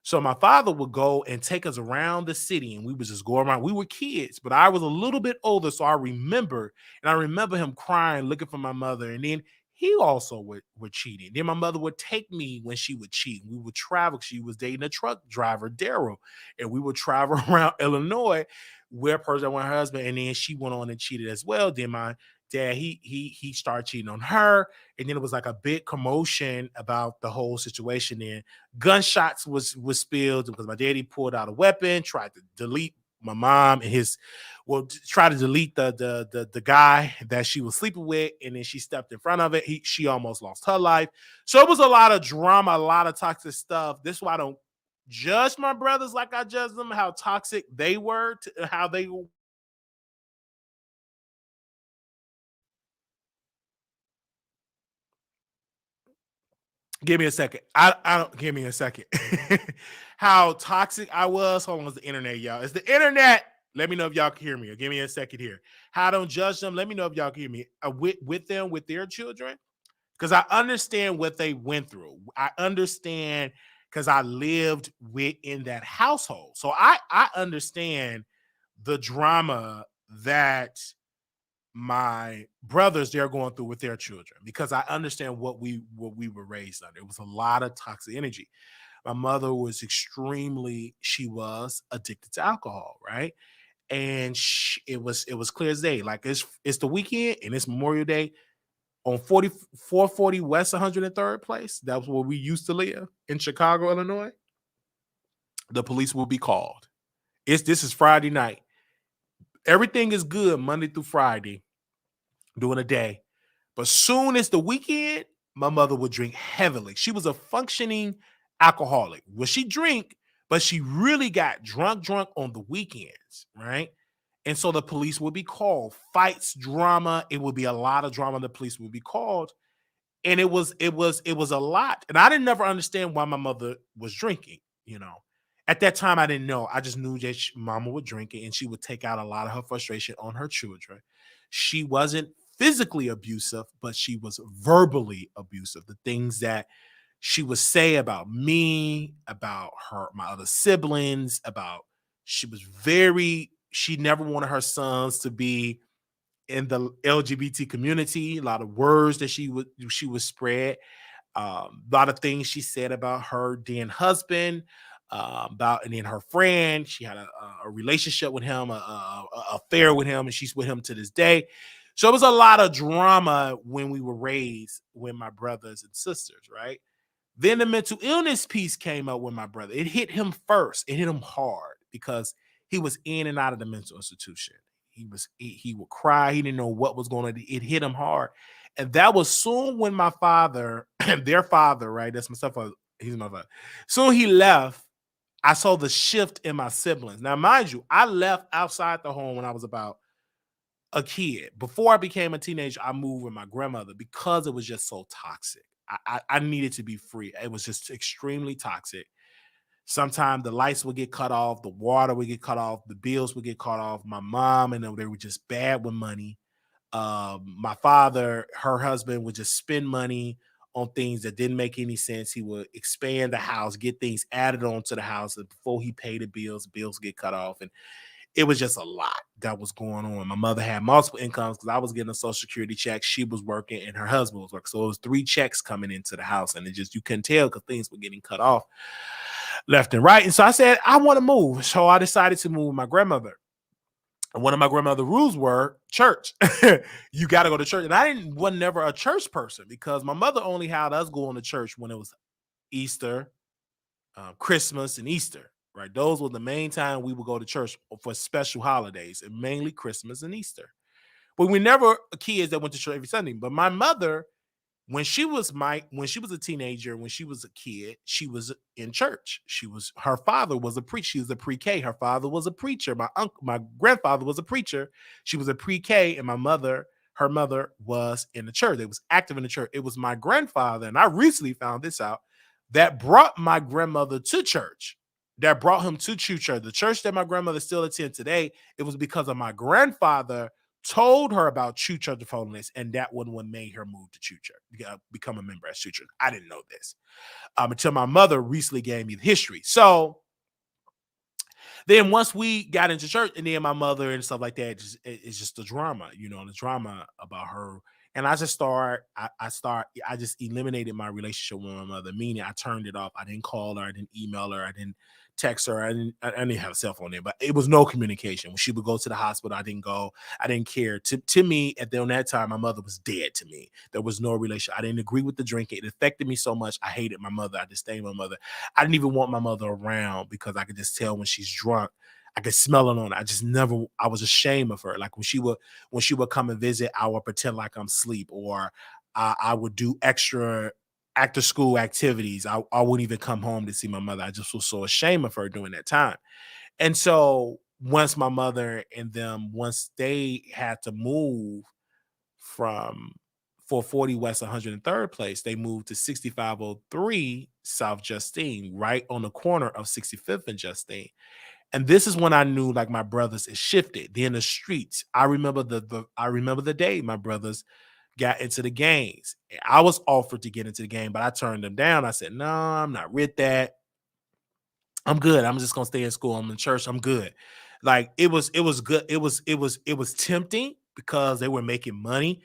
So my father would go and take us around the city, and we would just go around. We were kids, but I was a little bit older, so I remember him crying, looking for my mother, and then he also would cheating. Then my mother would take me when she would cheat. We would travel. She was dating a truck driver, Daryl, and we would travel around Illinois where person with her husband, and then she went on and cheated as well. Then my dad, he started cheating on her, and then it was like a big commotion about the whole situation. Then gunshots was spilled because my daddy pulled out a weapon, tried to delete my mom and try to delete the guy that she was sleeping with, and then she stepped in front of it. She almost lost her life. So it was a lot of drama, a lot of toxic stuff. This is why I don't judge my brothers like I judge them, how toxic they were, how they. Give me a second. I don't give me a second. How toxic I was. Hold on, it's the internet, y'all. It's the internet. Let me know if y'all can hear me. Or give me a second here. How I don't judge them. Let me know if y'all can hear me. With them, with their children, because I understand what they went through. I understand because I lived within that household. So I understand the drama that my brothers they're going through with their children, because I understand what we were raised under. It was a lot of toxic energy. My mother was she was addicted to alcohol, right? And it was clear as day. Like it's the weekend and it's Memorial Day on 440 West 103rd Place. That was where we used to live in Chicago, Illinois. The police will be called. This is Friday night. Everything is good Monday through Friday during the day. But soon as the weekend, my mother would drink heavily. She was a functioning alcoholic. Well, she drink, but she really got drunk on the weekends, right? And so the police would be called. Fights, drama. It would be a lot of drama. The police would be called, and it was a lot. And I didn't never understand why my mother was drinking. You know, at that time I didn't know. I just knew that mama would drink it, and she would take out a lot of her frustration on her children. She wasn't physically abusive, but she was verbally abusive. The things that she would say about me, about my other siblings, about she never wanted her sons to be in the LGBT community. A lot of words that she would spread. A lot of things she said about her then husband, about and then her friend. She had a relationship with him, a affair with him, and she's with him to this day. So it was a lot of drama when we were raised with my brothers and sisters, right? Then the mental illness piece came up with my brother. It hit him first. It hit him hard because he was in and out of the mental institution. He would cry. He didn't know what was going on. It hit him hard. And that was soon when my father, their father, right? That's my stepfather. He's my father. Soon he left. I saw the shift in my siblings. Now, mind you, I left outside the home when I was about a kid. Before I became a teenager, I moved with my grandmother because it was just so toxic. I needed to be free. It was just extremely toxic. Sometimes the lights would get cut off, the water would get cut off, the bills would get cut off. My mom and them, they were just bad with money. My father, her husband, would just spend money on things that didn't make any sense. He would expand the house, get things added onto the house, and before he paid the bills get cut off. And it was just a lot that was going on. My mother had multiple incomes because I was getting a social security check, she was working, and her husband was working. So it was 3 checks coming into the house, and it just, you couldn't tell because things were getting cut off left and right. And so I said, I want to move. So I decided to move with my grandmother. And one of my grandmother's rules were church. You got to go to church. And I was never a church person because my mother only had us going to church when it was Easter, Christmas, and Easter. Right, those were the main time we would go to church for special holidays, and mainly Christmas and Easter. But we never kids that went to church every Sunday. But my mother, when she was a teenager, when she was a kid, she was in church. Her father was a preacher. She was a pre-K. Her father was a preacher. My grandfather was a preacher. She was a pre-K, and her mother was in the church. They was active in the church. It was my grandfather, and I recently found this out, that brought my grandmother to church. That brought him to church. The church that my grandmother still attends today, it was because of my grandfather told her about True Church of Holiness, and that one made her move to True Church, become a member at True Church. I didn't know this until my mother recently gave me the history. So then once we got into church, and then my mother and stuff like that, it's just the drama, the drama about her. And I just I just eliminated my relationship with my mother, meaning I turned it off. I didn't call her, I didn't email her, I didn't text her, I didn't have a cell phone there, but it was no communication. When she would go to the hospital, I didn't go. I didn't care. To me, on that time, my mother was dead to me. There was no relation. I didn't agree with the drinking. It affected me so much. I hated my mother. I disdained my mother. I didn't even want my mother around because I could just tell when she's drunk. I could smell it on her. I was ashamed of her. Like when she would come and visit, I would pretend like I'm asleep, or I would do extra after school activities. I wouldn't even come home to see my mother. I just was so ashamed of her during that time. And so once my mother and them, once they had to move from 440 West 103rd Place, they moved to 6503 South Justine, right on the corner of 65th and Justine. And this is when I knew like my brothers is shifted. They're in the streets. I remember the day my brothers got into the gangs. I was offered to get into the game, but I turned them down. I said, no, I'm not with that. I'm good. I'm just gonna stay in school. I'm in church. I'm good. Like it was good. It was tempting because they were making money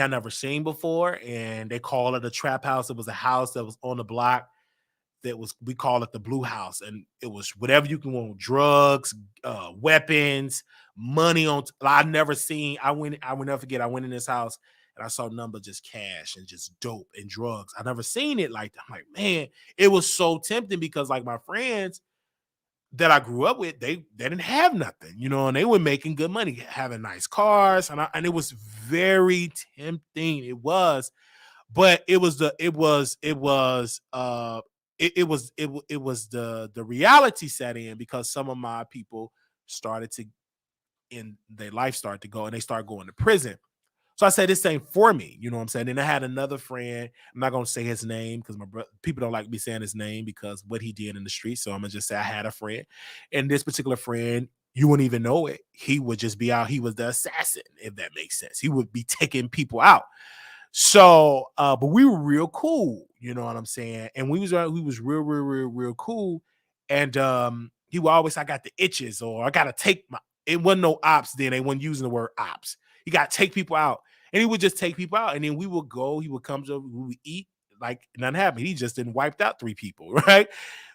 I never seen before. And they call it a trap house. It was a house that was on the block we call it the Blue House, and it was whatever you can want: drugs, weapons, money. I would never forget. I went in this house and I saw number just cash and just dope and drugs. I never seen it like that. I'm like, man, it was so tempting because like my friends that I grew up with, they didn't have nothing, and they were making good money, having nice cars, and it was very tempting. It was, but it was the reality set in because some of my people started to in their life started to go, and they started going to prison. So I said, this ain't for me, you know what I'm saying? And I had another friend. I'm not gonna say his name because people don't like me saying his name because what he did in the street. So I'm gonna just say I had a friend, and this particular friend, you wouldn't even know it. He would just be out. He was the assassin, if that makes sense. He would be taking people out. So, but we were real cool, you know what I'm saying? And we was real cool. And he would always, I got the itches, or I gotta take it wasn't no ops then. They weren't using the word ops. You gotta take people out. And he would just take people out. And then we would go, he would come to, we would eat, like nothing happened. He just didn't wiped out 3 people, right?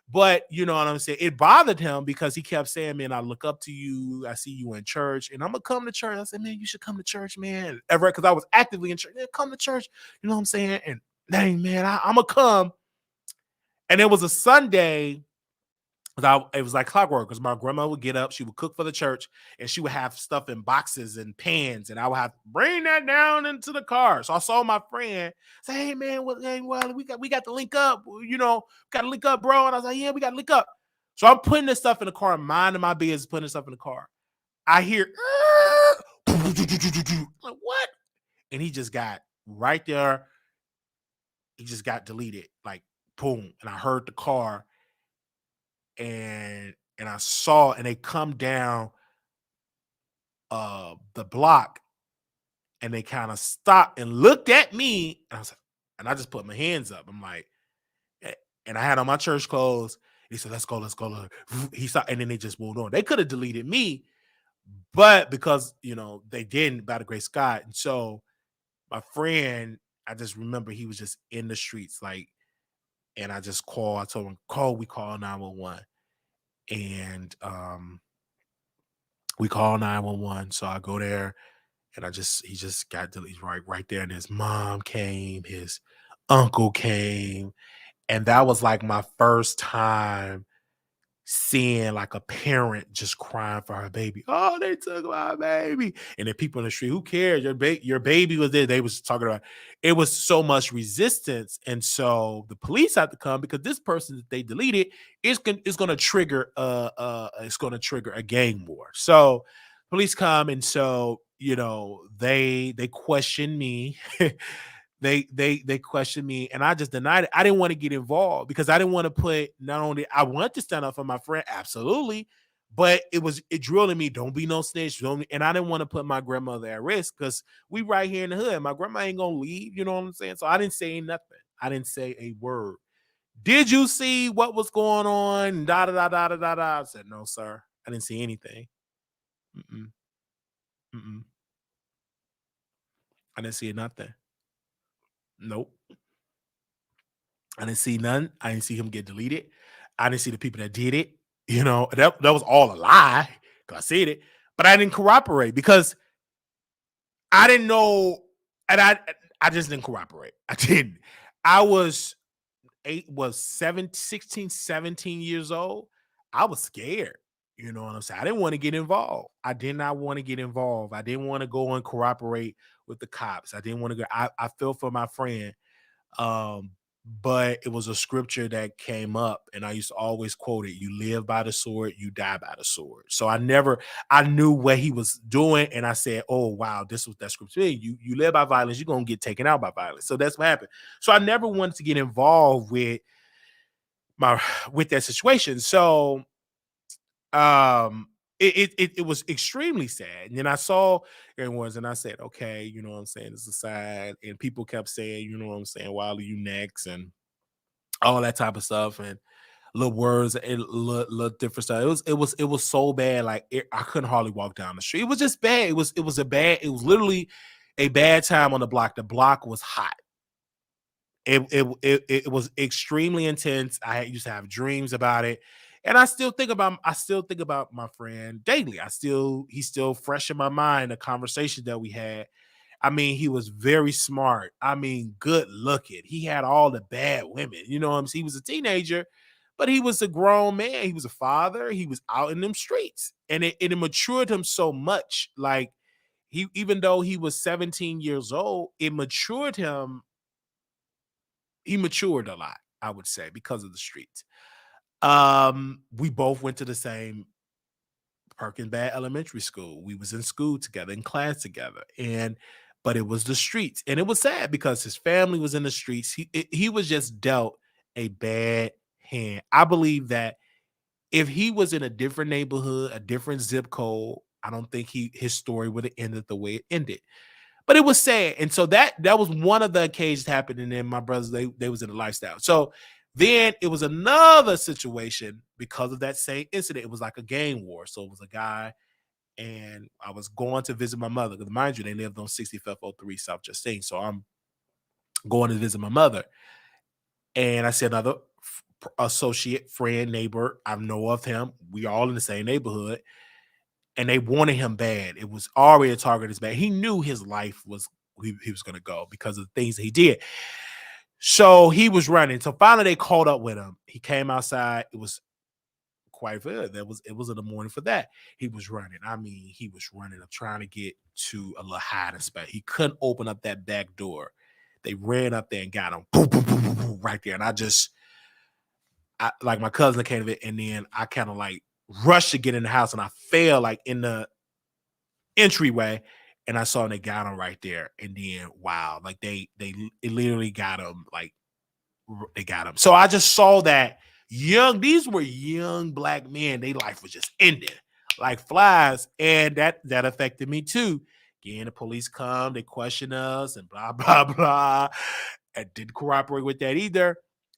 But you know what I'm saying? It bothered him because he kept saying, man, I look up to you. I see you in church and I'm going to come to church. I said, man, you should come to church, man. Ever, because I was actively in church. Yeah, come to church. You know what I'm saying? And dang, man, I'm going to come. And it was a Sunday. It was like clockwork because my grandma would get up, she would cook for the church, and she would have stuff in boxes and pans, and I would have to bring that down into the car. So I saw my friend say, "Hey man, we got to link up, got to link up, bro." And I was like, "Yeah, we got to link up." So I'm putting this stuff in the car, minding my business, putting this stuff in the car. I hear, like what? And he just got right there. He just got deleted, like boom, and I heard the car. and I saw, and they come down the block, and they kind of stopped and looked at me, and I was like, and I just put my hands up. I'm like, and I had on my church clothes. He said, let's go, let's go. He stopped, and then they just moved on. They could have deleted me, but because they didn't, by the grace of God. And so my friend, I just remember he was just in the streets, like, and I just called. I told him, we call 911. And we call 911. So I go there, and he just got deleted right there. And his mom came, his uncle came. And that was like my first time seeing like a parent just crying for her baby. Oh, they took my baby. And the people in the street, who cares? Your baby was there. They was talking about it. Was so much resistance. And so the police had to come, because this person that they deleted is going to trigger a gang war. So police come, and so they question me. They questioned me, and I just denied it. I didn't want to get involved, because I didn't want to put, not only I want to stand up for my friend, absolutely, but it drilled in me, don't be no snitch, and I didn't want to put my grandmother at risk, because we right here in the hood. My grandma ain't gonna leave, you know what I'm saying? So I didn't say nothing. I didn't say a word. Did you see what was going on? Da da da da da da da. I said, no, sir. I didn't see anything. Mm-mm, mm-mm. I didn't see nothing. Nope. I didn't see none. I didn't see him get deleted. I didn't see the people that did it. That was all a lie, because I said it, but I didn't corroborate, because I didn't know, and I just didn't corroborate. I didn't. I was 16, 17 years old. I was scared. You know what I'm saying? I didn't want to get involved. I did not want to get involved. I didn't want to go and corroborate with the cops. I didn't want to go. I felt for my friend. Um, but it was a scripture that came up, and I used to always quote it: "You live by the sword, you die by the sword." So I knew what he was doing, and I said, "Oh wow, this was that scripture. You live by violence, you're gonna get taken out by violence." So that's what happened. So I never wanted to get involved with that situation. So it was extremely sad. And then I saw everyone's, and I said, okay, you know what I'm saying, it's a sign. And people kept saying, you know what I'm saying, Wiley, you next, and all that type of stuff, and little words and little different stuff. It was so bad, like I couldn't hardly walk down the street. It was just bad. It was literally a bad time on the block. The block was hot. It was extremely intense. I used to have dreams about it, and I still think about my friend daily. He's still fresh in my mind. The conversation that we had. I mean, he was very smart. I mean, good looking. He had all the bad women. You know what I'm saying? He was a teenager, but he was a grown man. He was a father. He was out in them streets, and it matured him so much. Like even though he was 17 years old, it matured him. He matured a lot, I would say, because of the streets. We both went to the same Perkins Bad Elementary School. We was in school together, in class together, but it was the streets, and it was sad because his family was in the streets. He was just dealt a bad hand. I believe that if he was in a different neighborhood, a different zip code, I don't think his story would have ended the way it ended. But it was sad. And so that was one of the occasions happening. And my brothers, they was in a lifestyle. So then it was another situation because of that same incident. It was like a gang war. So it was a guy, and I was going to visit my mother. Because mind you, they lived on 6503 South Justine. So I'm going to visit my mother. And I see another associate, friend, neighbor. I know of him. We all in the same neighborhood. And they wanted him bad. It was already a target as bad. He knew his life was he was going to go because of the things that he did. So he was running. So finally they caught up with him. He came outside. It was quite good. It was in the morning for that. He was running. I mean, he was running up trying to get to a little hiding spot. He couldn't open up that back door. They ran up there and got him. Boom, boom, boom, boom, boom, right there. And like my cousin came to it, and then I kind of like rushed to get in the house, and I fell like in the entryway, and I saw they got him right there. And then wow, like they literally got him, like they got him. So I just saw that These were young black men. Their life was just ending like flies. And that affected me too. Again, the police come, they question us and blah, blah, blah. I didn't cooperate with that either.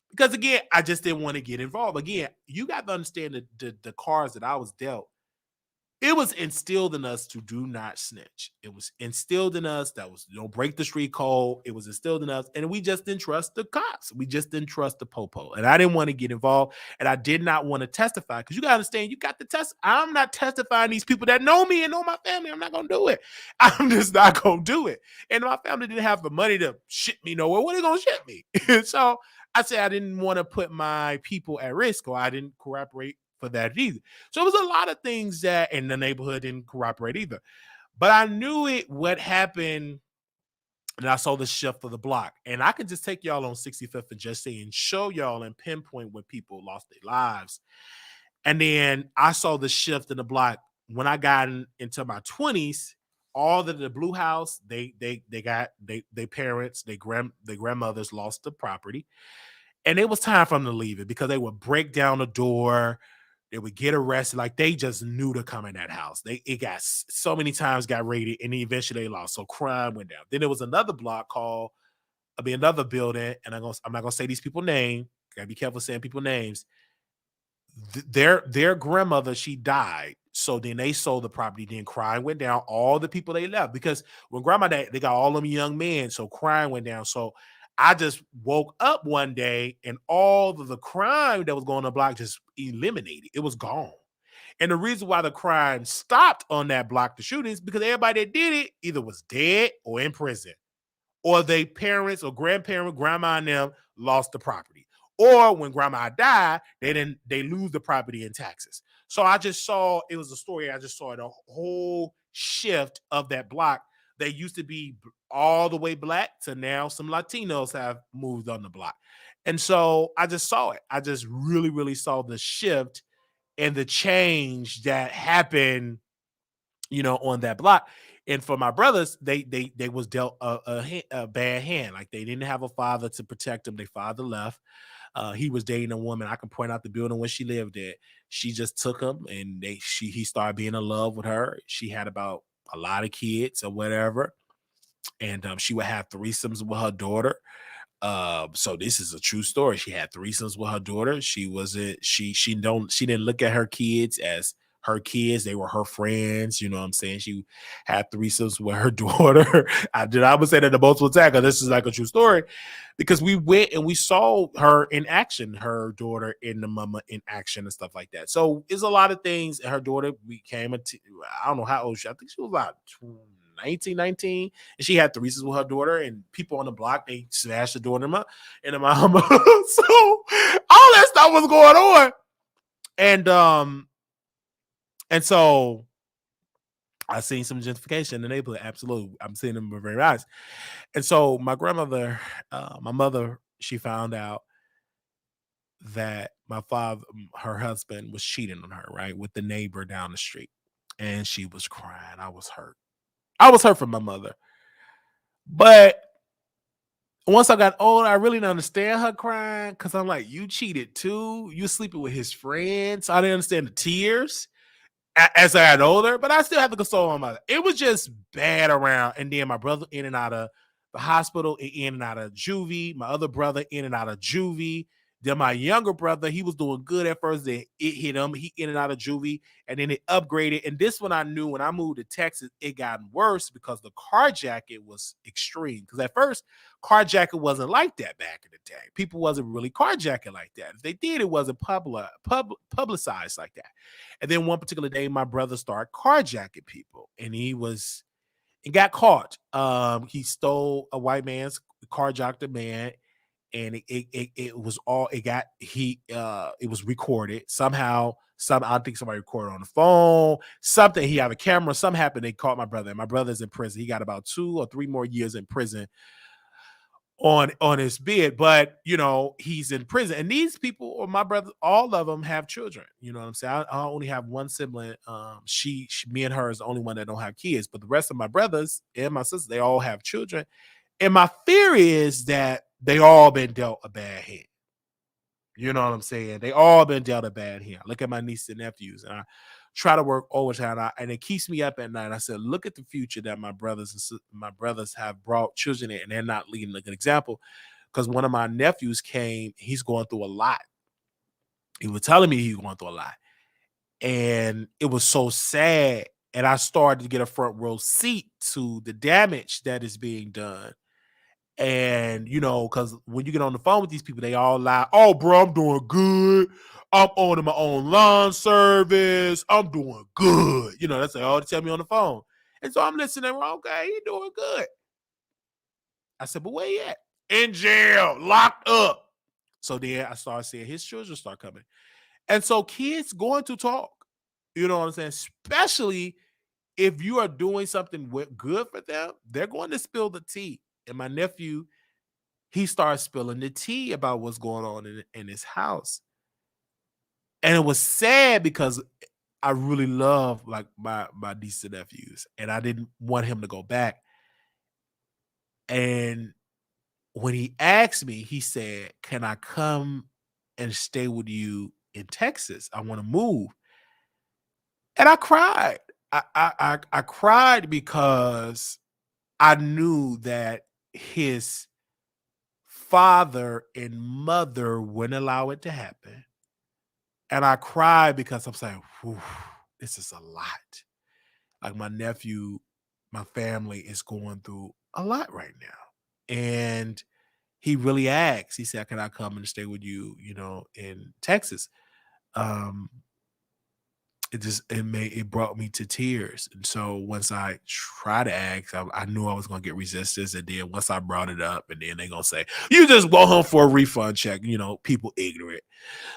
Because again, I just didn't want to get involved. Again, you got to understand the cards that I was dealt. It was instilled in us to do not snitch. It was instilled in us that was don't break the street code. It was instilled in us, and we just didn't trust the cops. We just didn't trust the popo, and I didn't want to get involved, and I did not want to testify because you got to understand, you got to test. I'm not testifying these people that know me and know my family. I'm not gonna do it. I'm just not gonna do it. And my family didn't have the money to ship me nowhere. What are they gonna ship me? So I said I didn't want to put my people at risk, or I didn't cooperate for that either. So it was a lot of things that in the neighborhood didn't cooperate either. But I knew it what happened, and I saw the shift of the block. And I could just take y'all on 65th and just say and show y'all and pinpoint when people lost their lives. And then I saw the shift in the block when I got into my 20s. All the blue house, they got they parents, their grandmothers lost the property. And it was time for them to leave it because they would break down the door. They would get arrested. Like they just knew to come in that house. It got so many times got raided, and then eventually they lost. So crime went down. Then there was another block called, another building, and I'm not gonna say these people's name. Gotta be careful saying people's names. Their grandmother, she died. So then they sold the property. Then crime went down. All the people they left because when grandma died, they got all them young men. So crime went down. So I just woke up one day and all of the crime that was going on the block just eliminated. It was gone. And the reason why the crime stopped on that block, the shootings, because everybody that did it either was dead or in prison, or their parents or grandma and them lost the property. Or when grandma died, they lose the property in taxes. So I just saw, it was a story. I just saw the whole shift of that block. They used to be all the way black to now some Latinos have moved on the block. And so I just saw it. I just really, really saw the shift and the change that happened, on that block. And for my brothers, they was dealt a bad hand. Like they didn't have a father to protect them. Their father left. He was dating a woman. I can point out the building where she lived at. She just took him, and he started being in love with her. She had about a lot of kids or whatever, and she would have threesomes with her daughter. So this is a true story. She had threesomes with her daughter. She didn't look at her kids as her kids. They were her friends. You know what I'm saying? She had threesomes with her daughter. I would say that the multiple attacker. This is like a true story because we went and we saw her in action, her daughter and the mama in action and stuff like that. So it's a lot of things. Her daughter became I don't know how old she. I think she was about 19, and she had threesomes with her daughter, and people on the block, they smashed the door in the mama. So all that stuff was going on. And so I seen some gentrification in the neighborhood. Absolutely. I'm seeing them with very eyes. And so my grandmother, my mother, she found out that my father, her husband, was cheating on her, right, with the neighbor down the street. And she was crying. I was hurt. I was hurt for my mother. But once I got older, I really didn't understand her crying because I'm like, you cheated too. You sleeping with his friends. I didn't understand the tears as I got older, but I still have to console my mother. It was just bad around. And then my brother in and out of the hospital, in and out of juvie. My other brother in and out of juvie. Then my younger brother, he was doing good at first. Then it hit him. He in and out of juvie, and then it upgraded. And this one I knew when I moved to Texas, it got worse because the carjacking was extreme. Because at first, carjacking wasn't like that back in the day. People wasn't really carjacking like that. If they did, it wasn't publicized like that. And then one particular day, my brother started carjacking people, and he got caught. He stole a white man's, carjacked a man, and it was all it got. It was recorded somehow. I think somebody recorded on the phone. Something, he had a camera. Something happened. They caught my brother, and my brother's in prison. He got about 2 or 3 more years in prison on his bid, but he's in prison. And these people, or my brother, all of them have children. You know what I'm saying? I only have one sibling. Me and her is the only one that don't have kids, but the rest of my brothers and my sisters, they all have children. And my fear is that they all been dealt a bad hand. You know what I'm saying? They all been dealt a bad hand. Look at my nieces and nephews, and I try to work overtime, and it keeps me up at night. I said, look at the future that my brothers have brought children in, and they're not leading a good example. Because one of my nephews came, he's going through a lot. He was telling me he's going through a lot, and it was so sad. And I started to get a front row seat to the damage that is being done. And, you know, because when you get on the phone with these people, they all lie. Oh, bro, I'm doing good. I'm owning my own lawn service. I'm doing good. You know, that's all they tell me on the phone. And so I'm listening. Well, okay, you doing good. I said, but where you at? In jail, locked up. So then I started seeing his children start coming. And so kids going to talk. You know what I'm saying? Especially if you are doing something good for them, they're going to spill the tea. And my nephew, he started spilling the tea about what's going on in his house. And it was sad because I really love like my nieces and nephews, and I didn't want him to go back. And when he asked me, he said, "Can I come and stay with you in Texas? I want to move." And I cried. I cried because I knew that his father and mother wouldn't allow it to happen. And I cried because I'm saying, this is a lot. Like my nephew, my family is going through a lot right now. And he really asked, he said, can I come and stay with you, you know, in Texas? Um, it brought me to tears. And so once I try to ask, I knew I was gonna get resistance. And then once I brought it up, and then they're gonna say, you just go home for a refund check, you know, people ignorant.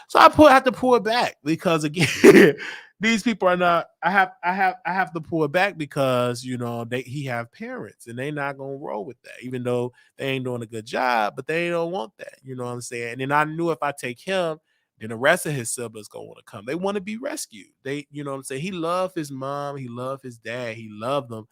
So I have to pull it back because again, these people are not. I have to pull it back because you know he have parents and they not gonna roll with that, even though they ain't doing a good job, but they don't want that. You know what I'm saying? And then I knew if I take him, then the rest of his siblings gonna want to come. They want to be rescued. They, you know what I'm saying? He loved his mom, he loved his dad, he loved them,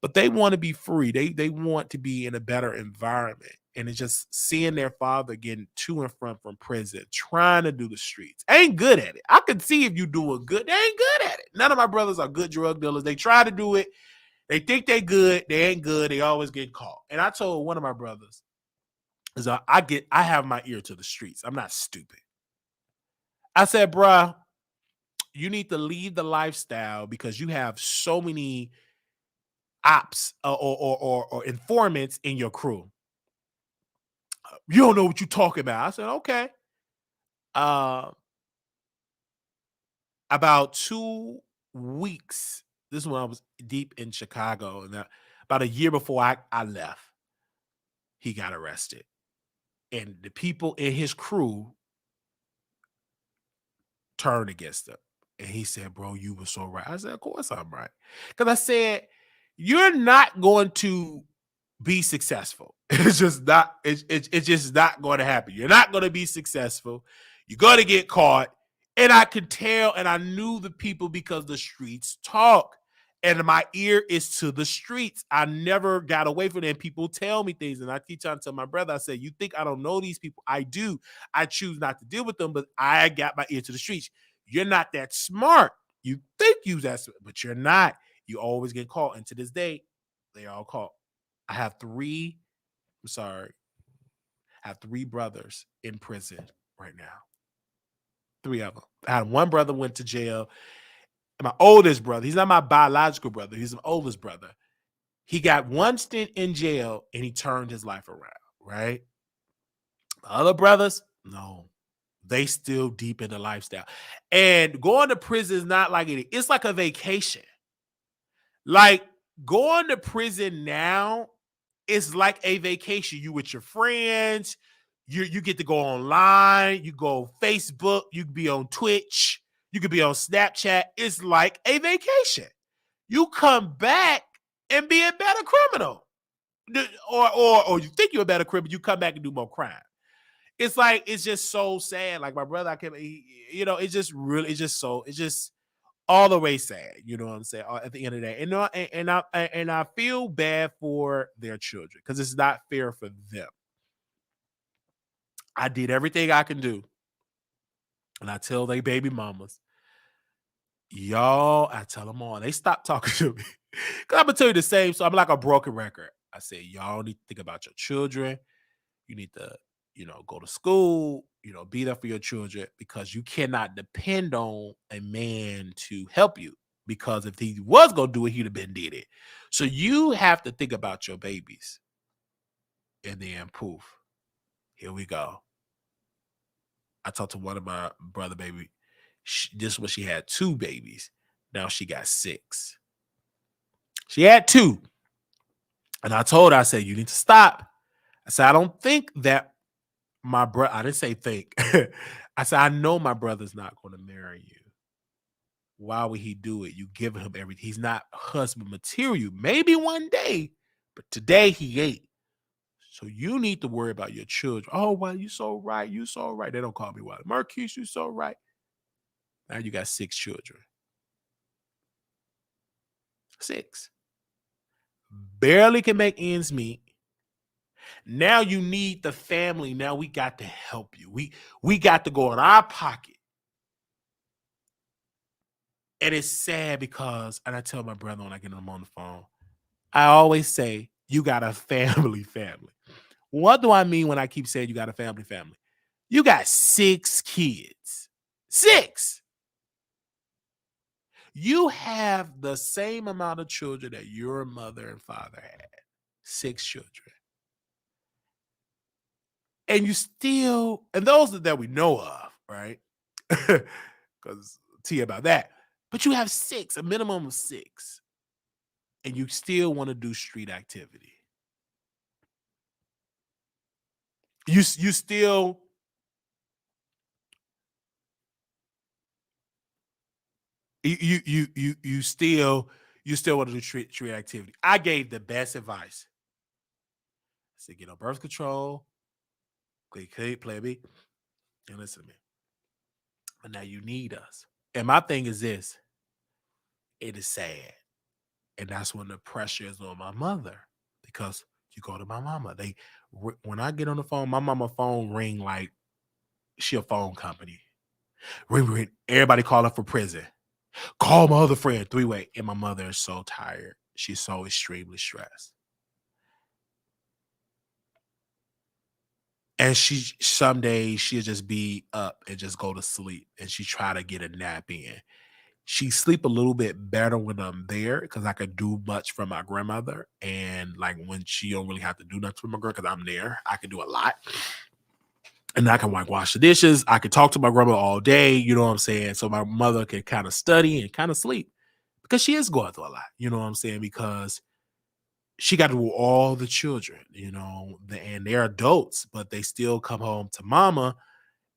but they want to be free. They want to be in a better environment. And it's just seeing their father getting to and from prison, trying to do the streets. Ain't good at it. I can see if you doing good, they ain't good at it. None of my brothers are good drug dealers. They try to do it. They think they good. They ain't good. They always get caught. And I told one of my brothers, is I have my ear to the streets. I'm not stupid. I said, bruh, you need to leave the lifestyle because you have so many ops or informants in your crew. You don't know what you're talking about. I said, okay. About 2 weeks, this is when I was deep in Chicago, and about a year before I left, he got arrested. And the people in his crew turned against him. And he said, bro, you were so right. I said, of course I'm right. Because I said, you're not going to be successful. It's just not, it's just not going to happen. You're not going to be successful. You're going to get caught. And I could tell, and I knew the people because the streets talk. And my ear is to the streets. I never got away from them. People tell me things, and I keep trying to tell my brother, I said, you think I don't know these people? I do. I choose not to deal with them, but I got my ear to the streets. You're not that smart. You think you're that smart, but you're not. You always get caught. And to this day, they all caught. I have three brothers in prison right now. 3 of them. I had one brother went to jail. My oldest brother, he's not my biological brother. He's my oldest brother. He got one stint in jail and he turned his life around, right? My other brothers, no. They still deep in the lifestyle. And going to prison is not like it. It's like a vacation. Like going to prison now is like a vacation. You with your friends, you get to go online, you go Facebook, you can be on Twitch, you could be on Snapchat. It's like a vacation. You come back and be a better criminal. Or you think you're a better criminal, you come back and do more crime. It's like, it's just so sad. Like my brother, it's just really, it's just all the way sad. You know what I'm saying? At the end of the day, and I feel bad for their children because it's not fair for them. I did everything I can do. And I tell they baby mamas, y'all, I tell them all, they stop talking to me. Because I'm going to tell you the same. So I'm like a broken record. I say, y'all need to think about your children. You need to, go to school, be there for your children, because you cannot depend on a man to help you. Because if he was going to do it, he'd have been did it. So you have to think about your babies. And then poof, here we go. I talked to one of my brother baby. This was, she had 2 babies. Now she got 6. She had 2. And I told her, I said, you need to stop. I said, I don't think that my brother, I didn't say think. I said, I know my brother's not going to marry you. Why would he do it? You giving him everything. He's not husband material. Maybe one day, but today he ain't. So you need to worry about your children. Oh, well, you so right. You so right. They don't call me Wiley. Marquise, you so right. Now you got 6 children. 6. Barely can make ends meet. Now you need the family. Now we got to help you. We got to go in our pocket. And it's sad because, and I tell my brother when I get him on the phone, I always say, you got a family. What do I mean when I keep saying you got a family? You got 6 kids. 6. You have the same amount of children that your mother and father had. 6 children. And you still, and those that we know of, right? Because tea about that. But you have 6, a minimum of 6. And you still want to do street activity. You still you still want to do street activity. I gave the best advice. I said, get on birth control, play me, and listen to me. But now you need us. And my thing is this: it is sad, and that's when the pressure is on my mother, because you go to my mama. When I get on the phone, my mama phone ring like she a phone company. Ring. Everybody call her for prison. Call my other friend 3-way. And my mother is so tired. She's so extremely stressed. And some days she'll just be up and just go to sleep. And she try to get a nap in. She sleep a little bit better when I'm there, because I could do much for my grandmother. And like when she don't really have to do nothing for my girl, because I'm there, I can do a lot. And I can like wash the dishes. I can talk to my grandma all day. You know what I'm saying? So my mother can kind of study and kind of sleep, because she is going through a lot. You know what I'm saying? Because she got to do all the children, and they're adults, but they still come home to mama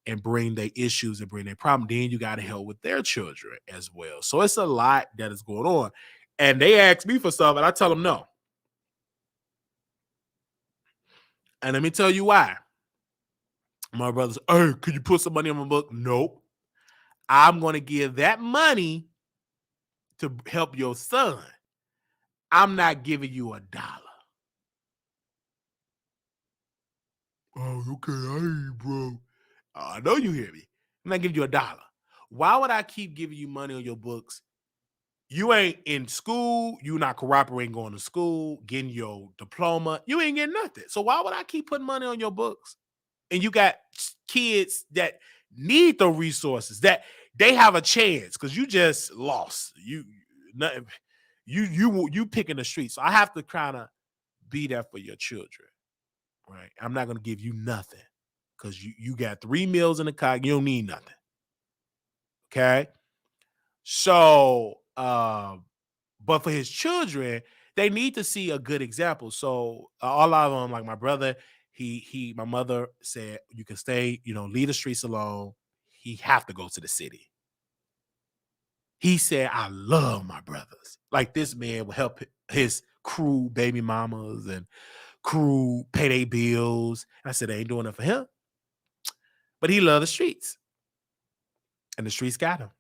and bring their issues and bring their problem. Then you got to help with their children as well. So it's a lot that is going on. And they ask me for stuff, and I tell them no. And let me tell you why. My brother's, hey, could you put some money on my book? Nope. I'm going to give that money to help your son. I'm not giving you $1. Oh, okay. Hey, bro. I know you hear me. I'm not giving you $1. Why would I keep giving you money on your books? You ain't in school. You not cooperating going to school, getting your diploma. You ain't getting nothing. So why would I keep putting money on your books? And you got kids that need the resources, that they have a chance, because you just lost. You picking the streets. So I have to kind of be there for your children, right? I'm not gonna give you nothing, because you got 3 meals in the car. You don't need nothing. Okay. So but for his children, they need to see a good example. So all of them, like my brother, my mother said, you can stay, leave the streets alone. He have to go to the city. He said, I love my brothers. Like, this man will help his crew, baby mamas, and crew pay their bills. And I said, they ain't doing it for him. But he loved the streets. And the streets got him.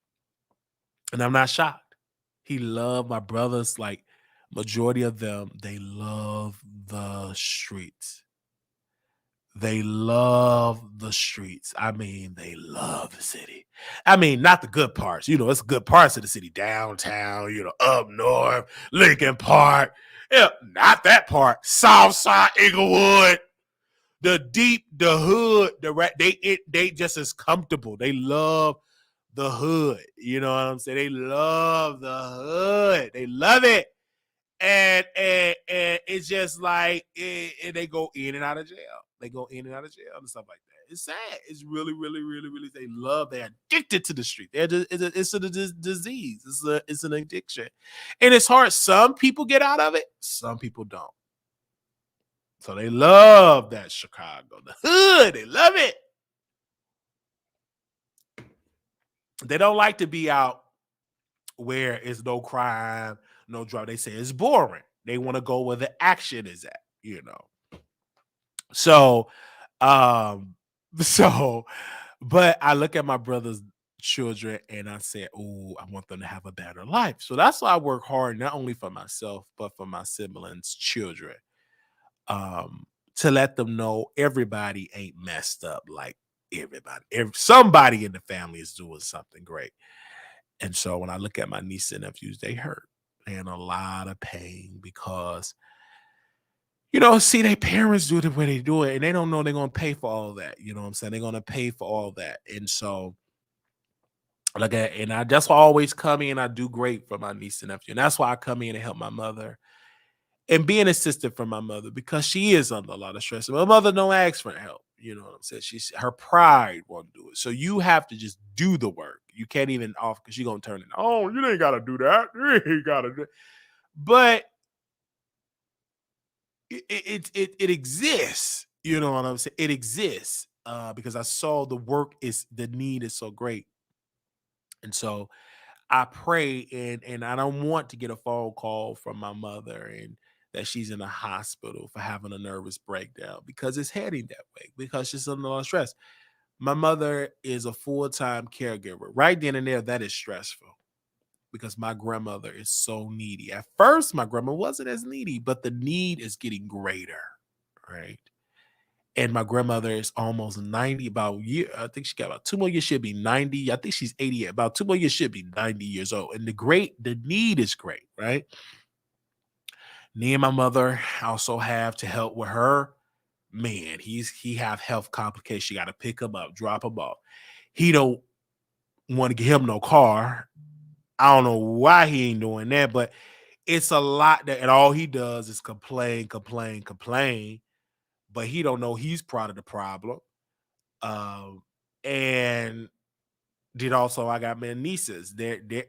And I'm not shocked. He loved my brothers. Like, majority of them, they love the streets. They love the streets. I mean, they love the city. I mean, not the good parts. It's good parts of the city, downtown, up north, Lincoln Park. Yeah, not that part. South Side, Inglewood, the hood, they just as comfortable. They love the hood. You know what I'm saying? They love the hood. They love it. And it's just like they go in and out of jail. They go in and out of jail and stuff like that. It's sad. It's really, really, really, really. They're addicted to the street. It's a disease. It's an addiction, and it's hard. Some people get out of it. Some people don't. So they love that Chicago, the hood. They love it. They don't like to be out where it's no crime, no drug. They say it's boring. They want to go where the action is at, So, um, so, but I look at my brother's children and I say, oh, I want them to have a better life. So that's why I work hard, not only for myself, but for my siblings' children. To let them know everybody ain't messed up like everybody. Somebody in the family is doing something great. And so when I look at my nieces and nephews, they hurt. They're in a lot of pain because, see their parents do the way they do it, and they don't know they're going to pay for all that. You know what I'm saying? They're going to pay for all that. And so, that's why I always come in. I do great for my niece and nephew. And that's why I come in and help my mother and be an assistant for my mother because she is under a lot of stress. My mother don't ask for help. You know what I'm saying? Her pride won't do it. So you have to just do the work. You can't even off because she's gonna turn it. Oh, you ain't gotta do that. You ain't gotta do it. But it exists. You know what I'm saying? It exists because I saw the need is so great. And so I pray and I don't want to get a phone call from my mother and that she's in a hospital for having a nervous breakdown because it's heading that way because she's under a lot of stress. My mother is a full-time caregiver. Right then and there, that is stressful because my grandmother is so needy. At first, my grandma wasn't as needy, but the need is getting greater, right? And my grandmother is almost 90, about a year. I think she got about 2 more years. She'll be 90. I think she's 80. About 2 more years, she'll be 90 years old. And the need is great, right? Me and my mother also have to help with her. Man, he have health complications. You got to pick him up, drop him off. He don't want to give him no car. I don't know why he ain't doing that, but it's a lot and all he does is complain. But he don't know he's part of the problem. And did also I got my nieces. They're they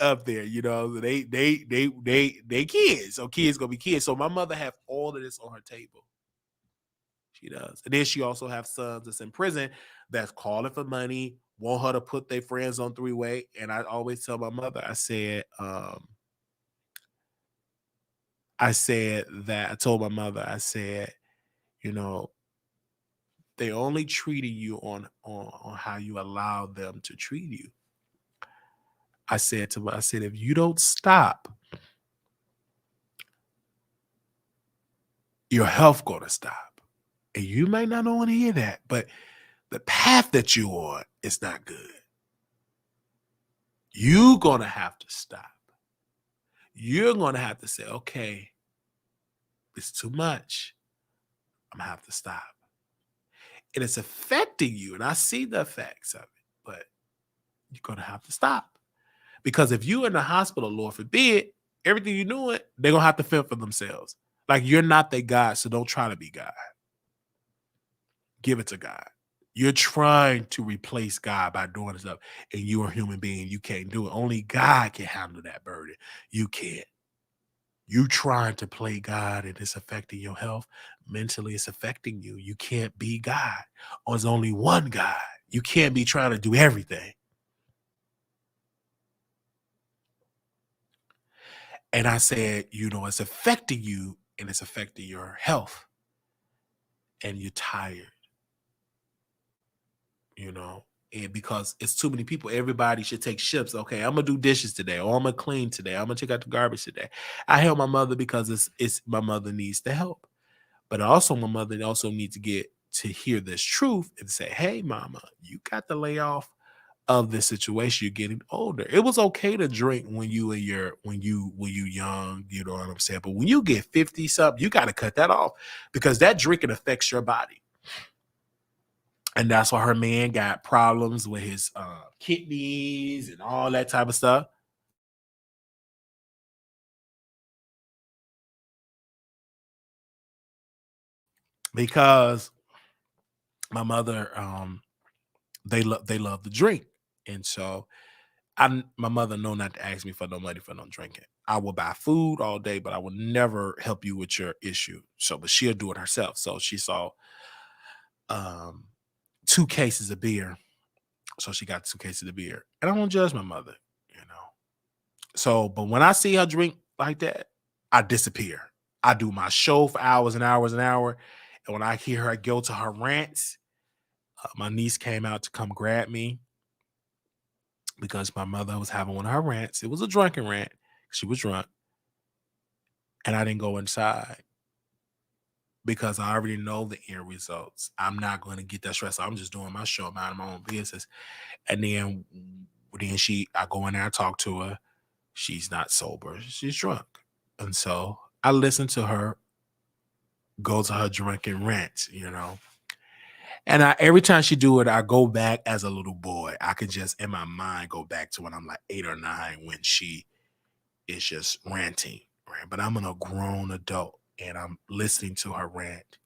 up there, they kids. So kids gonna be kids. So my mother have all of this on her table. She does. And then she also have sons that's in prison that's calling for money, want her to put their friends on three-way. And I always tell my mother, I told my mother, I said, you know, they only treated you on how you allow them to treat you. I said, if you don't stop, your health gonna stop. And you may not want to hear that, but the path that you're on is not good. You're gonna have to stop. You're gonna have to say, okay, it's too much. I'm gonna have to stop. And it's affecting you, and I see the effects of it, but you're gonna have to stop. Because if you're in the hospital, Lord forbid, everything you're doing, they're gonna have to fend for themselves. Like you're not their God, so don't try to be God. Give it to God. You're trying to replace God by doing stuff, and you're a human being. You can't do it. Only God can handle that burden. You can't. You trying to play God and it's affecting your health. Mentally, it's affecting you. You can't be God. Or there's only one God. You can't be trying to do everything. And I said, it's affecting you and it's affecting your health. And you're tired. And because it's too many people, everybody should take shifts. Okay, I'm gonna do dishes today, or I'm gonna clean today. I'm gonna take out the garbage today. I help my mother because it's my mother needs the help. But also, my mother also needs to get to hear this truth and say, hey, mama, you got to lay off of this situation. You're getting older. It was okay to drink when you were young, you know what I'm saying? But when you get 50 something, you got to cut that off because that drinking affects your body. And that's why her man got problems with his kidneys and all that type of stuff. Because my mother, they love to drink. And so my mother know not to ask me for no money for no drinking. I will buy food all day, but I will never help you with your issue. So, but she'll do it herself. So she saw um 2 cases of beer. So she got 2 cases of beer. And I don't judge my mother, you know. So, but when I see her drink like that, I disappear. I do my show for hours and hours and hours. And when I hear her go to her rants, my niece came out to come grab me because my mother was having one of her rants. It was a drunken rant. She was drunk. And I didn't go inside because I already know the end results. I'm not going to get that stress. I'm just doing my show, minding my own business. And then I go in there, I talk to her. She's not sober. She's drunk. And so I listen to her go to her drunken rant, you know. And every time she do it, I go back as a little boy. I could just in my mind go back to when I'm like 8 or 9 when she is just ranting, right? But I'm a grown adult and I'm listening to her rant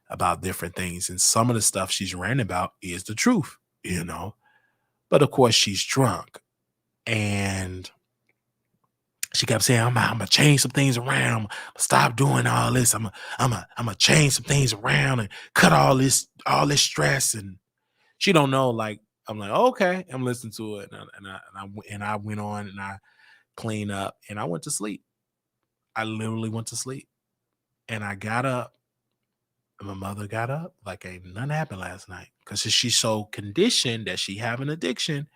about different things. And some of the stuff she's ranting about is the truth, you know. But of course, she's drunk. And she kept saying, I'm gonna change some things around. I'm gonna stop doing all this. I'm gonna change some things around and cut all this stress. And she don't know, like, I'm like, okay, I'm listening to it. And I went on and I cleaned up and I went to sleep. I literally went to sleep. And I got up and my mother got up like ain't nothing happened last night. Because she's so conditioned that she have an addiction.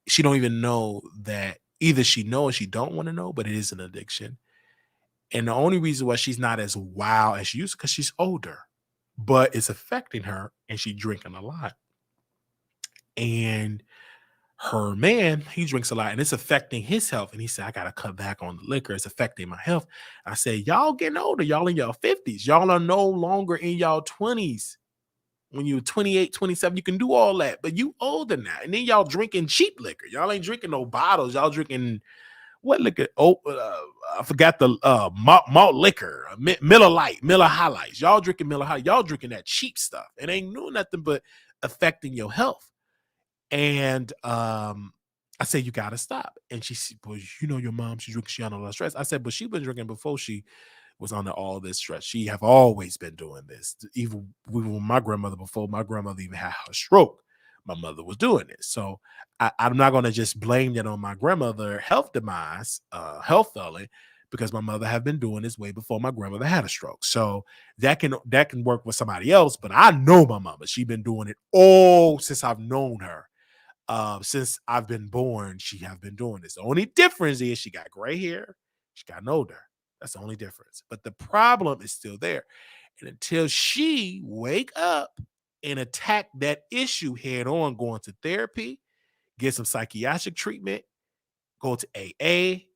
She don't even know that either she know or she don't want to know, but it is an addiction. And the only reason why she's not as wild as she used because she's older, but it's affecting her and she's drinking a lot. And her man, he drinks a lot and it's affecting his health. And he said, I got to cut back on the liquor. It's affecting my health. I said, y'all getting older. Y'all in your 50s. Y'all are no longer in y'all 20s. When you're 28, 27, you can do all that. But you older now. And then y'all drinking cheap liquor. Y'all ain't drinking no bottles. Y'all drinking what liquor? Oh, I forgot the malt liquor, Miller Lite, Miller Highlights. Y'all drinking Miller High. Y'all drinking that cheap stuff. It ain't doing nothing but affecting your health. And I said, you gotta stop. And she said, well, you know your mom, she's drinking, she under a lot of stress. I said, but she been drinking before she was under all this stress. She have always been doing this. Even with my grandmother, before my grandmother even had her stroke, my mother was doing this. So I'm not gonna just blame that on my grandmother health demise, health failing, because my mother have been doing this way before my grandmother had a stroke. So that can work with somebody else, but I know my mama. She been doing it all since I've known her. Since I've been born, she have been doing this. The only difference is she got gray hair, she gotten older. That's the only difference. But the problem is still there. And until she wake up and attack that issue head on, going to therapy, get some psychiatric treatment, go to AA,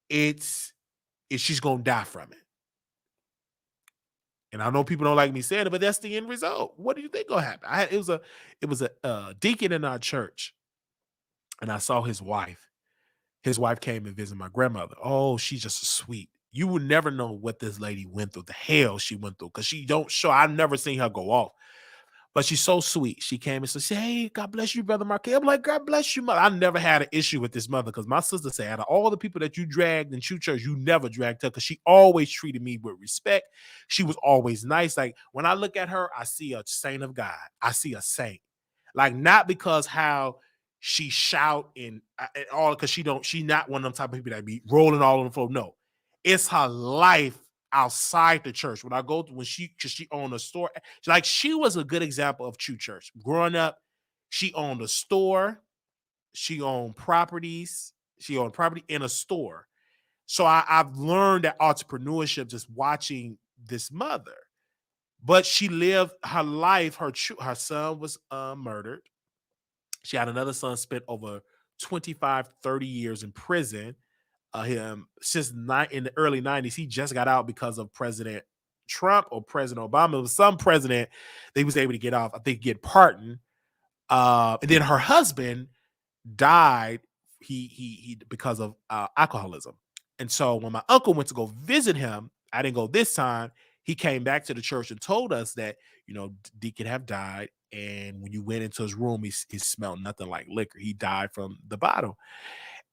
she's gonna die from it. And I know people don't like me saying it, but that's the end result. What do you think gonna happen? It was a deacon in our church, and I saw his wife. His wife came and visited my grandmother. Oh, she's just a sweet. You would never know what this lady went through, the hell she went through, because she don't show. I never seen her go off. But she's so sweet. She came and said, hey, God bless you, Brother Marquez. I'm like, God bless you, mother. I never had an issue with this mother because my sister said, out of all the people that you dragged in true church, you never dragged her because she always treated me with respect. She was always nice. Like, when I look at her, I see a saint of God. I see a saint. Like, not because how she shout and all, because she not one of them type of people that be rolling all on the floor. No, it's her life outside the church. When I go to, because she owned a store, like, she was a good example of true church. Growing up, she owned a store, she owned properties, she owned property in a store. So I've learned that entrepreneurship just watching this mother. But she lived her life. Her son was murdered. She had another son, spent over 25, 30 years in prison. Him since in the early 90s, he just got out because of President Trump or President Obama. It was some president they was able to get off, I think, get pardoned. And then her husband died. He because of alcoholism. And so when my uncle went to go visit him, I didn't go this time. He came back to the church and told us that, Deacon have died. And when you went into his room, he smelled nothing like liquor. He died from the bottle.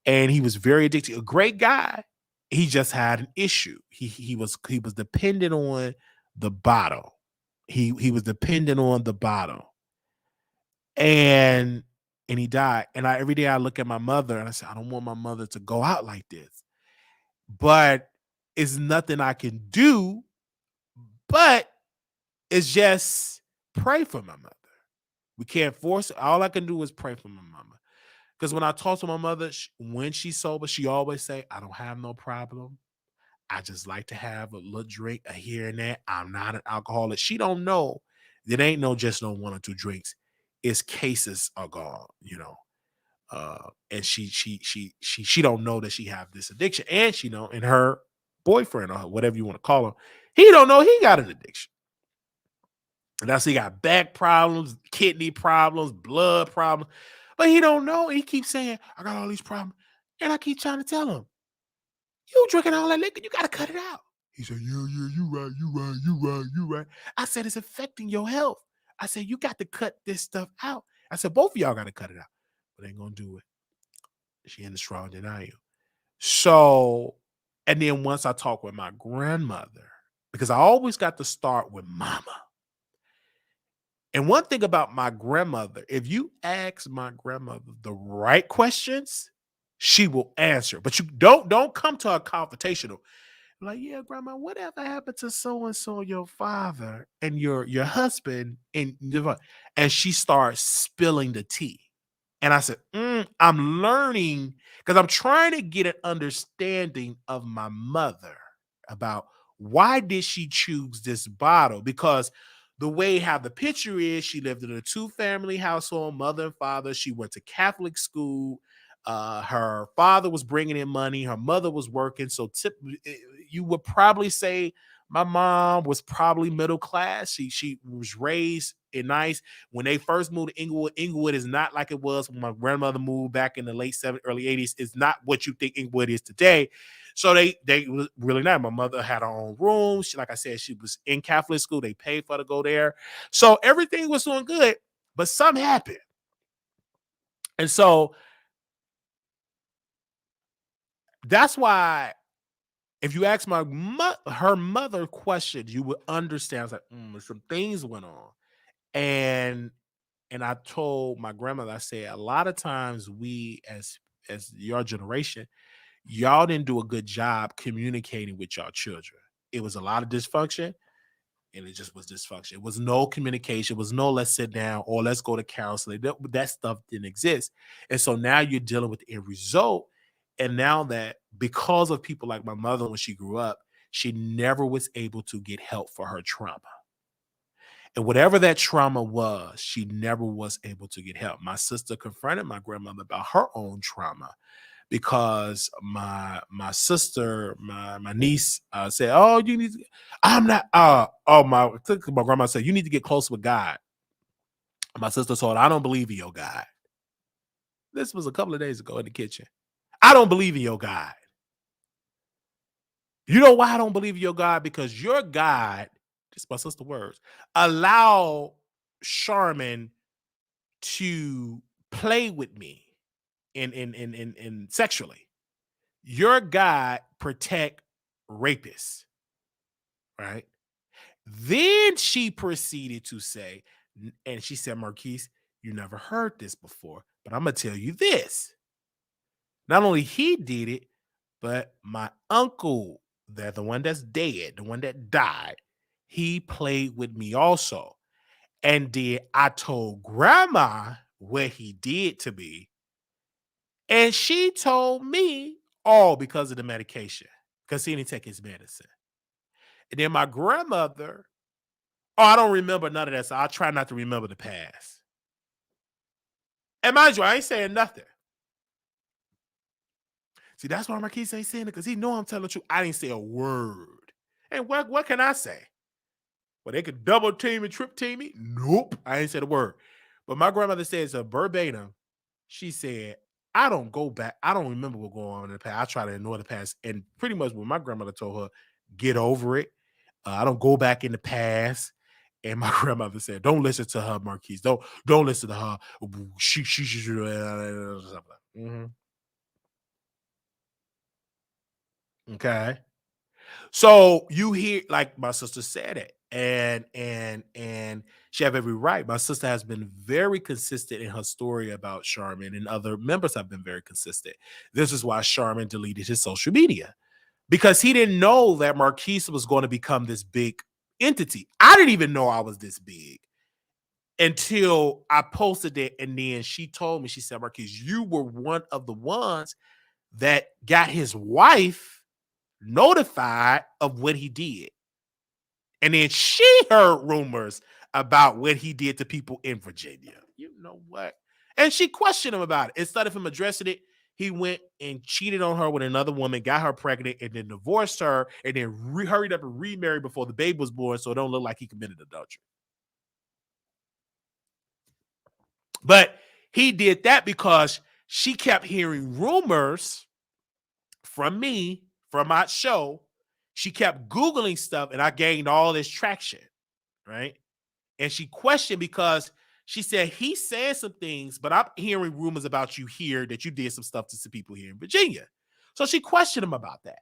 And he was very addicted. A great guy. He just had an issue. He was dependent on the bottle. He was dependent on the bottle. And he died. And every day I look at my mother and I say, I don't want my mother to go out like this. But it's nothing I can do. But it's just pray for my mother. We can't force it. All I can do is pray for my mama. Because when I talk to my mother, when she's sober, she always say, I don't have no problem. I just like to have a little drink here and there. I'm not an alcoholic. She don't know. It ain't just no 1 or 2 drinks. It's cases are gone, and she don't know that she have this addiction. And she know, and her boyfriend or whatever you want to call him, he don't know he got an addiction. And that's he got back problems, kidney problems, blood problems. But he don't know. He keeps saying, I got all these problems. And I keep trying to tell him, you drinking all that liquor, you got to cut it out. He said, yeah, you right. I said, it's affecting your health. I said, you got to cut this stuff out. I said, both of y'all got to cut it out. But they ain't going to do it. She in the strong denial. So, and then once I talk with my grandmother, because I always got to start with mama. And one thing about my grandmother, if you ask my grandmother the right questions, she will answer. But you don't come to a confrontational. Like, yeah, grandma, whatever happened to so and so, your father and your husband, and she starts spilling the tea. And I said, I'm learning because I'm trying to get an understanding of my mother about why did she choose this bottle? Because the way how the picture is, she lived in a 2-family household, mother and father. She went to Catholic school. Her father was bringing in money. Her mother was working. So you would probably say my mom was probably middle class. She was raised in nice. When they first moved to Inglewood is not like it was when my grandmother moved back in the late 70s, early 80s. It's not what you think Inglewood is today. So they was really nice. My mother had her own room. Like I said, she was in Catholic school. They paid for her to go there. So everything was doing good, but something happened. And so that's why if you ask her mother questions, you would understand. I was like, some things went on. And I told my grandmother, I said, a lot of times we as your generation, y'all didn't do a good job communicating with y'all children. It was a lot of dysfunction, and it just was dysfunction. It was no communication. It was no let's sit down or let's go to counseling. That stuff didn't exist. And so now you're dealing with the end result. And now that because of people like my mother, when she grew up, she never was able to get help for her trauma. And whatever that trauma was, she never was able to get help. My sister confronted my grandmother about her own trauma because my sister, my niece said, "Oh, you need to, I'm not my grandma said, you need to get close with God." My sister told her, "I don't believe in your God." This was a couple of days ago in the kitchen. "I don't believe in your God." You know why I don't believe in your God? Because your God, this is my sister's words, allow Charmin to play with me in sexually. Your God protect rapists, right? Then she proceeded to say, and she said, Marquise, you never heard this before, but I'm gonna tell you this. Not only he did it, but my uncle, the one that's dead, the one that died, he played with me also. And I told grandma what he did to me. And she told me all because of the medication, because he didn't take his medicine. And then my grandmother, oh, I don't remember none of that, so I try not to remember the past. And mind you, I ain't saying nothing. See, that's why Marquise ain't saying it, because he know I'm telling the truth. I didn't say a word. And what can I say? Well, they could double team and trip team me? Nope. I ain't said a word. But my grandmother says a verbatim, she said, I don't go back. I don't remember what going on in the past. I try to ignore the past. And pretty much what my grandmother told her, get over it. I don't go back in the past. And my grandmother said, don't listen to her, Marquise. Don't listen to her. She mhm. Okay. So you hear, like my sister said it, and she have every right. My sister has been very consistent in her story about Charmin, and other members have been very consistent. This is why Charmin deleted his social media, because he didn't know that Marquise was going to become this big entity. I didn't even know I was this big until I posted it, and then she told me, she said, Marquise, you were one of the ones that got his wife notified of what he did. And then she heard rumors about what he did to people in Virginia. You know what? And she questioned him about it. Instead of him addressing it, he went and cheated on her with another woman, got her pregnant, and then divorced her, and then hurried up and remarried before the baby was born, so it don't look like he committed adultery. But he did that because she kept hearing rumors from me, from my show. She kept Googling stuff, and I gained all this traction, right? And she questioned because she said, he said some things, but I'm hearing rumors about you here that you did some stuff to some people here in Virginia. So she questioned him about that.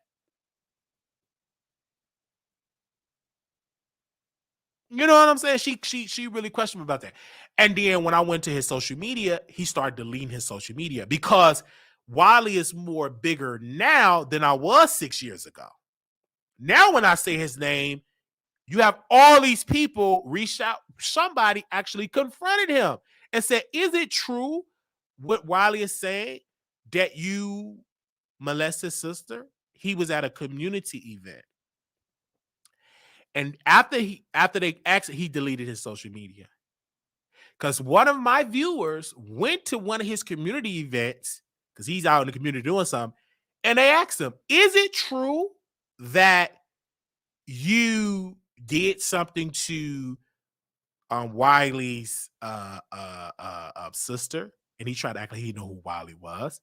You know what I'm saying? She really questioned him about that. And then when I went to his social media, he started deleting his social media because Wiley is more bigger now than I was 6 years ago. Now when I say his name, you have all these people reach out. Somebody actually confronted him and said, is it true what Wiley is saying, that you molested his sister? He was at a community event. And after they asked, he deleted his social media. Because one of my viewers went to one of his community events, because he's out in the community doing something, and they asked him, is it true that you did something to Wiley's sister? And he tried to act like he didn't know who Wiley was.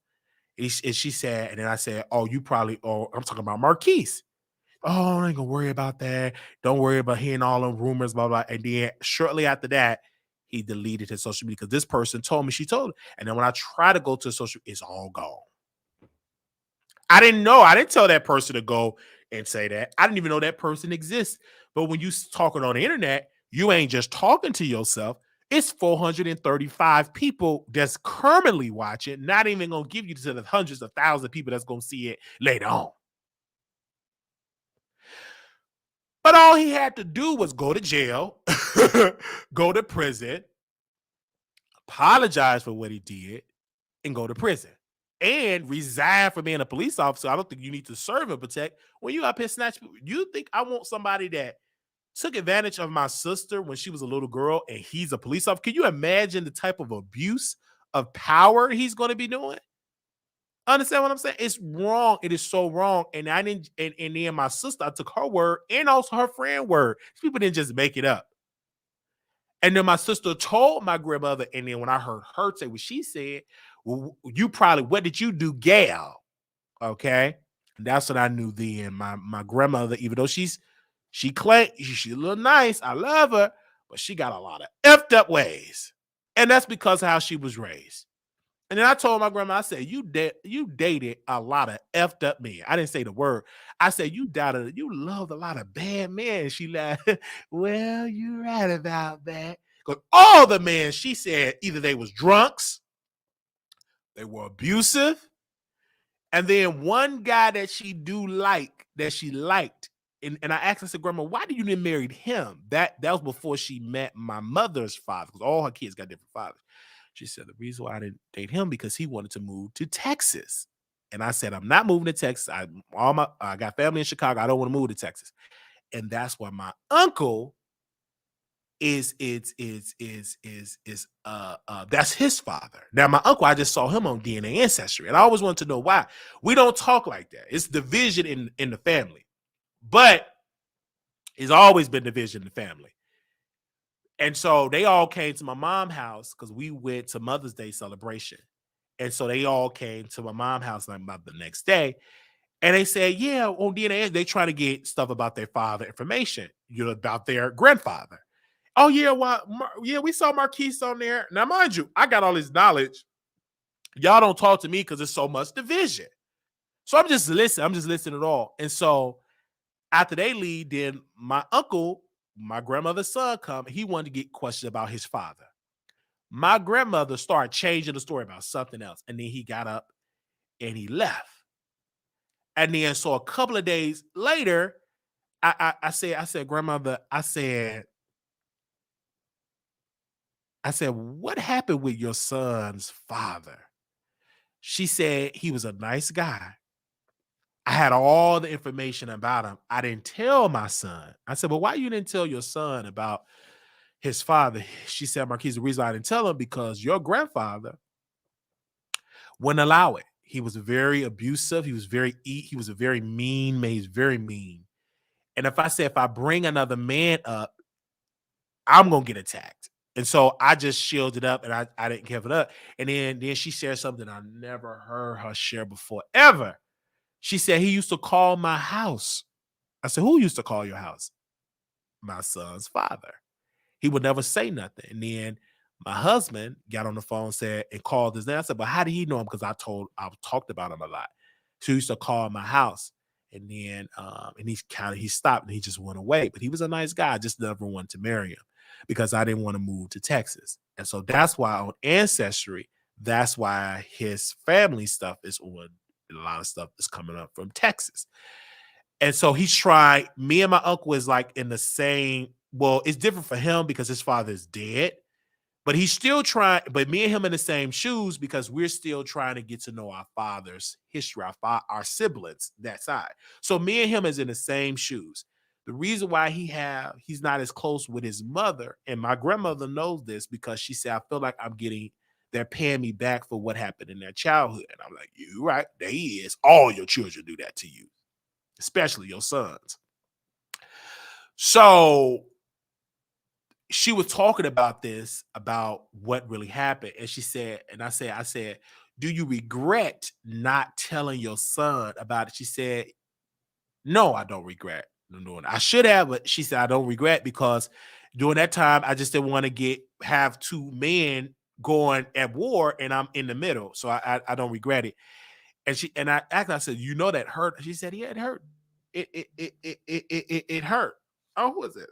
And she said, and then I said, oh, you probably, oh, I'm talking about Marquise. Oh, I ain't gonna worry about that. Don't worry about hearing all them rumors, blah, blah. And then shortly after that, he deleted his social media because this person told me, she told him. And then when I try to go to social, it's all gone. I didn't know. I didn't tell that person to go and say that. I didn't even know that person exists. But when you talking on the internet, you ain't just talking to yourself. It's 435 people that's currently watching, not even gonna give you to the hundreds of thousands of people that's gonna see it later on. But all he had to do was go to jail, go to prison, apologize for what he did, and go to prison. And resign from being a police officer. I don't think you need to serve and protect when you up here snatch. You think I want somebody that took advantage of my sister when she was a little girl and he's a police officer? Can you imagine the type of abuse of power he's going to be doing? Understand what I'm saying? It's wrong. It is so wrong. And I didn't, and then my sister, I took her word and also her friend word. People didn't just make it up. And then my sister told my grandmother, and then when I heard her say what she said, well, you probably, what did you do, gal? Okay. And that's what I knew then. My grandmother, even though she claimed she's a little nice, I love her, but she got a lot of effed up ways. And that's because of how she was raised. And then I told my grandma, I said, you dated a lot of effed up men. I didn't say the word. I said, you loved a lot of bad men. And she laughed. Well, you're right about that. Because all the men, she said, either they was drunks, they were abusive, and then one guy that she liked. And I asked her, I said, Grandma, why did you didn't marry him? That was before she met my mother's father, because all her kids got different fathers. She said the reason why I didn't date him because he wanted to move to Texas. And I said, I'm not moving to Texas. I got family in Chicago. I don't want to move to Texas. And that's why my uncle that's his father. Now, my uncle, I just saw him on DNA Ancestry, and I always wanted to know why. We don't talk like that. It's division in the family, but it's always been division in the family. And so they all came to my mom's house because we went to Mother's Day celebration. And so they all came to my mom's house like about the next day. And they said, yeah, on DNA, they try to get stuff about their father information, about their grandfather. Oh, yeah, yeah, we saw Marquise on there. Now, mind you, I got all this knowledge. Y'all don't talk to me because there's so much division. So I'm just listening. I'm just listening at all. And so after they leave, then my uncle, my grandmother's son, come. He wanted to get questions about his father. My grandmother started changing the story about something else. And then he got up and he left. And then so a couple of days later, I said, grandmother, I said, what happened with your son's father? She said he was a nice guy. I had all the information about him. I didn't tell my son. I said, well, why you didn't tell your son about his father? She said, Marquise, the reason I didn't tell him because your grandfather wouldn't allow it. He was very abusive. He was a very mean man. He's very mean. And if I bring another man up, I'm going to get attacked. And so I just shielded up and I didn't give it up. And then she shared something I never heard her share before, ever. She said, he used to call my house. I said, who used to call your house? My son's father. He would never say nothing. And then my husband got on the phone and called his name. I said, but how did he know him? Because I talked about him a lot. So he used to call my house. And then he stopped and he just went away. But he was a nice guy. I just never wanted to marry him because I didn't want to move to Texas. And so that's why on Ancestry, that's why his family stuff is on. A lot of stuff is coming up from Texas. And so he's trying, me and my uncle is like in the same, well, it's different for him because his father is dead, but he's still trying, but me and him in the same shoes because we're still trying to get to know our father's history, our siblings, that side. So me and him is in the same shoes. The reason why he's not as close with his mother, and my grandmother knows this because she said, I feel like they're paying me back for what happened in their childhood. And I'm like, you're right, there he is. All your children do that to you, especially your sons. So she was talking about this, about what really happened. And she said, and I said, do you regret not telling your son about it? She said, no, I don't regret doing it. I should have, but she said, I don't regret because during that time, I just didn't want to have two men going at war and I'm in the middle. So I don't regret it. And I said, you know, that hurt. She said, yeah, it hurt. It hurt. Oh, who is it?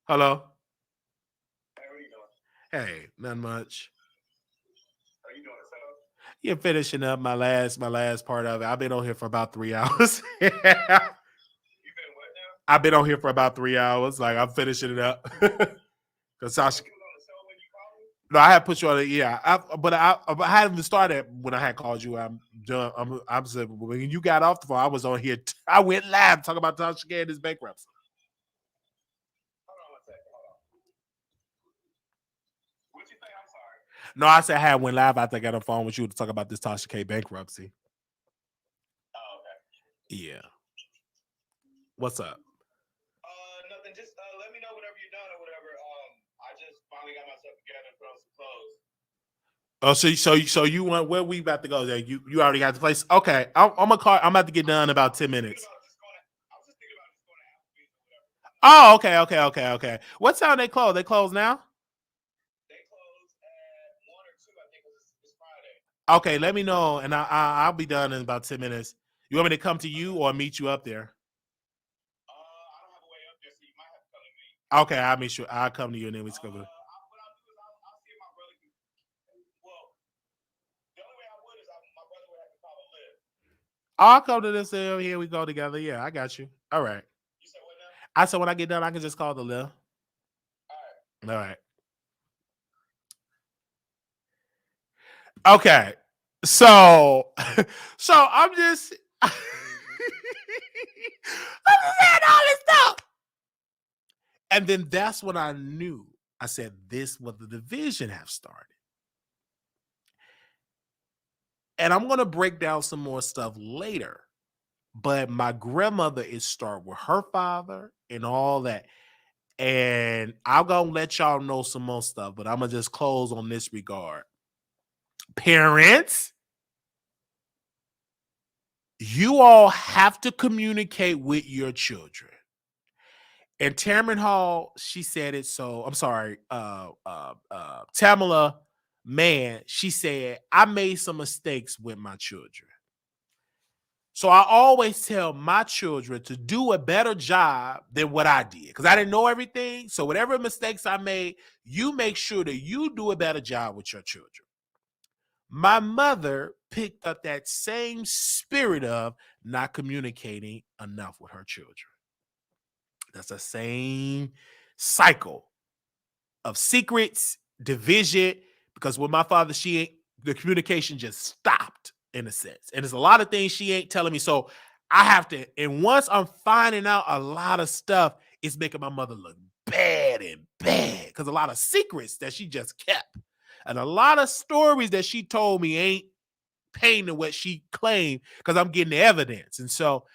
Hello. Hey, what are you doing? Hey, not much. Are you doing it, so? You're finishing up my last part of it. I've been on here for about 3 hours. You been what now? I've been on here for about 3 hours. Like I'm finishing it up. Because Tasha. No, I had put you on it. Yeah, but I hadn't started when I had called you. I'm done. I'm saying when you got off the phone, I was on here. I went live talking about TashaK and his bankruptcy. Hold on one second. Hold on. What'd you say? I'm sorry. No, I said I had went live. I think I got on the phone with you to talk about this TashaK bankruptcy. Oh, okay. Yeah. What's up? Nothing. Just let me know whenever you're done or whatever. I just finally got myself together and put on some clothes. Oh, so you want where we about to go there? You already got the place. Okay, I'm gonna call. I'm about to get done in about 10 minutes. I was just thinking about just going to Applebee's or whatever. Oh, okay. What time they close? They close now? They close at 1 or 2. I think it's Friday. Okay, let me know, and I'll be done in about 10 minutes. You want me to come to you or meet you up there? I don't have a way up there, so you might have to come to me. Okay, I'll make sure I'll come to you and then we can go. What I'll do is I'll see if my brother can. Well, the only way I would is my brother would have to call a lift. I'll come to this area. Here we go together. Yeah, I got you. All right. You said what now? I said when I get done, I can just call the lift. All right. Okay. So, so I'm just, I'm just saying all this stuff. And then that's when I knew. I said, this was the division have started. And I'm going to break down some more stuff later. But my grandmother is start with her father and all that. And I'm going to let y'all know some more stuff, but I'm going to just close on this regard. Parents, you all have to communicate with your children. And Tamron Hall, she said it. So I'm sorry, Tamala Man, she said, I made some mistakes with my children. So I always tell my children to do a better job than what I did because I didn't know everything. So whatever mistakes I made, you make sure that you do a better job with your children. My mother picked up that same spirit of not communicating enough with her children. That's the same cycle of secrets, division, because with my father, the communication just stopped in a sense. And there's a lot of things she ain't telling me. So I have to, and once I'm finding out a lot of stuff, it's making my mother look bad and bad because a lot of secrets that she just kept and a lot of stories that she told me ain't painting what she claimed because I'm getting the evidence. And so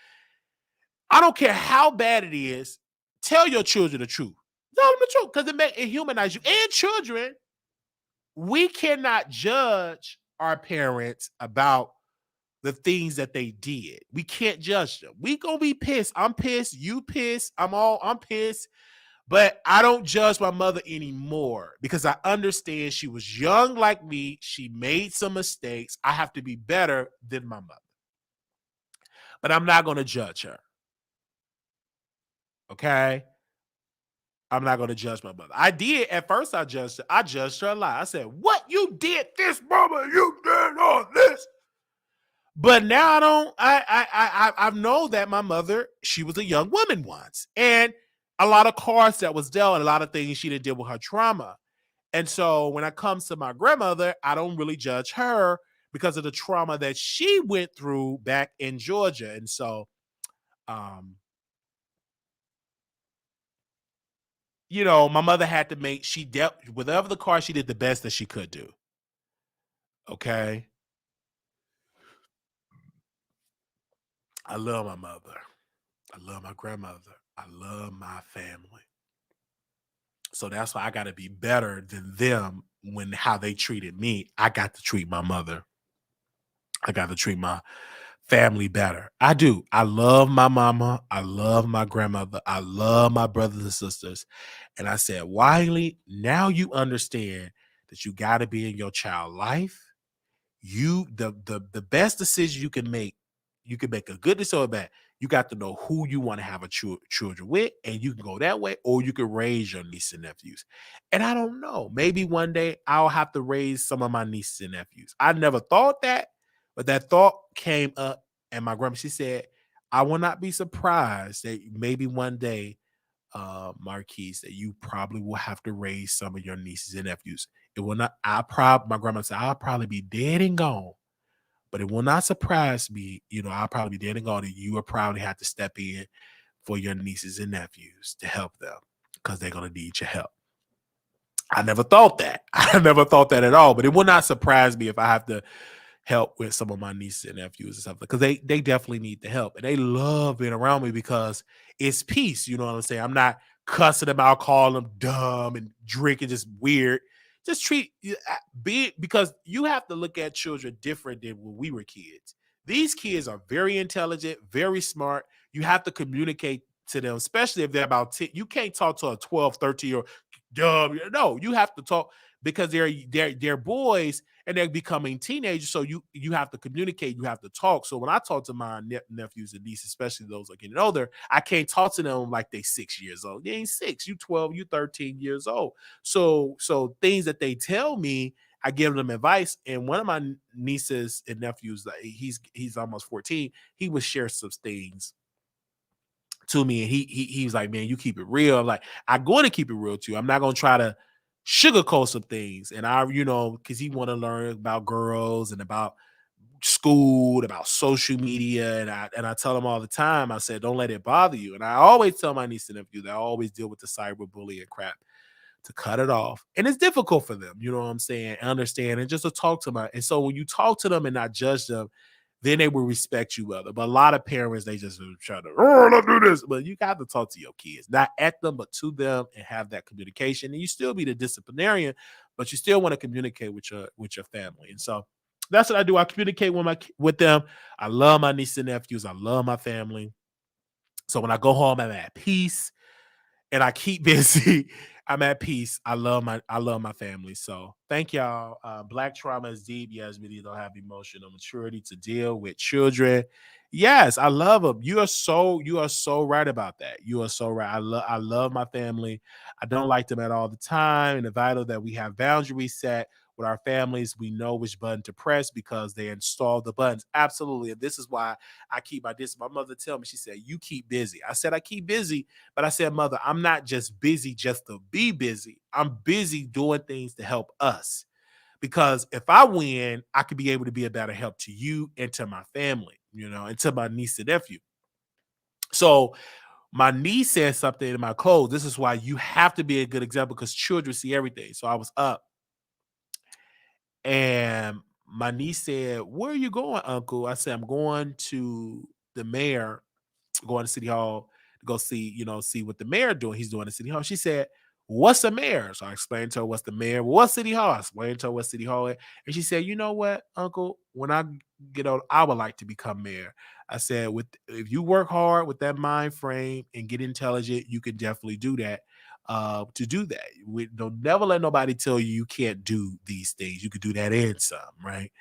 I don't care how bad it is, tell your children the truth. Tell them the truth because it humanizes you. And children, we cannot judge our parents about the things that they did. We can't judge them. We gonna be pissed. I'm pissed. You pissed. I'm pissed. But I don't judge my mother anymore because I understand she was young like me. She made some mistakes. I have to be better than my mother. But I'm not gonna judge her. Okay? I'm not going to judge my mother. I did at first. I judged her a lot. I said, "What you did this, mama? You did all this." But now I don't. I know that my mother, she was a young woman once, and a lot of cards that was dealt, and a lot of things she didn't deal with her trauma. And so when it comes to my grandmother, I don't really judge her because of the trauma that she went through back in Georgia. And so, my mother had to she dealt with whatever the car, she did the best that she could do. Okay. I love my mother. I love my grandmother. I love my family. So that's why I got to be better than them when how they treated me. I got to treat my mother. I got to treat my family better. I do. I love my mama. I love my grandmother. I love my brothers and sisters. And I said, Wiley, now you understand that you got to be in your child life. The best decision you can make a good decision or bad. You got to know who you want to have children with, and you can go that way, or you can raise your nieces and nephews. And I don't know, maybe one day I'll have to raise some of my nieces and nephews. I never thought that, but that thought came up, and my grandma, she said, I will not be surprised that maybe one day, Marquise, that you probably will have to raise some of your nieces and nephews. It will not, my grandma said, I'll probably be dead and gone, but it will not surprise me. I'll probably be dead and gone that you will probably have to step in for your nieces and nephews to help them because they're going to need your help. I never thought that. I never thought that at all, but it will not surprise me if I have to help with some of my nieces and nephews and stuff because they definitely need the help and they love being around me because it's peace. You know what I'm saying? I'm not cussing them out, calling them dumb and drinking just weird. Just because you have to look at children different than when we were kids. These kids are very intelligent, very smart. You have to communicate to them, especially if they're about 10. You can't talk to a 12, 13-year-old dumb. No, you have to talk because they're boys and they're becoming teenagers. So you have to communicate, you have to talk. So when I talk to my nephews and nieces, especially those are getting older, I can't talk to them like they 6 years old. They ain't 6, you 12, you 13 years old. So things that they tell me, I give them advice. And one of my nieces and nephews, like he's almost 14, he would share some things to me, and he was like, man, you keep it real. I'm like, I'm going to keep it real to you. I'm not going to try to sugarcoat some things. And because he want to learn about girls and about school, about social media, and I tell them all the time. I said, don't let it bother you. And I always tell my niece and nephew that I always deal with the cyberbullying crap to cut it off. And it's difficult for them, you know what I'm saying? Understand and just to talk to them. And so when you talk to them and not judge them, then they will respect you other. But a lot of parents, they just try to, oh, don't do this. But you got to talk to your kids, not at them, but to them, and have that communication. And you still be the disciplinarian, but you still want to communicate with your family. And so that's what I do. I communicate with them. I love my nieces and nephews. I love my family. So when I go home, I'm at peace and I keep busy. I'm at peace. I love my family. So thank y'all. Black trauma is deep. Yes, we don't have emotional maturity to deal with children. Yes, I love them. You are so right about that. You are so right. I love my family. I don't like them at all the time. And it's vital that we have boundaries set with our families. We know which button to press because they install the buttons. Absolutely. And this is why I keep my distance. My mother tell me, she said, you keep busy. I said, I keep busy, but I said, mother, I'm not just busy just to be busy. I'm busy doing things to help us. Because if I win, I could be able to be a better help to you and to my family, and to my niece and nephew. So my niece said something in my clothes. This is why you have to be a good example because children see everything. So I was up and my niece said, where are you going, Uncle? I said, I'm going to the mayor, going to City Hall to go see what the mayor doing. He's doing at City Hall. She said, what's the mayor? So I explained to her what's the mayor. Well, what's City Hall? I explained to her what City Hall is. And she said, you know what, Uncle, when I get old, I would like to become mayor. I said, if you work hard with that mind frame and get intelligent, you can definitely do that. To do that, we don't never let nobody tell you you can't do these things. You could do that and some, right?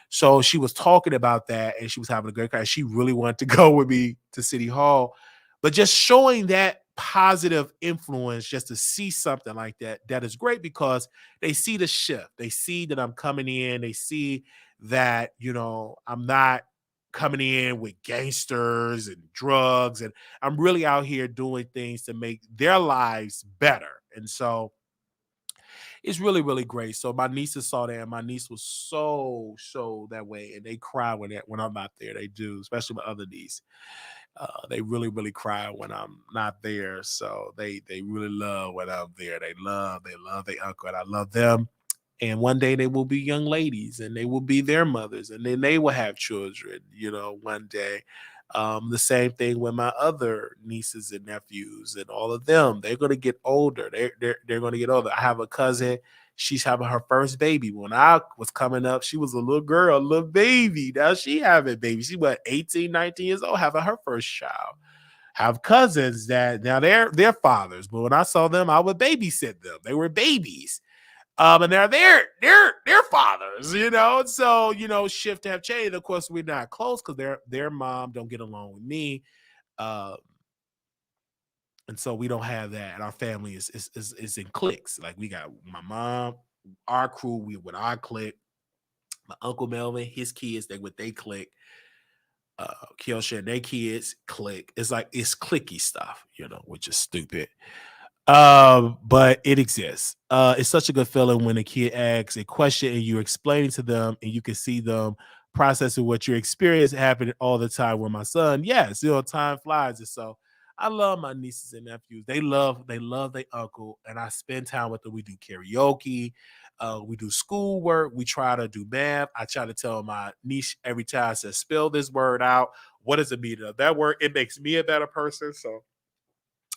So she was talking about that and she was having a great time. She really wanted to go with me to City Hall, but just showing that positive influence just to see something like that, that is great because they see the shift. They see that I'm coming in. They see that, I'm not coming in with gangsters and drugs, and I'm really out here doing things to make their lives better. And so it's really, really great. So my nieces saw that, and my niece was so that way, and they cry when I'm not there. They do, especially my other niece. They really, really cry when I'm not there. So they really love when I'm there. They love their uncle, and I love them. And one day they will be young ladies, and they will be their mothers, and then they will have children. One day. The same thing with my other nieces and nephews and all of them. They're going to get older. They're going to get older. I have a cousin. She's having her first baby. When I was coming up, she was a little girl, a little baby. Now she having baby. She was 18, 19 years old, having her first child. Have cousins that now they're fathers, but when I saw them, I would babysit them. They were babies. And they're fathers, So, shift have changed. Of course, we're not close because their mom don't get along with me. Um, and so we don't have that. And our family is in cliques. Like we got my mom, our crew, we with our clique, my Uncle Melvin, his kids, they with they clique. Kiosha and their kids clique. It's like it's clicky stuff, which is stupid. But it exists. It's such a good feeling when a kid asks a question and you're explaining to them and you can see them processing what you're experiencing happening all the time with my son. Yes, time flies. And so I love my nieces and nephews. They love their uncle, and I spend time with them. We do karaoke, we do schoolwork, we try to do math. I try to tell my niece every time I say, spell this word out. What does it mean of that word? It makes me a better person. So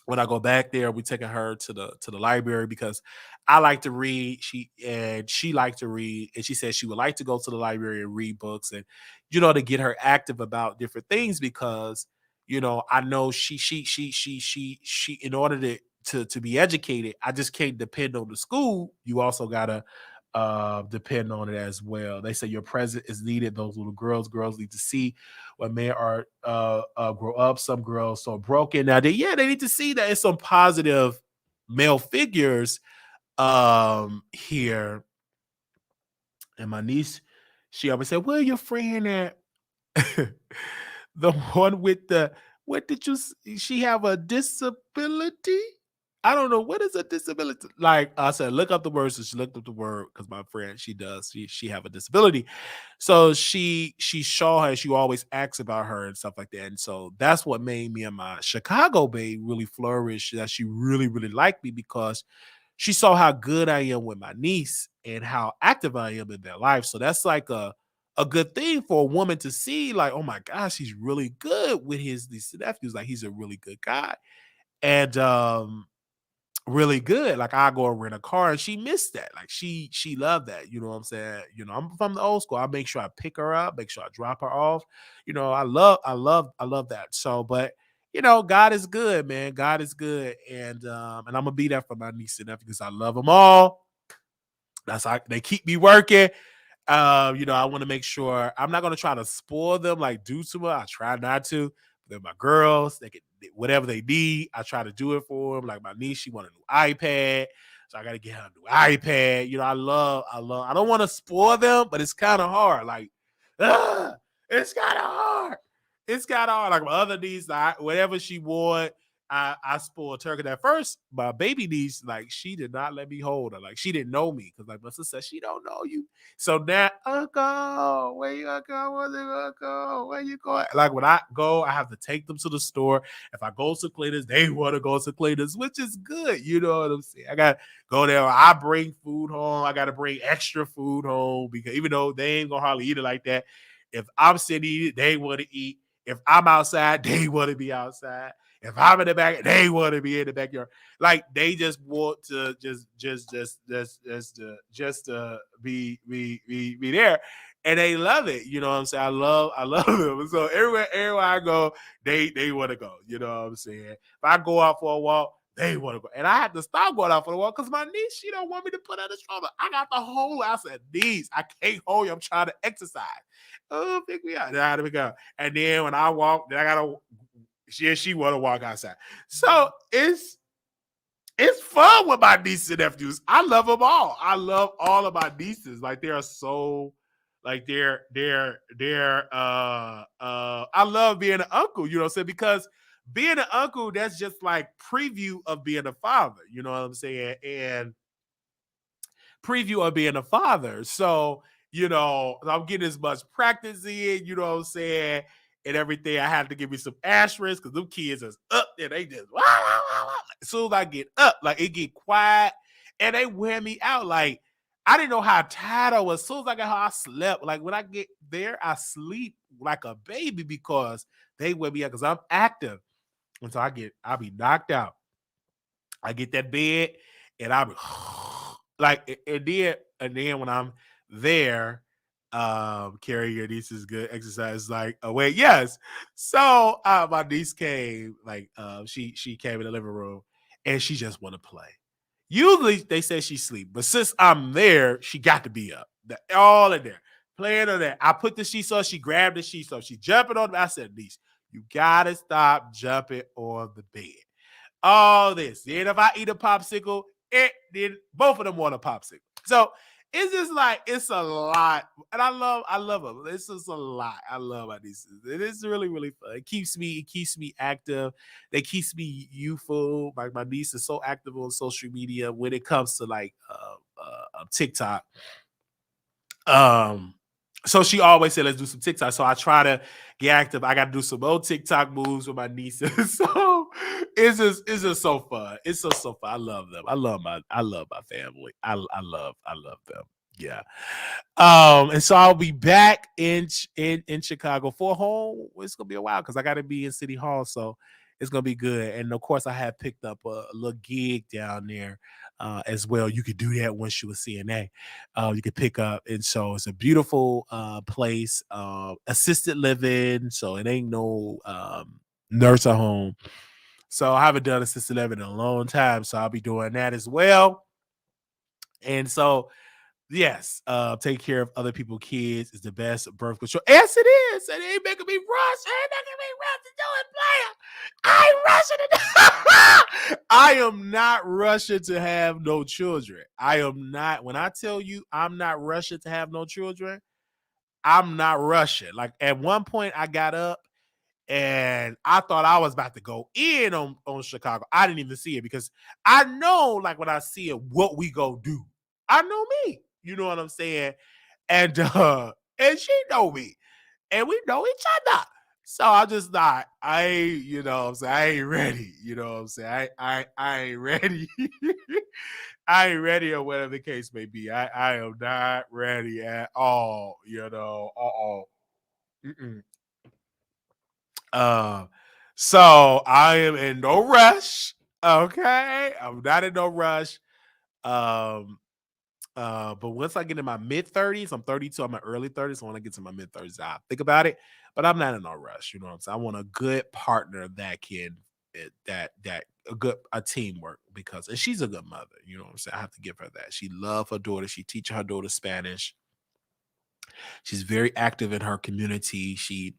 when I go back there, we taking her to the library because I like to read. She liked to read, and she said she would like to go to the library and read books, and to get her active about different things because I know she in order to be educated, I just can't depend on the school. You also gotta depend on it as well. They say your presence is needed. Those little girls need to see when men are grow up. Some girls so broken now. They need to see that it's some positive male figures here. And my niece, she always said, "Where your friend at?" The one with the what did you? She have a disability? I don't know what is a disability. Like I said, look up the word. So she looked up the word because my friend, she does. She have a disability. So she saw her. She always asks about her and stuff like that. And so that's what made me and my Chicago babe really flourish. That she really really liked me because she saw how good I am with my niece and how active I am in their life. So that's like a good thing for a woman to see. Like, oh my gosh, he's really good with his these nephews. Like he's a really good guy. And really good. Like I go and rent a car and she missed that. Like she loved that. You know what I'm saying? You know, I'm from the old school. I make sure I pick her up, make sure I drop her off. You know, I love that. So, but you know, God is good, man. God is good. And I'm gonna be there for my niece and nephew because I love them all. That's how they keep me working. You know, I want to make sure I'm not gonna try to spoil them, like do too much. I try not to. They're my girls. They can whatever they need. I try to do it for them. Like my niece, she want a new iPad, so I gotta get her a new iPad. You know, I don't want to spoil them, but it's kind of hard. Like, it's kind of hard. It's kind of hard. Like my other niece, whatever she want, I spoiled her. Cause at first, my baby niece, like she did not let me hold her. Like she didn't know me because like my sister said she don't know you. So now, Uncle, where you go? Where you go? Where you going? Like when I go, I have to take them to the store. If I go to Cleaners, they want to go to Cleaners, which is good. You know what I'm saying? I got to go there. I bring food home. I got to bring extra food home because even though they ain't going to hardly eat it like that, if I'm sitting eating it, they want to eat. If I'm outside, they want to be outside. If I'm in the back, they want to be in the backyard. Like they just want to just be there, and they love it. You know what I'm saying? I love them. So everywhere I go, they want to go. You know what I'm saying? If I go out for a walk, they want to go, and I had to stop going out for a walk because my niece she don't want me to put her in the stroller. I got the whole house at niece. I can't hold you. I'm trying to exercise. Oh, pick me up. There we go. And then when I walk, then I gotta she want to walk outside. So it's fun with my nieces and nephews. I love them all. I love all of my nieces. Like they are so like they're I love being an uncle, you know what I'm saying? Because being an uncle, that's just like preview of being a father, you know what I'm saying? And preview of being a father. So, you know, I'm getting as much practice in, you know what I'm saying, and everything. I had to give me some asterisks because them kids is up there. They just wah, wah, wah, wah. As soon as I get up, like it get quiet and they wear me out. Like I didn't know how tired I was. As soon as I got home, I slept. Like when I get there, I sleep like a baby because they wear me out because I'm active. And so I'll be knocked out. I get that bed and I'll be like and then when I'm there, carrying your niece's good exercise, like oh wait, yes. So my niece came, like she came in the living room and she just want to play. Usually they say she sleep, but since I'm there, she got to be up. All in there. Playing on that. I put the sheets on, she grabbed the sheets on, she jumping on. I said, niece, you gotta stop jumping on the bed all this. Then if I eat a popsicle, then both of them want a popsicle. So it's just like it's a lot, and I love them. It's just a lot. I love my nieces. It is really really fun. It keeps me active. They keeps me youthful. Like my niece is so active on social media when it comes to like TikTok. Um, so she always said, "Let's do some TikTok." So I try to get active. I got to do some old TikTok moves with my nieces. So it's just so fun. It's just so fun. I love them. I love my family. I love them. Yeah. And so I'll be back in Chicago for home. It's gonna be a while because I got to be in City Hall. So it's gonna be good. And of course, I have picked up a little gig down there as well. You could do that once you were CNA. You could pick up, and so it's a beautiful place, assisted living. So it ain't no nursing home. So I haven't done assisted living in a long time. So I'll be doing that as well. And so yes, take care of other people's kids is the best birth control. Yes, it is. And it ain't making me rush. It ain't making me rush to do it, player. I ain't rushing to I am not rushing to have no children. I am not. When I tell you I'm not rushing to have no children, I'm not rushing. Like at one point I got up And I thought I was about to go in on Chicago. I didn't even see it because I know, like, when I see it, what we go do. I know me. You know what I'm saying? And she know me. And we know each other. So I just not, I ain't, you know what I'm saying? I ain't ready. You know what I'm saying? I ain't ready. I ain't ready, or whatever the case may be. I am not ready at all. You know, Mm-mm. Uh, so I am in no rush. Okay, I'm not in no rush. Um, but once I get in my mid 30s, I'm 32. I'm in early 30s. So when I get to my mid 30s, I think about it. But I'm not in no rush. You know what I'm saying? I want a good partner that can that a teamwork, because and she's a good mother. You know what I'm saying? I have to give her that. She loves her daughter. She teaches her daughter Spanish. She's very active in her community. She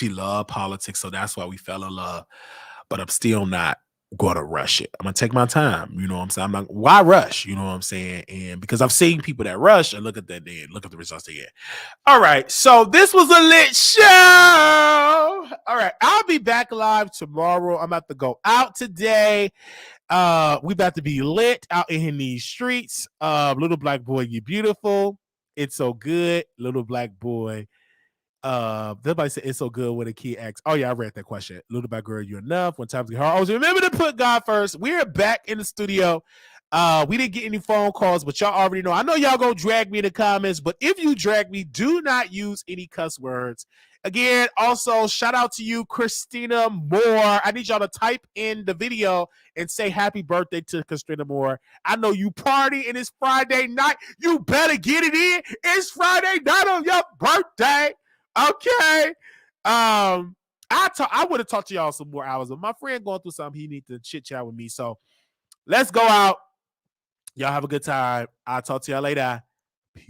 loved politics, so that's why we fell in love. But I'm still not going to rush it. I'm gonna take my time. You know what I'm saying? I'm not, why rush? You know what I'm saying? And because I've seen people that rush and look at that, then look at the results they get. All right, so this was a lit show. All right, I'll be back live tomorrow. I'm about to go out today. We about to be lit out in these streets. Little black boy, you beautiful. It's so good, little black boy. Somebody said it's so good when a kid asks, oh yeah, I read that question. Little black girl, you enough. When times get hard, always remember to put God first. We're back in the studio. We didn't get any phone calls, but y'all already know. I know y'all gonna drag me in the comments, but if you drag me, do not use any cuss words. Again, also shout out to you, Christina Moore. I need y'all to type in the video and say happy birthday to Christina Moore. I know you party and it's Friday night. You better get it in. It's Friday night on your birthday. Okay. I would have talked to y'all some more hours, but my friend going through something. He need to chit chat with me. So let's go out. Y'all have a good time. I'll talk to y'all later. Peace.